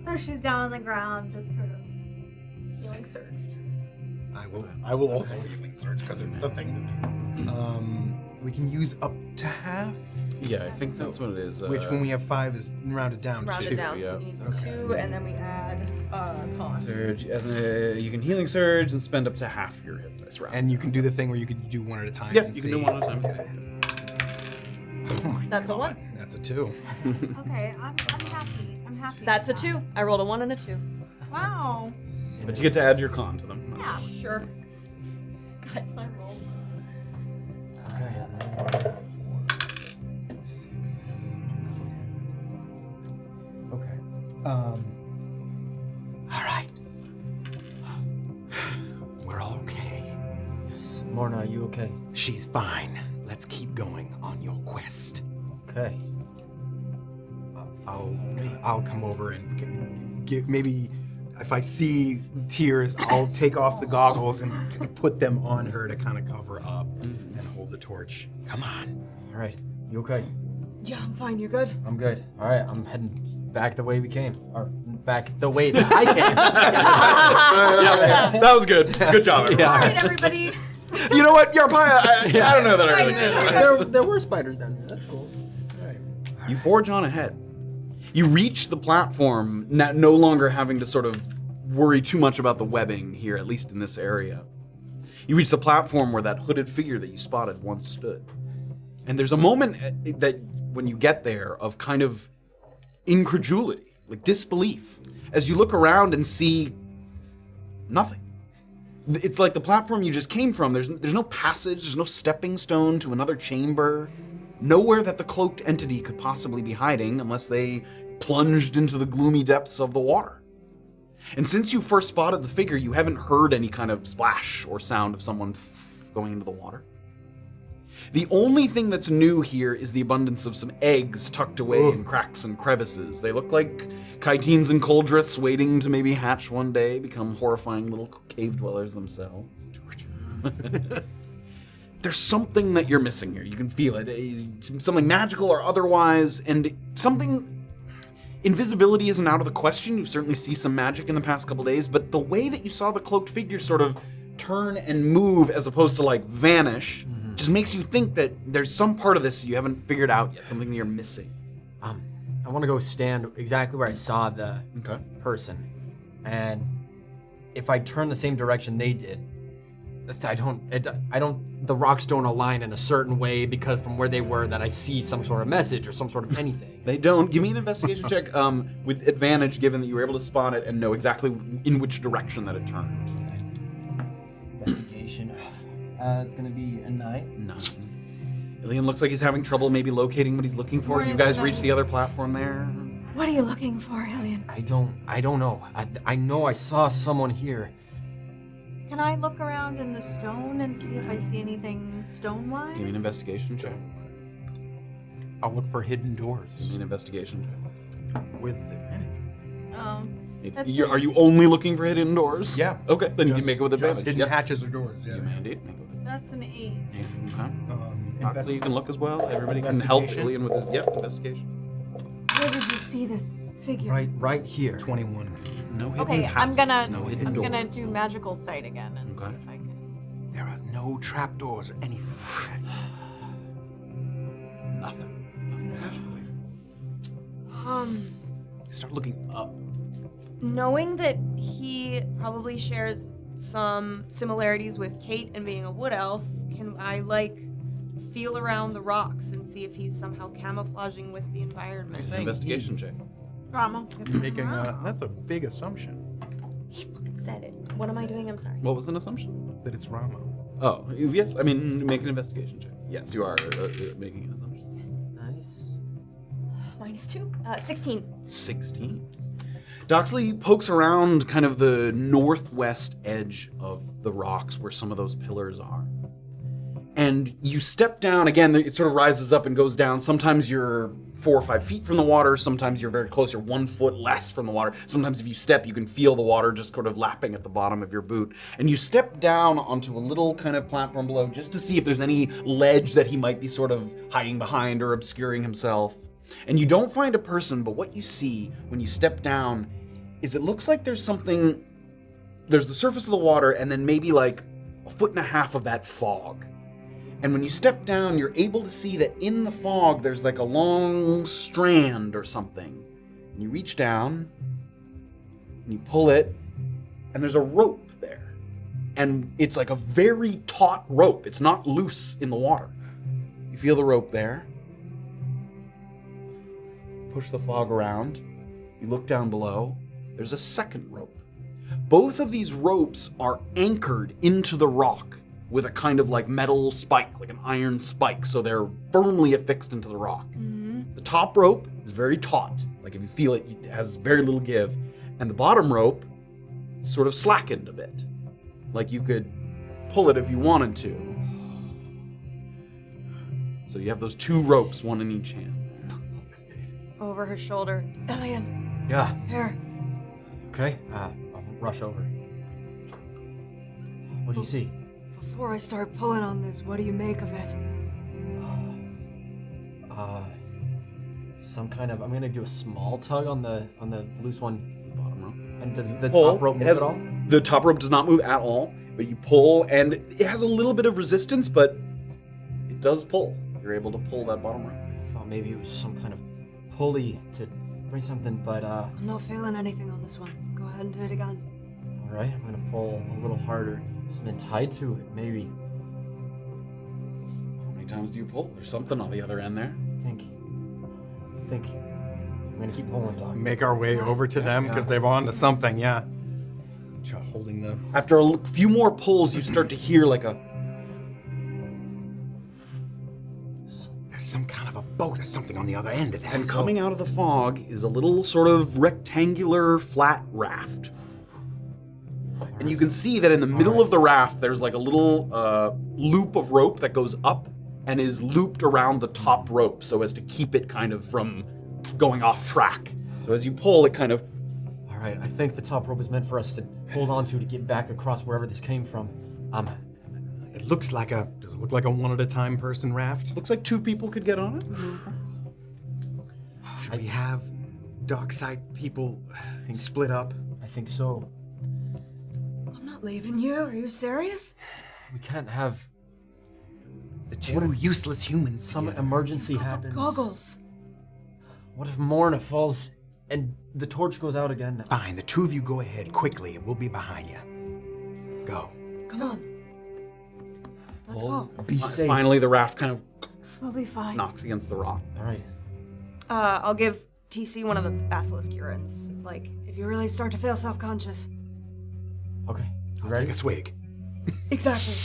So she's down on the ground, just sort of healing surged. I will also healing surge because it's the thing to do. We can use up to half. Yeah, I think that's what it is. Which, when we have 5, is rounded down to Rounded 2. down, so we can use 2, and then we add con. Surge, you can healing surge and spend up to half your hit dice round. And you can do the thing where you can do one at a time. Yeah, and you can see. do one at a time. Okay. Oh my That's a God. 1. That's a 2. Okay, I'm happy. I'm happy. That's a 2. I rolled a 1 and a 2. Wow. But you get to add your con to them. Yeah, sure. That's my roll. Okay. All right. We're all okay. Yes. Morna, are you okay? She's fine. Let's keep going on your quest. Okay. I'll come over and give maybe if I see tears, I'll take off the goggles and put them on her to kind of cover up and hold the torch. Come on. All right. You okay? Yeah, I'm fine. You're good. I'm good. All right. I'm heading back the way we came. Or back the way that I came. That was good. Good job. All right, everybody. You know what, Yarpaya? I don't know that I really did. there were spiders down there. That's cool. All right. You forge on ahead. You reach the platform, no longer having to sort of worry too much about the webbing here, at least in this area. You reach the platform where that hooded figure that you spotted once stood. And there's a moment that when you get there of kind of incredulity, like disbelief, as you look around and see nothing. It's like the platform you just came from. There's no passage, there's no stepping stone to another chamber. Nowhere that the cloaked entity could possibly be hiding unless they plunged into the gloomy depths of the water. And since you first spotted the figure, you haven't heard any kind of splash or sound of someone going into the water. The only thing that's new here is the abundance of some eggs tucked away in cracks and crevices. They look like chitines and coldriths waiting to maybe hatch one day, become horrifying little cave dwellers themselves. There's something that you're missing here. You can feel it. Something magical or otherwise, and something... Invisibility isn't out of the question. You certainly see some magic in the past couple days, but the way that you saw the cloaked figure sort of turn and move as opposed to like vanish just makes you think that there's some part of this you haven't figured out yet, something that you're missing. I want to go stand exactly where I saw the person, and if I turn the same direction they did, the rocks don't align in a certain way because from where they were that I see some sort of message or some sort of anything. They don't. Give me an investigation check with advantage, given that you were able to spot it and know exactly in which direction that it turned. Investigation. It's gonna be a 9. 9. Illien looks like he's having trouble maybe locating what he's looking for. What You is guys it? reach the other platform there. What are you looking for, Illien? I don't know. I know I saw someone here. Can I look around in the stone and see if I see anything stone-wise? Give me an investigation check. I'll look for hidden doors. Give me an investigation check. With advantage. Are you only looking for hidden doors? Yeah. Okay, then you can make it with advantage. Hidden Yes. hatches or doors, yeah. You may indeed make it with That's an 8. advantage. Okay. So you can look as well. Everybody can help Illien with this. Yep, investigation. Where did you see this figure? Right here. 21. No hidden Okay, passages, no hidden I'm doors. gonna do magical sight again and see Okay. if I can. There are no trapdoors or anything like that. Nothing. Start looking up. Knowing that he probably shares some similarities with Kayt and being a wood elf, can I feel around the rocks and see if he's somehow camouflaging with the environment? Investigation check. Drama. That's a big assumption He fucking said it. What am I doing? I'm sorry. What was an assumption? that it's Ramo. Oh, yes. I mean, make an investigation check. Yes, you are making an assumption. Nice. -2. 16. 16. Doxley pokes around kind of the northwest edge of the rocks where some of those pillars are. And you step down, again, it sort of rises up and goes down. Sometimes you're 4 or 5 feet from the water. Sometimes you're very close. You're 1 foot less from the water. Sometimes if you step, you can feel the water just sort of lapping at the bottom of your boot. And you step down onto a little kind of platform below just to see if there's any ledge that he might be sort of hiding behind or obscuring himself. And you don't find a person, but what you see when you step down is it looks like there's something, there's the surface of the water and then maybe like 1.5 feet of that fog. And when you step down, you're able to see that in the fog, there's like a long strand or something. And you reach down, and you pull it, and there's a rope there. And it's like a very taut rope. It's not loose in the water. You feel the rope there. Push the fog around. You look down below. There's a second rope. Both of these ropes are anchored into the rock with a kind of like metal spike, like an iron spike, so they're firmly affixed into the rock. Mm-hmm. The top rope is very taut, like if you feel it, it has very little give, and the bottom rope is sort of slackened a bit, like you could pull it if you wanted to. So you have those 2 ropes, one in each hand. Over her shoulder. Illien. Yeah. Here. Okay. I'll rush over. What do you see? Before I start pulling on this, what do you make of it? Some kind of. I'm gonna do a small tug on the loose one. Bottom rope. And does the Pull. top rope move Has, at all? the top rope does not move at all, but you pull, and it has a little bit of resistance, but it does pull. You're able to pull that bottom rope. I thought maybe it was some kind of pulley to bring something, but I'm not feeling anything on this one. Go ahead and do it again. all right, I'm gonna pull a little harder. Something tied to it, maybe. How many times do you pull? There's something on the other end there. I think I'm gonna keep pulling, dog. Make our way over to them because they've on to something, yeah. Holding the... After a few more pulls, you start to hear like a... There's some kind of a boat or something on the other end of that. And coming out of the fog is a little sort of rectangular flat raft. And you can see that in the middle of the raft, there's like a little loop of rope that goes up and is looped around the top rope so as to keep it kind of from going off track. So as you pull, it kind of... All right, I think the top rope is meant for us to hold on to get back across wherever this came from. It looks like a... Does it look like a one-at-a-time person raft? Looks like 2 people could get on it. Should we have dockside people split up? I think so. I'm not leaving you. Are you serious? We can't have The 2 useless humans some together. emergency Got the happens. goggles. What if Morna falls and the torch goes out again? Fine, the 2 of you go ahead quickly and we'll be behind you. Go. Come on. Let's go. Be safe. Finally, the raft kind of We'll be fine. knocks against the rock. All right. I'll give TC one of the basilisk urines. Like, if you really start to feel self-conscious. Okay. I'll Ready? take a swig. Exactly.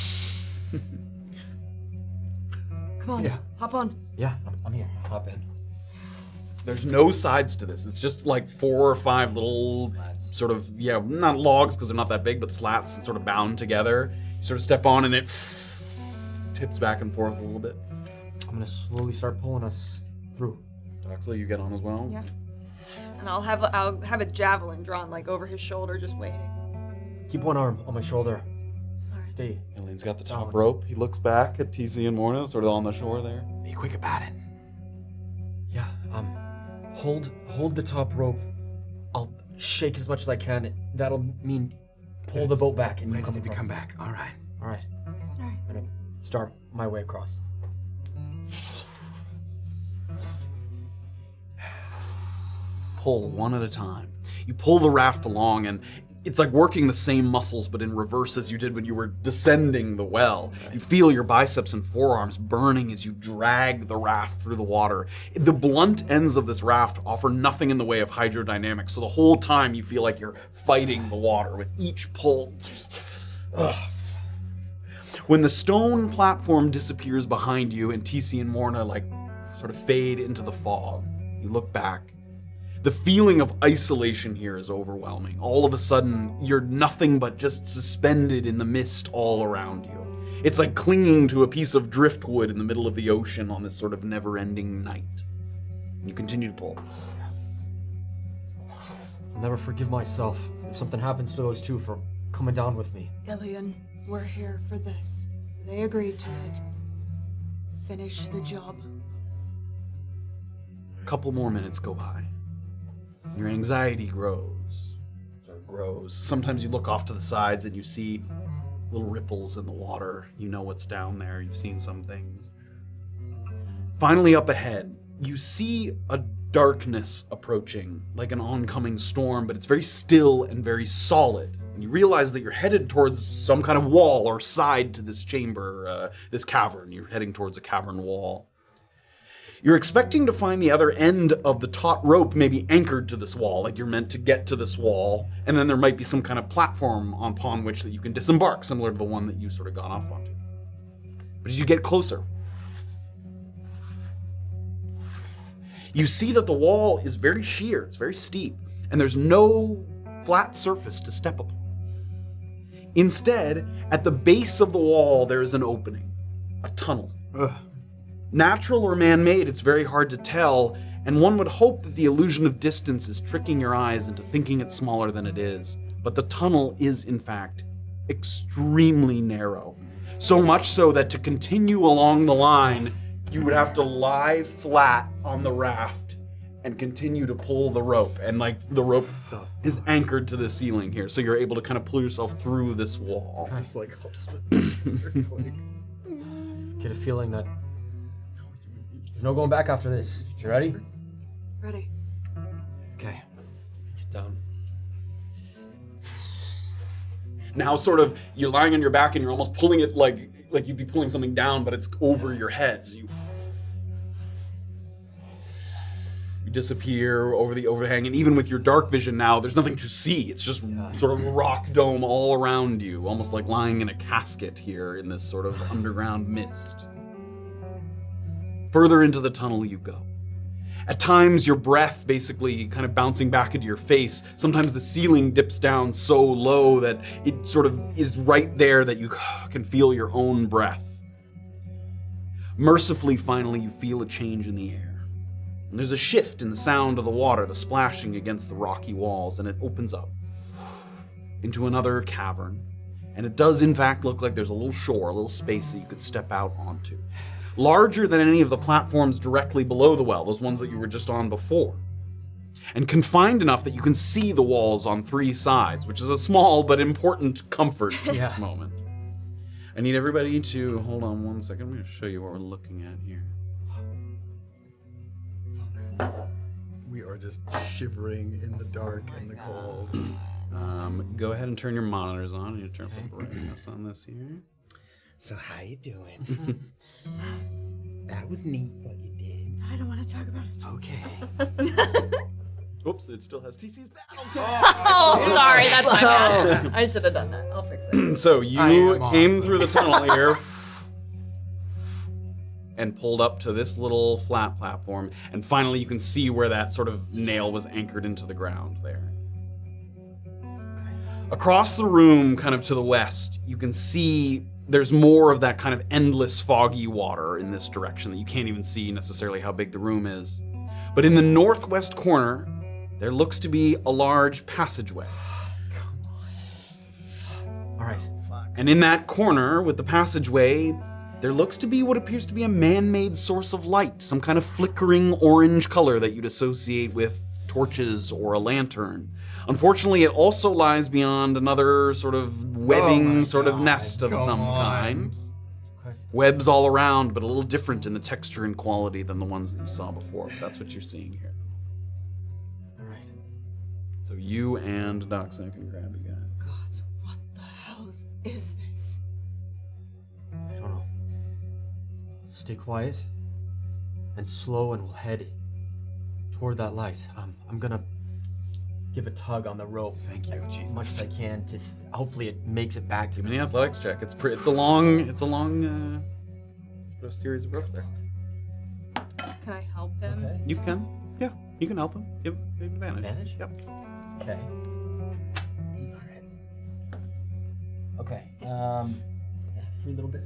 Come on. Yeah. Hop on. Yeah, I'm here. Hop in. There's no sides to this. It's just like 4 or 5 little sort of, not logs because they're not that big, but slats that sort of bound together. You sort of step on and it tips back and forth a little bit. I'm gonna slowly start pulling us through. Doxley, you get on as well? Yeah. And I'll have a javelin drawn like over his shoulder, just waiting. Keep one arm on my shoulder. Stay. Illien's got the top rope. He looks back at TC and Morna, sort of on the shore there. Be quick about it. Yeah. Hold the top rope. I'll shake as much as I can. That'll mean pull the boat back and you Ready come to across. come back. All right. All right. All right. I'm gonna start my way across. Pull one at a time. You pull the raft along and it's like working the same muscles but in reverse as you did when you were descending the well. You feel your biceps and forearms burning as you drag the raft through the water. The blunt ends of this raft offer nothing in the way of hydrodynamics, so the whole time you feel like you're fighting the water with each pull. Ugh. When the stone platform disappears behind you and TC and Morna like sort of fade into the fog, You look back. The feeling of isolation here is overwhelming. All of a sudden, you're nothing but just suspended in the mist all around you. It's like clinging to a piece of driftwood in the middle of the ocean on this sort of never-ending night. And you continue to pull. I'll never forgive myself if something happens to those two for coming down with me. Illien, we're here for this. They agreed to it. Finish the job. A couple more minutes go by. Your anxiety grows. Sometimes you look off to the sides and you see little ripples in the water. You know what's down there. You've seen some things. Finally, up ahead, you see a darkness approaching, like an oncoming storm, but it's very still and very solid. And you realize that you're headed towards some kind of wall or side to this chamber, this cavern. You're heading towards a cavern wall. You're expecting to find the other end of the taut rope maybe anchored to this wall, like you're meant to get to this wall, and then there might be some kind of platform upon which that you can disembark, similar to the one that you sort of gone off onto. But as you get closer, you see that the wall is very sheer, it's very steep, and there's no flat surface to step upon. Instead, at the base of the wall, there is an opening, a tunnel. Ugh. Natural or man-made, it's very hard to tell, and one would hope that the illusion of distance is tricking your eyes into thinking it's smaller than it is. But the tunnel is, in fact, extremely narrow. So much so that to continue along the line, you would have to lie flat on the raft and continue to pull the rope. And like the rope is anchored to the ceiling here, so you're able to kind of pull yourself through this wall. Just like, I'll just Get a feeling that there's no going back after this. You ready? Ready. Okay. Get down. Now sort of, you're lying on your back and you're almost pulling it like you'd be pulling something down, but it's over your head. So you disappear over the overhang, and even with your dark vision now, there's nothing to see. It's just sort of rock dome all around you, almost like lying in a casket here in this sort of underground mist. Further into the tunnel you go. At times, your breath basically kind of bouncing back into your face. Sometimes the ceiling dips down so low that it sort of is right there that you can feel your own breath. Mercifully, finally, you feel a change in the air. And there's a shift in the sound of the water, the splashing against the rocky walls, and it opens up into another cavern. And it does, in fact, look like there's a little shore, a little space that you could step out onto. Larger than any of the platforms directly below the well, those ones that you were just on before. And confined enough that you can see the walls on three sides, which is a small but important comfort in this moment. I need everybody to, hold on one second, I'm going to show you what we're looking at here. We are just shivering in the dark and the cold. Go ahead and turn your monitors on, and you turn up the brightness on this here. So how you doing? That was neat what you did. I don't want to talk about it. Okay. Oops, it still has TC's battle. Oh, sorry, that's my bad. I should have done that. I'll fix it. So you came through the tunnel here and pulled up to this little flat platform, and finally you can see where that sort of nail was anchored into the ground there. Across the room, kind of to the west, you can see there's more of that kind of endless foggy water in this direction that you can't even see necessarily how big the room is. But in the northwest corner, there looks to be a large passageway. All right. And in that corner with the passageway, there looks to be what appears to be a man-made source of light, some kind of flickering orange color that you'd associate with torches or a lantern. Unfortunately, it also lies beyond another sort of webbing nest of some kind. Okay. Webs all around, but a little different in the texture and quality than the ones that you saw before. That's what you're seeing here. All right. So you and Doxley can grab you guys. God, what the hell is this? I don't know. Stay quiet and slow, and we'll head toward that light. I'm gonna give a tug on the rope. Thank you, Jesus. As much as I can. Just hopefully it makes it back to Give me. me an athletics check. It's a long series of ropes there. Can I help him? Okay. You can. Yeah, you can help him. Give advantage. Advantage? Yep. Okay. Okay. Every little bit.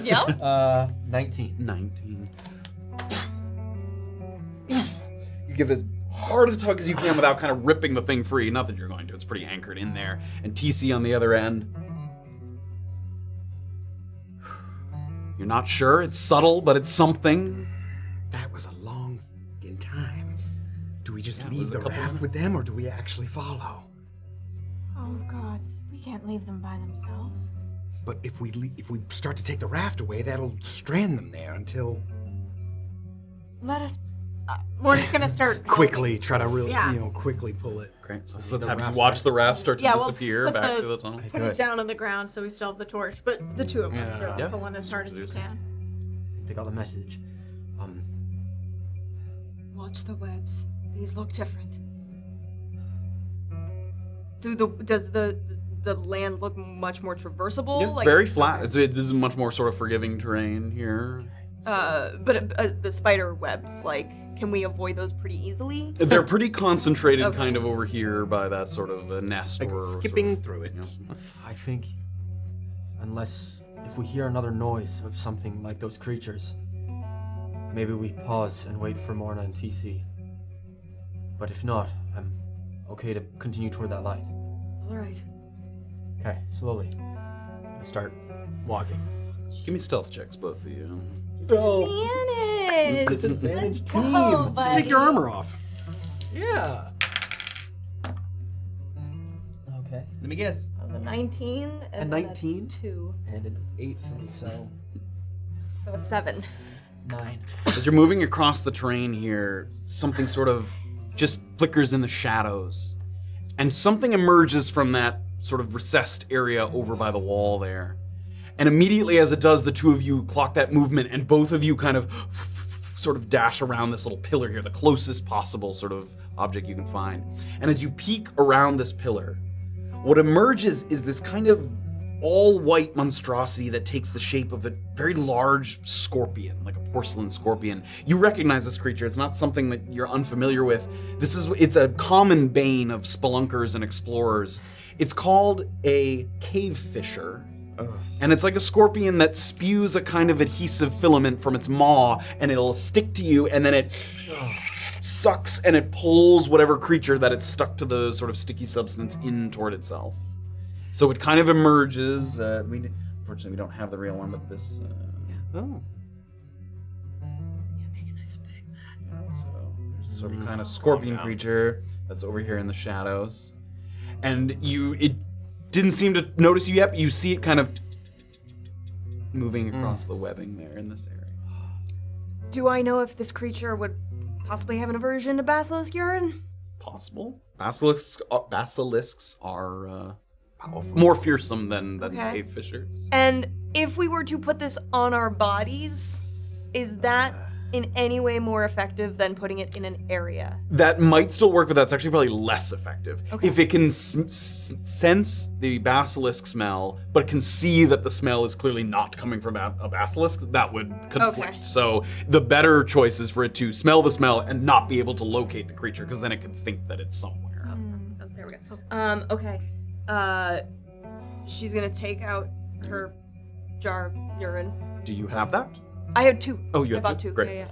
Yep. 19. 19. You give as hard a tug as you can without kind of ripping the thing free. Not that you're going to. It's pretty anchored in there. And TC on the other end. You're not sure. It's subtle, but it's something. That was a long f***ing time. Do we just Yeah, it leave was a the couple raft minutes. with them, or do we actually follow? Oh gods, we can't leave them by themselves. But if we start to take the raft away, that'll strand them there until Let us. Morna's gonna start quickly try to really, Yeah. quickly pull it. Great. So see let's the have you raft, watch right? the raft start to Yeah, we'll disappear put back the- to the tunnel. put it down on the ground so we still have the torch, but the two of us are Yeah. pulling as hard as we can. They got the message. Watch the webs. These look different. Does the land look much more traversable? Yeah, it's very flat. This is much more sort of forgiving terrain here. But the spider webs, like, can we avoid those pretty easily? They're pretty concentrated Okay. kind of over here by that sort of a nest Like or skipping sort through it. of, you know. I think, unless if we hear another noise of something like those creatures, maybe we pause and wait for Morna and TC. But if not, I'm okay to continue toward that light. All right. Okay, slowly. I start walking. Give me stealth checks, both of you. Disadvantage! Disadvantage Let's team. go, Just take your buddy. armor off. Yeah. Okay. Let me guess. That was a 19 A and 19? 2. And an 8 for me, so So a 7. 9. As you're moving across the terrain here, something sort of just flickers in the shadows. And something emerges from that sort of recessed area over by the wall there. And immediately as it does, the two of you clock that movement, and both of you kind of sort of dash around this little pillar here, the closest possible sort of object you can find. And as you peek around this pillar, what emerges is this kind of all-white monstrosity that takes the shape of a very large scorpion, like a porcelain scorpion. You recognize this creature. It's not something that you're unfamiliar with. It's a common bane of spelunkers and explorers. It's called a cave fisher. And it's like a scorpion that spews a kind of adhesive filament from its maw, and it'll stick to you, and then it sucks and it pulls whatever creature that it's stuck to the sort of sticky substance in toward itself. So it kind of emerges. Unfortunately, we don't have the real one, but this. Oh. Yeah, make it nice and big, man. So there's a sort of kind of scorpion creature that's over here in the shadows, and it didn't seem to notice you yet, but you see it kind of moving across the webbing there in this area. Do I know if this creature would possibly have an aversion to basilisk urine? Possible. Basilisks are more fearsome than Okay. cave fishers. And if we were to put this on our bodies, is that in any way more effective than putting it in an area? That might still work, but that's actually probably less effective. Okay. If it can sense the basilisk smell, but can see that the smell is clearly not coming from a basilisk, that would conflict. Okay. So the better choice is for it to smell the smell and not be able to locate the creature, because then it can think that it's somewhere. Oh, there we go. Okay. She's gonna take out her jar of urine. Do you have that? I had 2. Oh, you I have bought 2? 2. Great.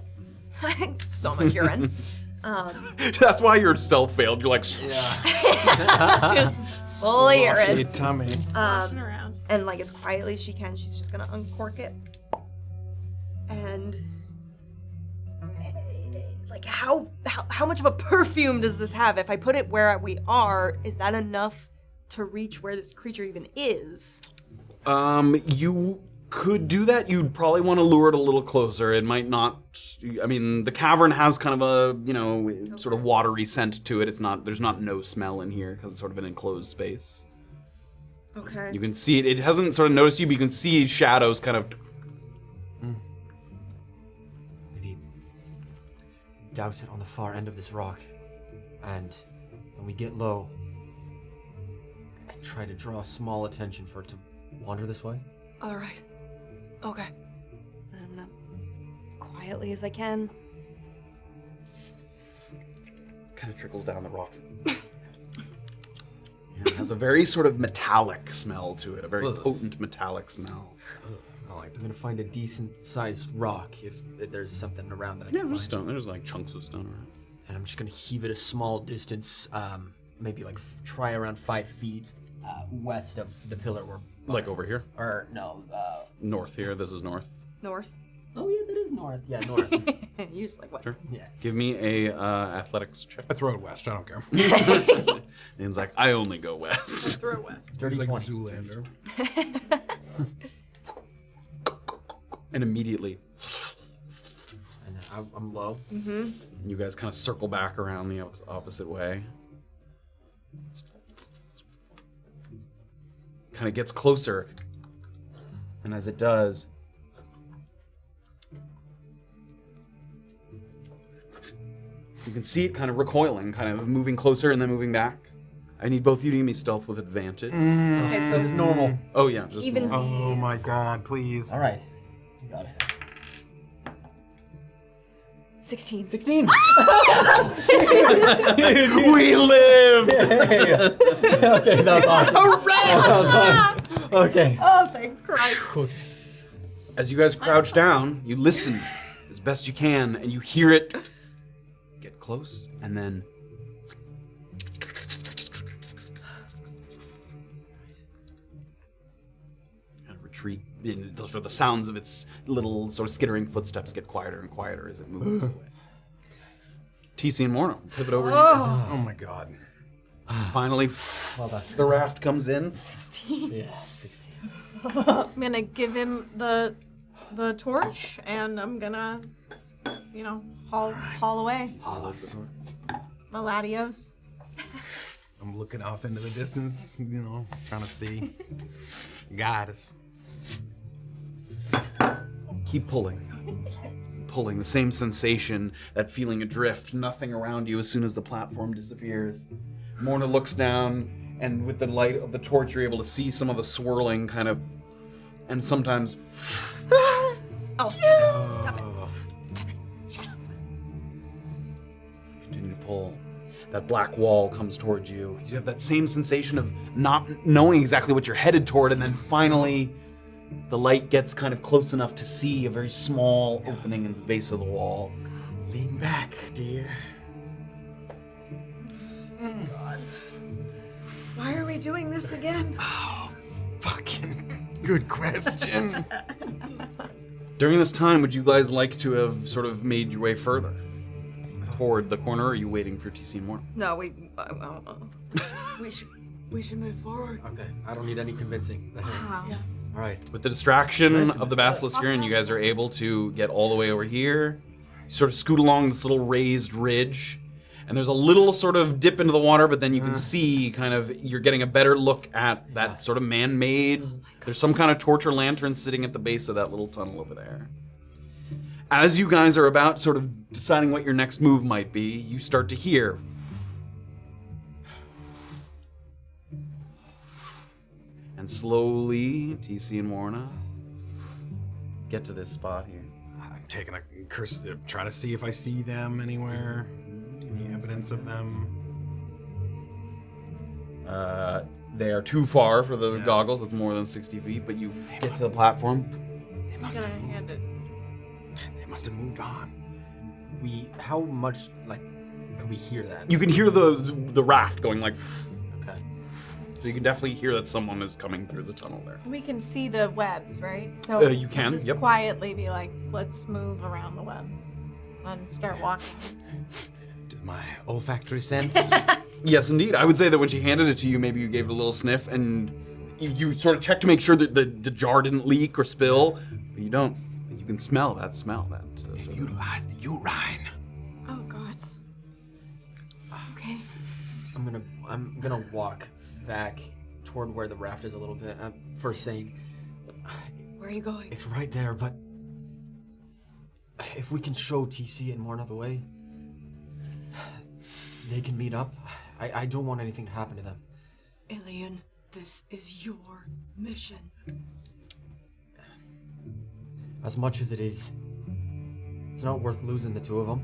Yeah. So much urine. That's why your stealth failed. You're like, Just full of urine. Sloshy tummy. Sloshing around. And like as quietly as she can, she's just gonna uncork it. And like how much of a perfume does this have? If I put it where we are, is that enough to reach where this creature even is? you could do that. You'd probably want to lure it a little closer. It might not. I mean, the cavern has kind of a, sort of watery scent to it. There's not no smell in here because it's sort of an enclosed space. Okay. You can see it. It hasn't sort of noticed you, but you can see shadows kind of. Maybe douse it on the far end of this rock, and when we get low, and try to draw small attention for it to wander this way. All right. Okay. I'm gonna quietly as I can kind of trickles down the rock. And it has a very sort of metallic smell to it, a very potent metallic smell. I'm gonna find a decent sized rock if there's something around that I can there's find. stone. There's like chunks of stone around. And I'm just gonna heave it a small distance, maybe like try around 5 feet west of the pillar we're Like over here? Or no, North here. This is north. North. Oh yeah, that is north. Yeah, north. You just like what? Sure. Yeah. Give me a athletics check. I throw it west. I don't care. Ian's like, I only go west. Throw west. Dirty He's like 20. Zoolander. And immediately, And I'm low. you guys kind of circle back around the opposite way. Kind of gets closer. And as it does, you can see it kind of recoiling, kind of moving closer and then moving back. I need both of you to give me stealth with advantage. Okay, So it's normal. Oh yeah, just Even normal. Oh my god, please. All right. Got it. 16. 16. We lived! Okay, that was awesome. Hooray! Okay. Oh, thank Christ. As you guys crouch down, you listen as best you can, and you hear it get close, and then kind of retreat. And those are the sounds of its little sort of skittering footsteps get quieter and quieter as it moves away. TC and Morna, pivot over. Oh my god. Finally, the raft comes in. Yeah, 16. I'm gonna give him the torch, and I'm gonna, haul away. Maladios. I'm looking off into the distance, trying to see. Guide us. Keep pulling. Pulling, the same sensation, that feeling adrift, nothing around you as soon as the platform disappears. Morna looks down, and with the light of the torch, you're able to see some of the swirling kind of, and sometimes. Oh, stop it. Continue to pull. That black wall comes towards you. You have that same sensation of not knowing exactly what you're headed toward, and then finally, the light gets kind of close enough to see a very small opening in the base of the wall. Lean back, dear. Why are we doing this again? Fucking good question. During this time, would you guys like to have sort of made your way further toward the corner, or are you waiting for TC and Morna? No, we We should move forward. Okay, I don't need any convincing. Wow. All right. With the distraction of the Basilisk Urn, you guys are able to get all the way over here. You sort of scoot along this little raised ridge, and there's a little sort of dip into the water, but then you can see kind of, you're getting a better look at that sort of man-made, there's some kind of torch or lantern sitting at the base of that little tunnel over there. As you guys are about sort of deciding what your next move might be, you start to hear. And slowly, TC and Morna get to this spot here. I'm taking a curse, trying to see if I see them anywhere. Any evidence of them? They are too far for the goggles. That's more than 60 feet. But you get to the platform. They must have moved. They must have moved on. How much, could we hear that? You can hear the raft going like. Okay. So you can definitely hear that someone is coming through the tunnel there. We can see the webs, right? So You can, just yep. quietly be like, let's move around the webs and start walking. Did my olfactory sense? Yes, indeed. I would say that when she handed it to you, maybe you gave it a little sniff, and you sort of checked to make sure that the jar didn't leak or spill. But you don't. You can smell that. They've utilized the urine. Oh God. Okay. I'm gonna walk back toward where the raft is a little bit. I'm first saying, Where are you going? it's right there, but if we can show TC and Morna the way, they can meet up. I don't want anything to happen to them. Illien, this is your mission. As much as it is, it's not worth losing the two of them.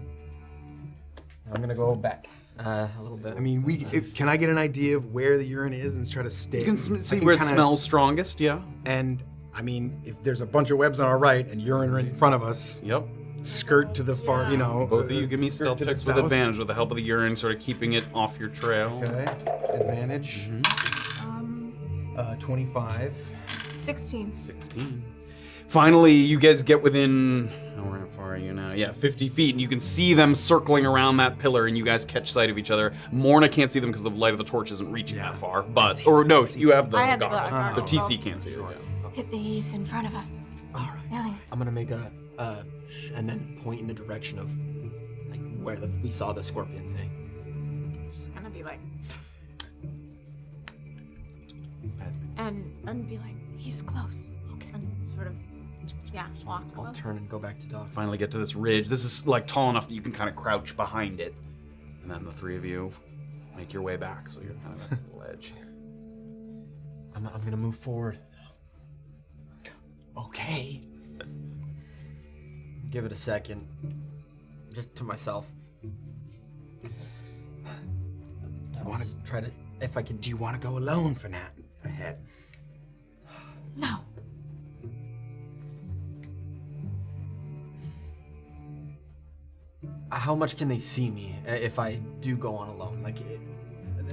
I'm gonna go back. A little bit. I mean, can I get an idea of where the urine is and try to stay? You can see where it smells strongest, yeah. And, I mean, if there's a bunch of webs on our right and urine right in front of us, Yep. skirt to the far, Both of you give me stealth checks with south. advantage with the help of the urine, sort of keeping it off your trail. Okay, advantage. 25. 16. 16. Finally, you guys get within, how far are you now? Yeah, 50 feet, and you can see them circling around that pillar, and you guys catch sight of each other. Morna can't see them because the light of the torch isn't reaching that far, but, or no, you have the I had the goggle, so goggle. TC can't see it. Yeah. Hit these in front of us. All right. Illien. I'm gonna make a and then point in the direction of like where we saw the scorpion thing. Just gonna be like, and be like, he's close. Okay. And sort of, walk I'll close. turn and go back to Doc. Finally get to this ridge. This is like tall enough that you can kind of crouch behind it, and then the three of you make your way back, so you're kind of at the ledge. I'm gonna move forward. Okay. Give it a second. Just to myself. Try to, if I can. Do you want to go alone for now? Ahead. No. How much can they see me if I do go on alone? Like,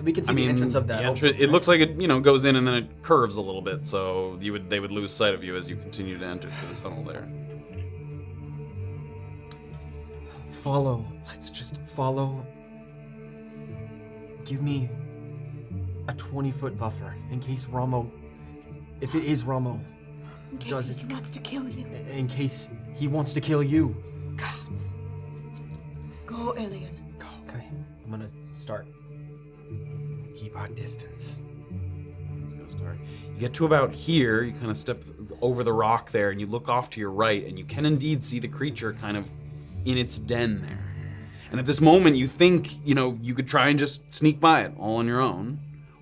we can see the entrance of that. It looks like it, goes in and then it curves a little bit, so they would lose sight of you as you continue to enter through the tunnel there. Follow. Let's just follow. Give me a 20-foot buffer in case Ramo, if it is Ramo, In case he wants to kill you. in case he wants to kill you. Gods. Go, Illien. Okay, I'm gonna start. Keep our distance. Let's go start. You get to about here, you kind of step over the rock there, and you look off to your right, and you can indeed see the creature kind of in its den there. And at this moment, you think, you could try and just sneak by it all on your own,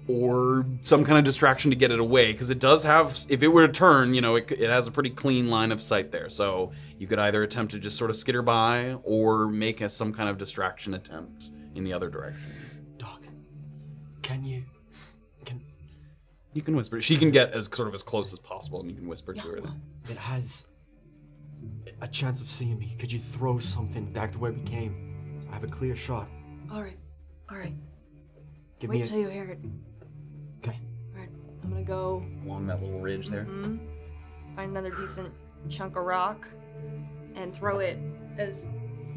or some kind of distraction to get it away, because it does have, if it were to turn, it has a pretty clean line of sight there. So you could either attempt to just sort of skitter by, or make some kind of distraction attempt in the other direction. Doc, can You can whisper. She can get as close as possible, and you can whisper to her. it has a chance of seeing me? Could you throw something back to where we came? So I have a clear shot. All right. Give Wait me till you hear it. Okay. All right. I'm gonna go Along that little ridge there. Find another decent chunk of rock and throw it as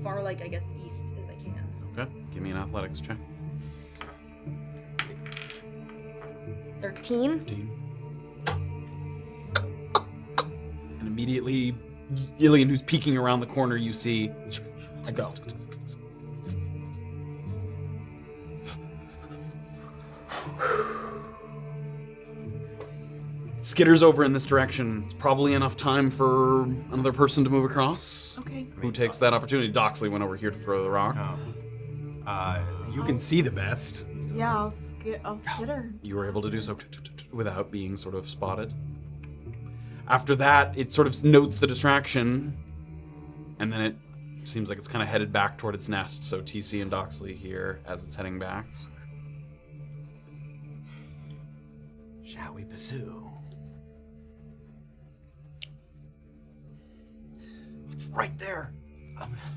far, I guess, east as I can. Okay. Give me an athletics check. 13. And immediately, Illien, who's peeking around the corner, you see. I go. It skitters over in this direction. It's probably enough time for another person to move across. Okay. Who takes that opportunity? Doxley went over here to throw the rock. You can see the best. Yeah, I'll skitter. You were able to do so without being sort of spotted. After that, it sort of notes the distraction, and then it seems like it's kind of headed back toward its nest. So TC and Doxley here as it's heading back. Shall we pursue? Right there.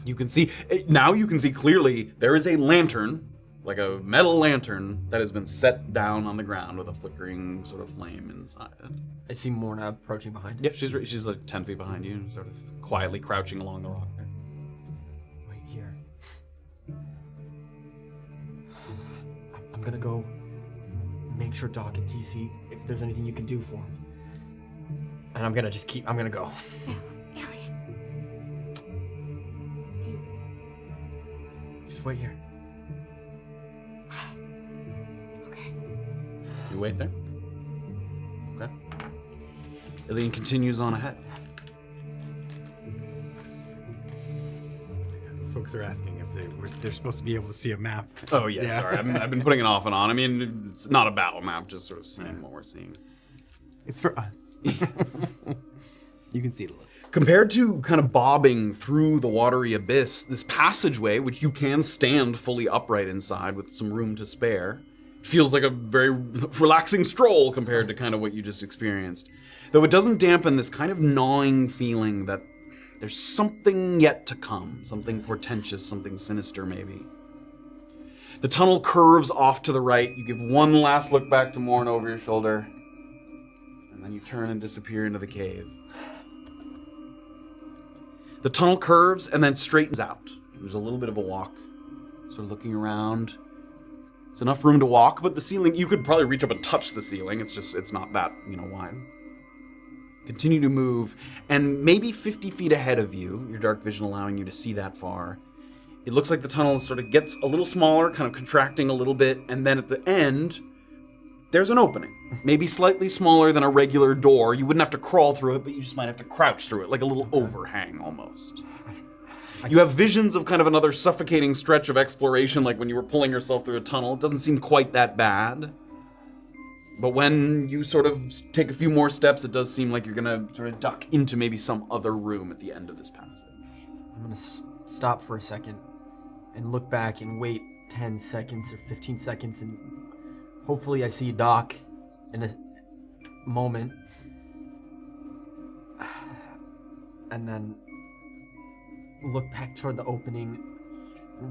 You can see, now you can see clearly there is a lantern, like a metal lantern, that has been set down on the ground with a flickering sort of flame inside it. I see Morna approaching behind. Yep, she's like 10 feet behind you, sort of quietly crouching along the rock there. Wait here. I'm gonna go make sure Doc and TC, if there's anything you can do for him. And I'm gonna go. Just wait here. Okay. You wait there. Okay. Illien continues on ahead. Folks are asking if they're supposed to be able to see a map. Oh yeah, sorry. I've been putting it off and on. I mean, it's not a battle map, just sort of seeing what we're seeing. It's for us. You can see it a little. Compared to kind of bobbing through the watery abyss, this passageway, which you can stand fully upright inside with some room to spare, feels like a very relaxing stroll compared to kind of what you just experienced. Though it doesn't dampen this kind of gnawing feeling that there's something yet to come, something portentous, something sinister maybe. The tunnel curves off to the right. You give one last look back to Morna over your shoulder, and then you turn and disappear into the cave. The tunnel curves and then straightens out. There's a little bit of a walk. Sort of looking around. There's enough room to walk, but the ceiling, you could probably reach up and touch the ceiling. It's not that, wide. Continue to move, and maybe 50 feet ahead of you, your dark vision allowing you to see that far, it looks like the tunnel sort of gets a little smaller, kind of contracting a little bit, and then at the end, there's an opening. Maybe slightly smaller than a regular door. You wouldn't have to crawl through it, but you just might have to crouch through it, like a little overhang almost. You have visions of kind of another suffocating stretch of exploration, like when you were pulling yourself through a tunnel. It doesn't seem quite that bad. But when you sort of take a few more steps, it does seem like you're gonna sort of duck into maybe some other room at the end of this passage. I'm gonna stop for a second and look back and wait 10 seconds or 15 seconds, and hopefully I see Doc in a moment. And then look back toward the opening,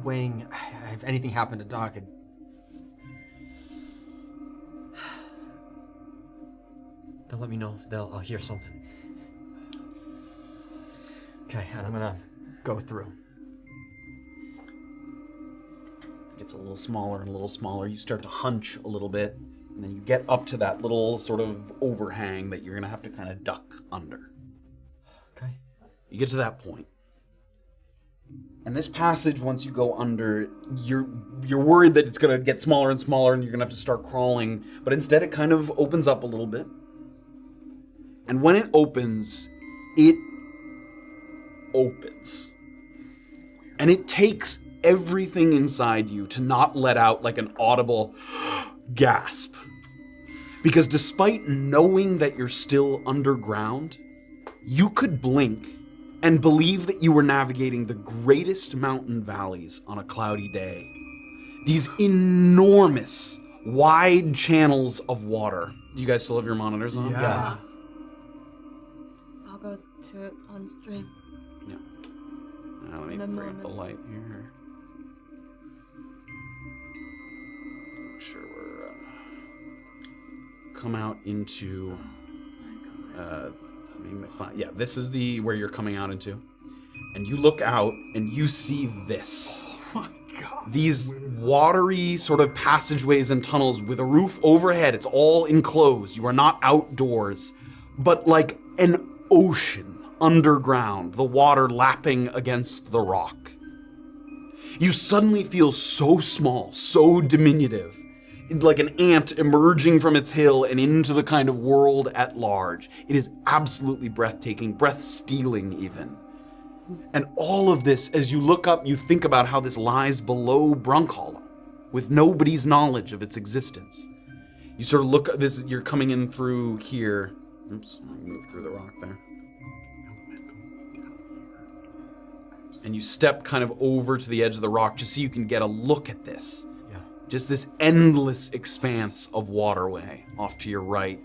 weighing if anything happened to Doc. They'll let me know. I'll hear something. Okay, and I'm gonna go through. It gets a little smaller and a little smaller. You start to hunch a little bit, and then you get up to that little sort of overhang that you're gonna have to kind of duck under. Okay. You get to that point. And this passage, once you go under, you're worried that it's gonna get smaller and smaller and you're gonna have to start crawling, but instead it kind of opens up a little bit. And when it opens, it opens. And it takes everything inside you to not let out like an audible gasp. Because despite knowing that you're still underground, you could blink and believe that you were navigating the greatest mountain valleys on a cloudy day. These enormous, wide channels of water. Do you guys still have your monitors on? Yeah. I'll go to it on stream. Yeah. Let me bring up the light here. Make sure we're come out into. Yeah, this is where you're coming out into, and you look out and you see this. Oh my God! These watery sort of passageways and tunnels with a roof overhead. It's all enclosed. You are not outdoors, but like an ocean underground, the water lapping against the rock. You suddenly feel so small, so diminutive, like an ant emerging from its hill and into the kind of world at large. It is absolutely breathtaking, breath-stealing even. And all of this, as you look up, you think about how this lies below Brunkhollow, with nobody's knowledge of its existence. You sort of look at this, you're coming in through here. Oops, I moved through the rock there. And you step kind of over to the edge of the rock just so you can get a look at this. Yeah. Just this endless expanse of waterway off to your right,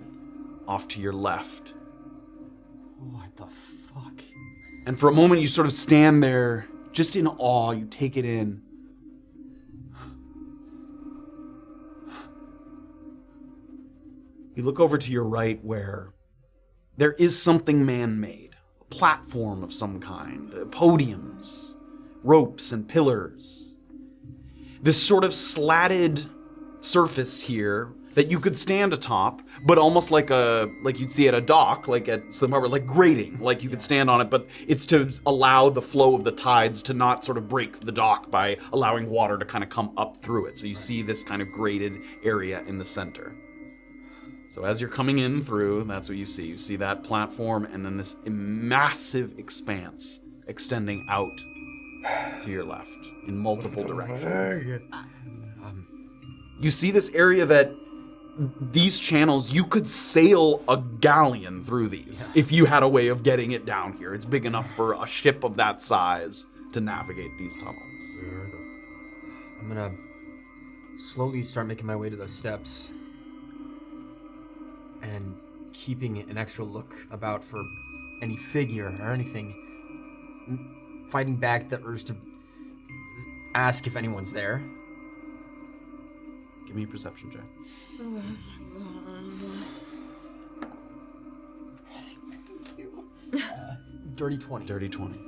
off to your left. What the fuck? And for a moment you sort of stand there just in awe. You take it in. You look over to your right where there is something man-made. A platform of some kind. Podiums, ropes, and pillars. This sort of slatted surface here that you could stand atop, but almost like you'd see at a dock, like at some harbor, like grating, like you could stand on it, but it's to allow the flow of the tides to not sort of break the dock by allowing water to kind of come up through it. So you see this kind of grated area in the center. So as you're coming in through, that's what you see. You see that platform and then this massive expanse extending out to your left in multiple directions. You see this area that these channels, you could sail a galleon through these if you had a way of getting it down here. It's big enough for a ship of that size to navigate these tunnels. I'm gonna slowly start making my way to those steps and keeping an extra look about for any figure or anything. Fighting back the urge to ask if anyone's there. Give me a perception check. Dirty 20. Dirty 20.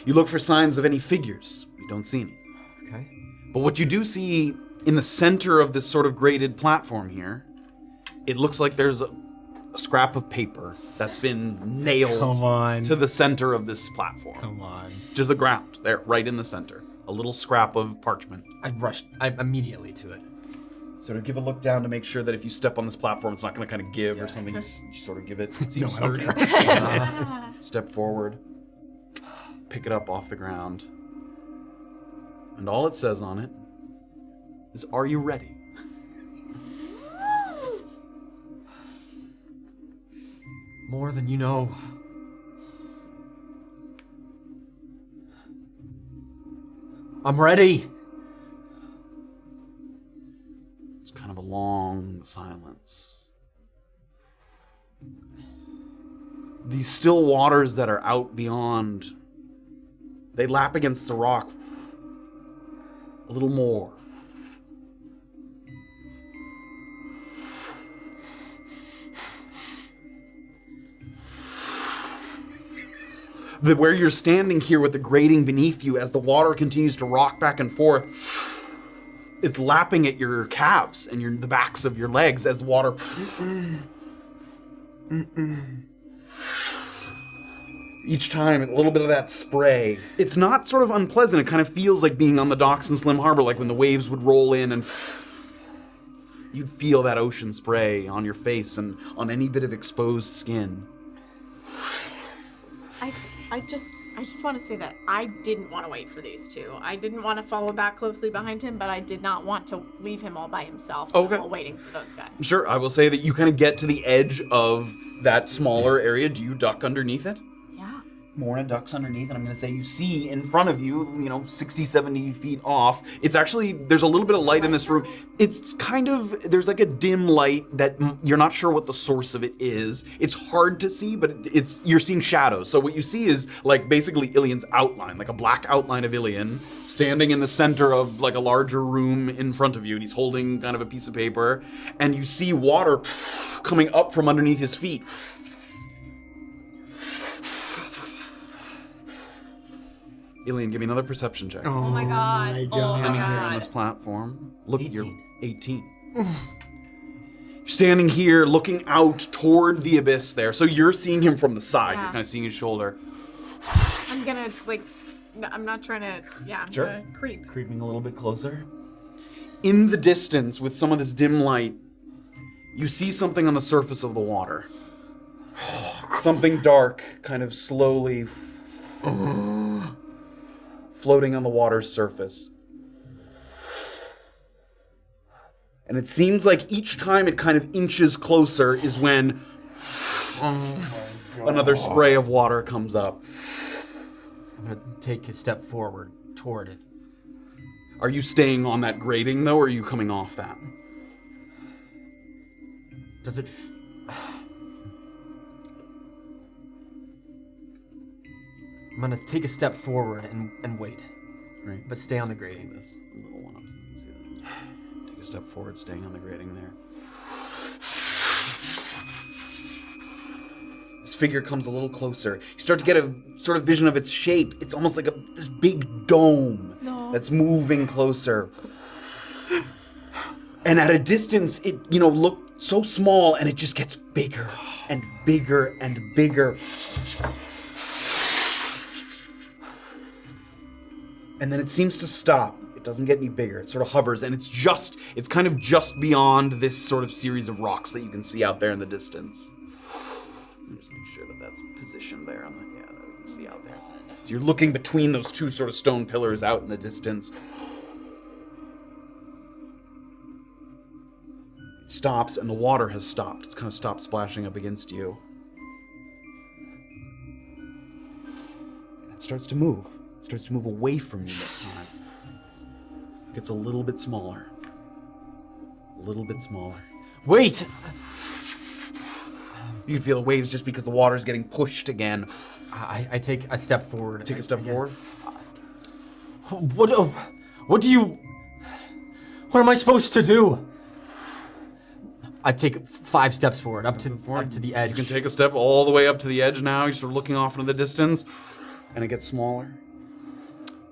You look for signs of any figures. You don't see any. Okay. But what you do see in the center of this sort of graded platform here, it looks like there's a scrap of paper that's been nailed to the center of this platform. Come on. To the ground, there, right in the center. A little scrap of parchment. I rushed immediately to it. Sort of give a look down to make sure that if you step on this platform, it's not going to kind of give or something. You sort of give it. It seems sturdy. Step forward. Pick it up off the ground. And all it says on it is, "Are you ready?" More than you know. I'm ready. It's kind of a long silence. These still waters that are out beyond, they lap against the rock a little more. Where you're standing here with the grating beneath you, as the water continues to rock back and forth, it's lapping at your calves and the backs of your legs as the water. Each time, a little bit of that spray. It's not sort of unpleasant. It kind of feels like being on the docks in Slim Harbor, like when the waves would roll in and you'd feel that ocean spray on your face and on any bit of exposed skin. I just want to say that I didn't want to wait for these two. I didn't want to follow back closely behind him, but I did not want to leave him all by himself while waiting for those guys. Sure, I will say that you kind of get to the edge of that smaller area. Do you duck underneath it? Yeah. Morna ducks underneath, and I'm going to say you see in front of you, 60, 70 feet off. It's actually, there's a little bit of light in this room. It's kind of, there's like a dim light that you're not sure what the source of it is. It's hard to see, but you're seeing shadows. So what you see is like basically Illien's outline, like a black outline of Illien standing in the center of like a larger room in front of you. And he's holding kind of a piece of paper, and you see water coming up from underneath his feet. Illien, give me another perception check. Oh my god. Standing here on this platform. Look, 18. You're 18. You're standing here looking out toward the abyss there. So you're seeing him from the side. Yeah. You're kind of seeing his shoulder. I'm gonna, I'm not trying to, I'm gonna creep. Creeping a little bit closer. In the distance, with some of this dim light, you see something on the surface of the water. Something dark, kind of slowly floating on the water's surface. And it seems like each time it kind of inches closer is when another spray of water comes up. I'm gonna take a step forward toward it. Are you staying on that grating though, or are you coming off that? Does it... I'm gonna take a step forward and wait. Right. But stay on the grating. This little one up so you can see that. Take a step forward, staying on the grating there. This figure comes a little closer. You start to get a sort of vision of its shape. It's almost like this big dome that's moving closer. And at a distance, it, looked so small, and it just gets bigger and bigger and bigger. And then it seems to stop. It doesn't get any bigger. It sort of hovers, and it's kind of just beyond this sort of series of rocks that you can see out there in the distance. Let me just make sure that that's positioned there. That we can see out there. So you're looking between those two sort of stone pillars out in the distance. It's stops, and the water has stopped. It's kind of stopped splashing up against you. And it starts to move. It starts to move away from you this time. It gets a little bit smaller. A little bit smaller. Wait! You can feel the waves just because the water is getting pushed again. I take a step forward. Take a step forward. What am I supposed to do? I take 5 steps forward, up to the edge. You can take a step all the way up to the edge now. You're sort of looking off into the distance, and it gets smaller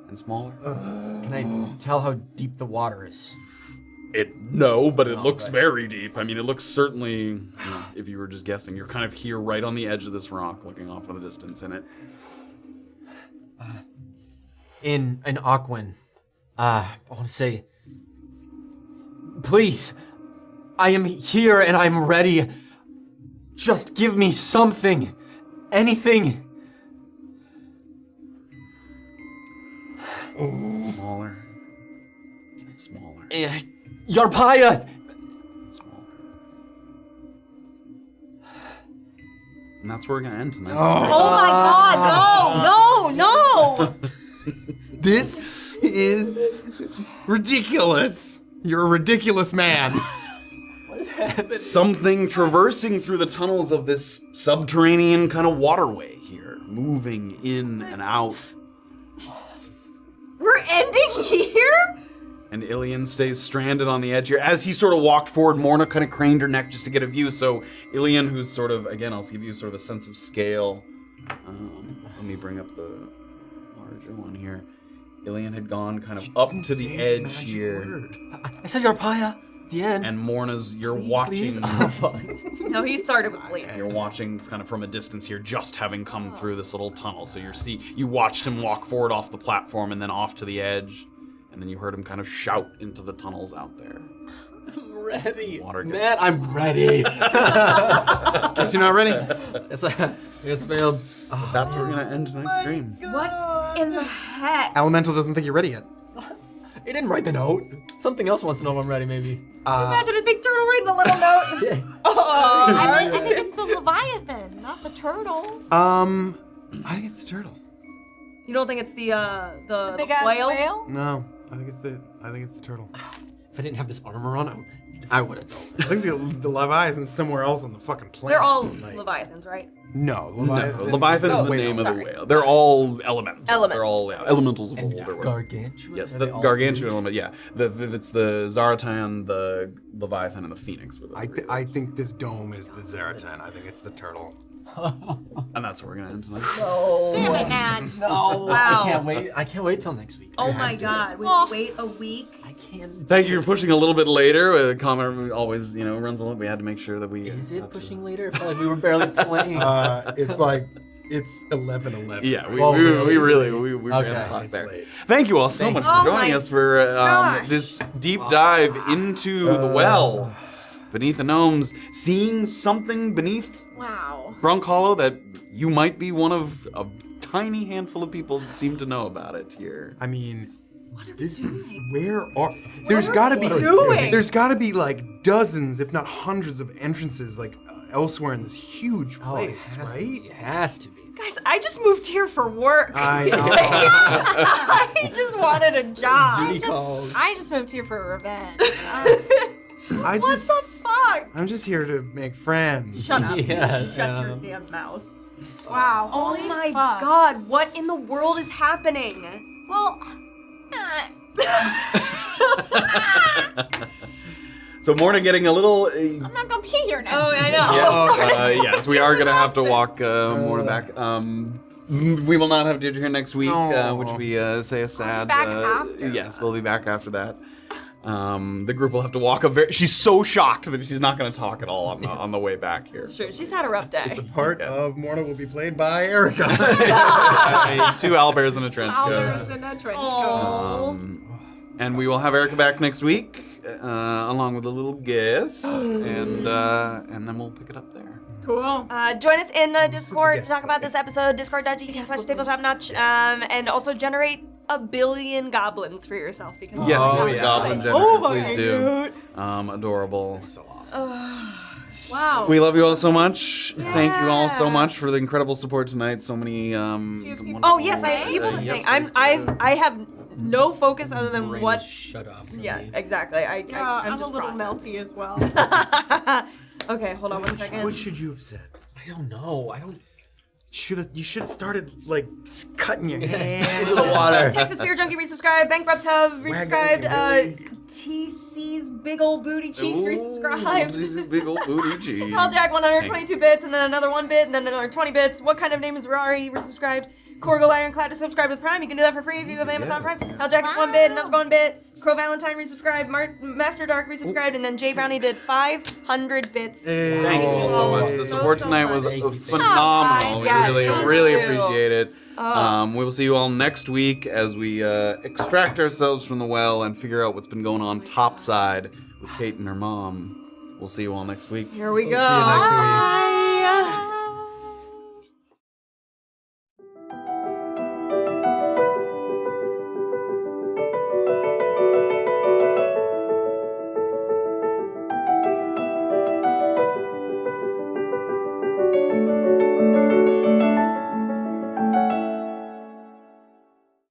and smaller. Can I tell how deep the water is? No, but it looks very deep. I mean, it looks certainly, if you were just guessing, you're kind of here right on the edge of this rock, looking off in the distance, and it... In Aquan, I want to say, please, I am here and I'm ready. Just give me something, anything. Smaller. Smaller. Yarpaya! Smaller. And that's where we're going to end tonight. Oh my god, no! This is ridiculous. You're a ridiculous man. What is happening? Something traversing through the tunnels of this subterranean kind of waterway here, moving in and out. We're ending here? And Illien stays stranded on the edge here. As he sort of walked forward, Morna kind of craned her neck just to get a view. So Illien, who's sort of, again, I'll give you sort of a sense of scale. Let me bring up the larger one here. Illien had gone kind of up to the edge here. I said Yarpaya, the end. And Morna's, you're watching. No, he started with please. You're watching kind of from a distance here, just having come through this little tunnel. So you watched him walk forward off the platform and then off to the edge. And then you heard him kind of shout into the tunnels out there. I'm ready. Matt, I'm ready. Guess you're not ready. It's failed. That's where we're going to end tonight's stream. What in the heck? Elemental doesn't think you're ready yet. He didn't write the note. Something else wants to know if I'm ready, maybe. Imagine a big turtle reading a little note. I think it's the Leviathan, not the turtle. I think it's the turtle. You don't think it's the big ass whale? No, I think it's the turtle. If I didn't have this armor on, I would have known. I think the Leviathan's somewhere else on the fucking planet. They're all Leviathans, right? No, Leviathan is the name of the whale. They're all elementals. They're all elementals of and older. Gargantuan? Yes, the gargantuan element. Yeah, it's the Zaratan, the Leviathan, and the Phoenix. I think this dome is the Zaratan. I think it's the turtle. And that's where we're gonna end tonight. No. Damn it, Matt. No. Wow. I can't wait till next week. Oh my god. We have to wait a week. I can't. Thank you for pushing a little bit later. The comment always, runs a little. We had to make sure that we. Is it pushing later? I felt like we were barely playing. It's 11:11. Yeah, we really ran the clock there. Late. Thank you all so much for joining us for this deep dive into the well beneath the gnomes, seeing something beneath Brunkhollow that you might be one of a tiny handful of people that seem to know about it here. I mean, What are we doing? There's got to be like dozens, if not hundreds, of entrances like elsewhere in this huge place, right? It has to be. Guys, I just moved here for work. I know. I just wanted a job. I just moved here for revenge. What the fuck? I'm just here to make friends. Shut up. Yeah, Shut your damn mouth. Wow. Oh Holy my fuck. god, what in the world is happening? Well, So Morna getting a little. I'm not gonna be here next. Oh, I know. Yes, we are gonna have to walk Morna back. We will not have Deirdre here next week, which we say is sad. back after yes, we'll be back after that. The group will have to walk she's so shocked that she's not going to talk at all on the way back here. It's true. She's had a rough day. Part of Morna will be played by Erica. 2 owlbears in a trench coat. Owlbears in a trench coat. And we will have Erica back next week, along with a little guest, and then we'll pick it up there. Cool. Join us in the Discord to talk about this episode, discord.gg/tabletopnotch, and also generate 1 billion goblins for yourself because Yes, Oh, for yeah. Goblin Jennifer, Oh my please do. God. Adorable. So awesome. Wow. We love you all so much. Thank you all so much for the incredible support tonight. So many. Oh yes, people to thank. I have no focus other than Brain what. is shut off. from Yeah, me. exactly. I'm I'm just a little processing. melty as well. Okay, hold on 1 second. What should you have said? I don't know. I don't. You should have started like cutting your hand. Into the water. Texas Beer Junkie resubscribed. Bankrupt Tub resubscribed. Really? TC's Big Ol' Booty Cheeks resubscribed. This is big old booty cheese. Paul Jack 122 bits, and then another 1 bit, and then another 20 bits. What kind of name is Rari? Resubscribed. Corgal Ironclad to subscribe with Prime. You can do that for free if you have Amazon Prime. Hell Jack is 1 bit, another 1 bit. Crow Valentine resubscribed. Master Dark resubscribed, and then Jay Brownie did 500 bits. Thank you all so much. The support tonight was phenomenal. We Yes, really, thank really you. appreciate it. We will see you all next week as we extract ourselves from the well and figure out what's been going on topside with Kayt and her mom. We'll see you all next week. Here we go. See you next week.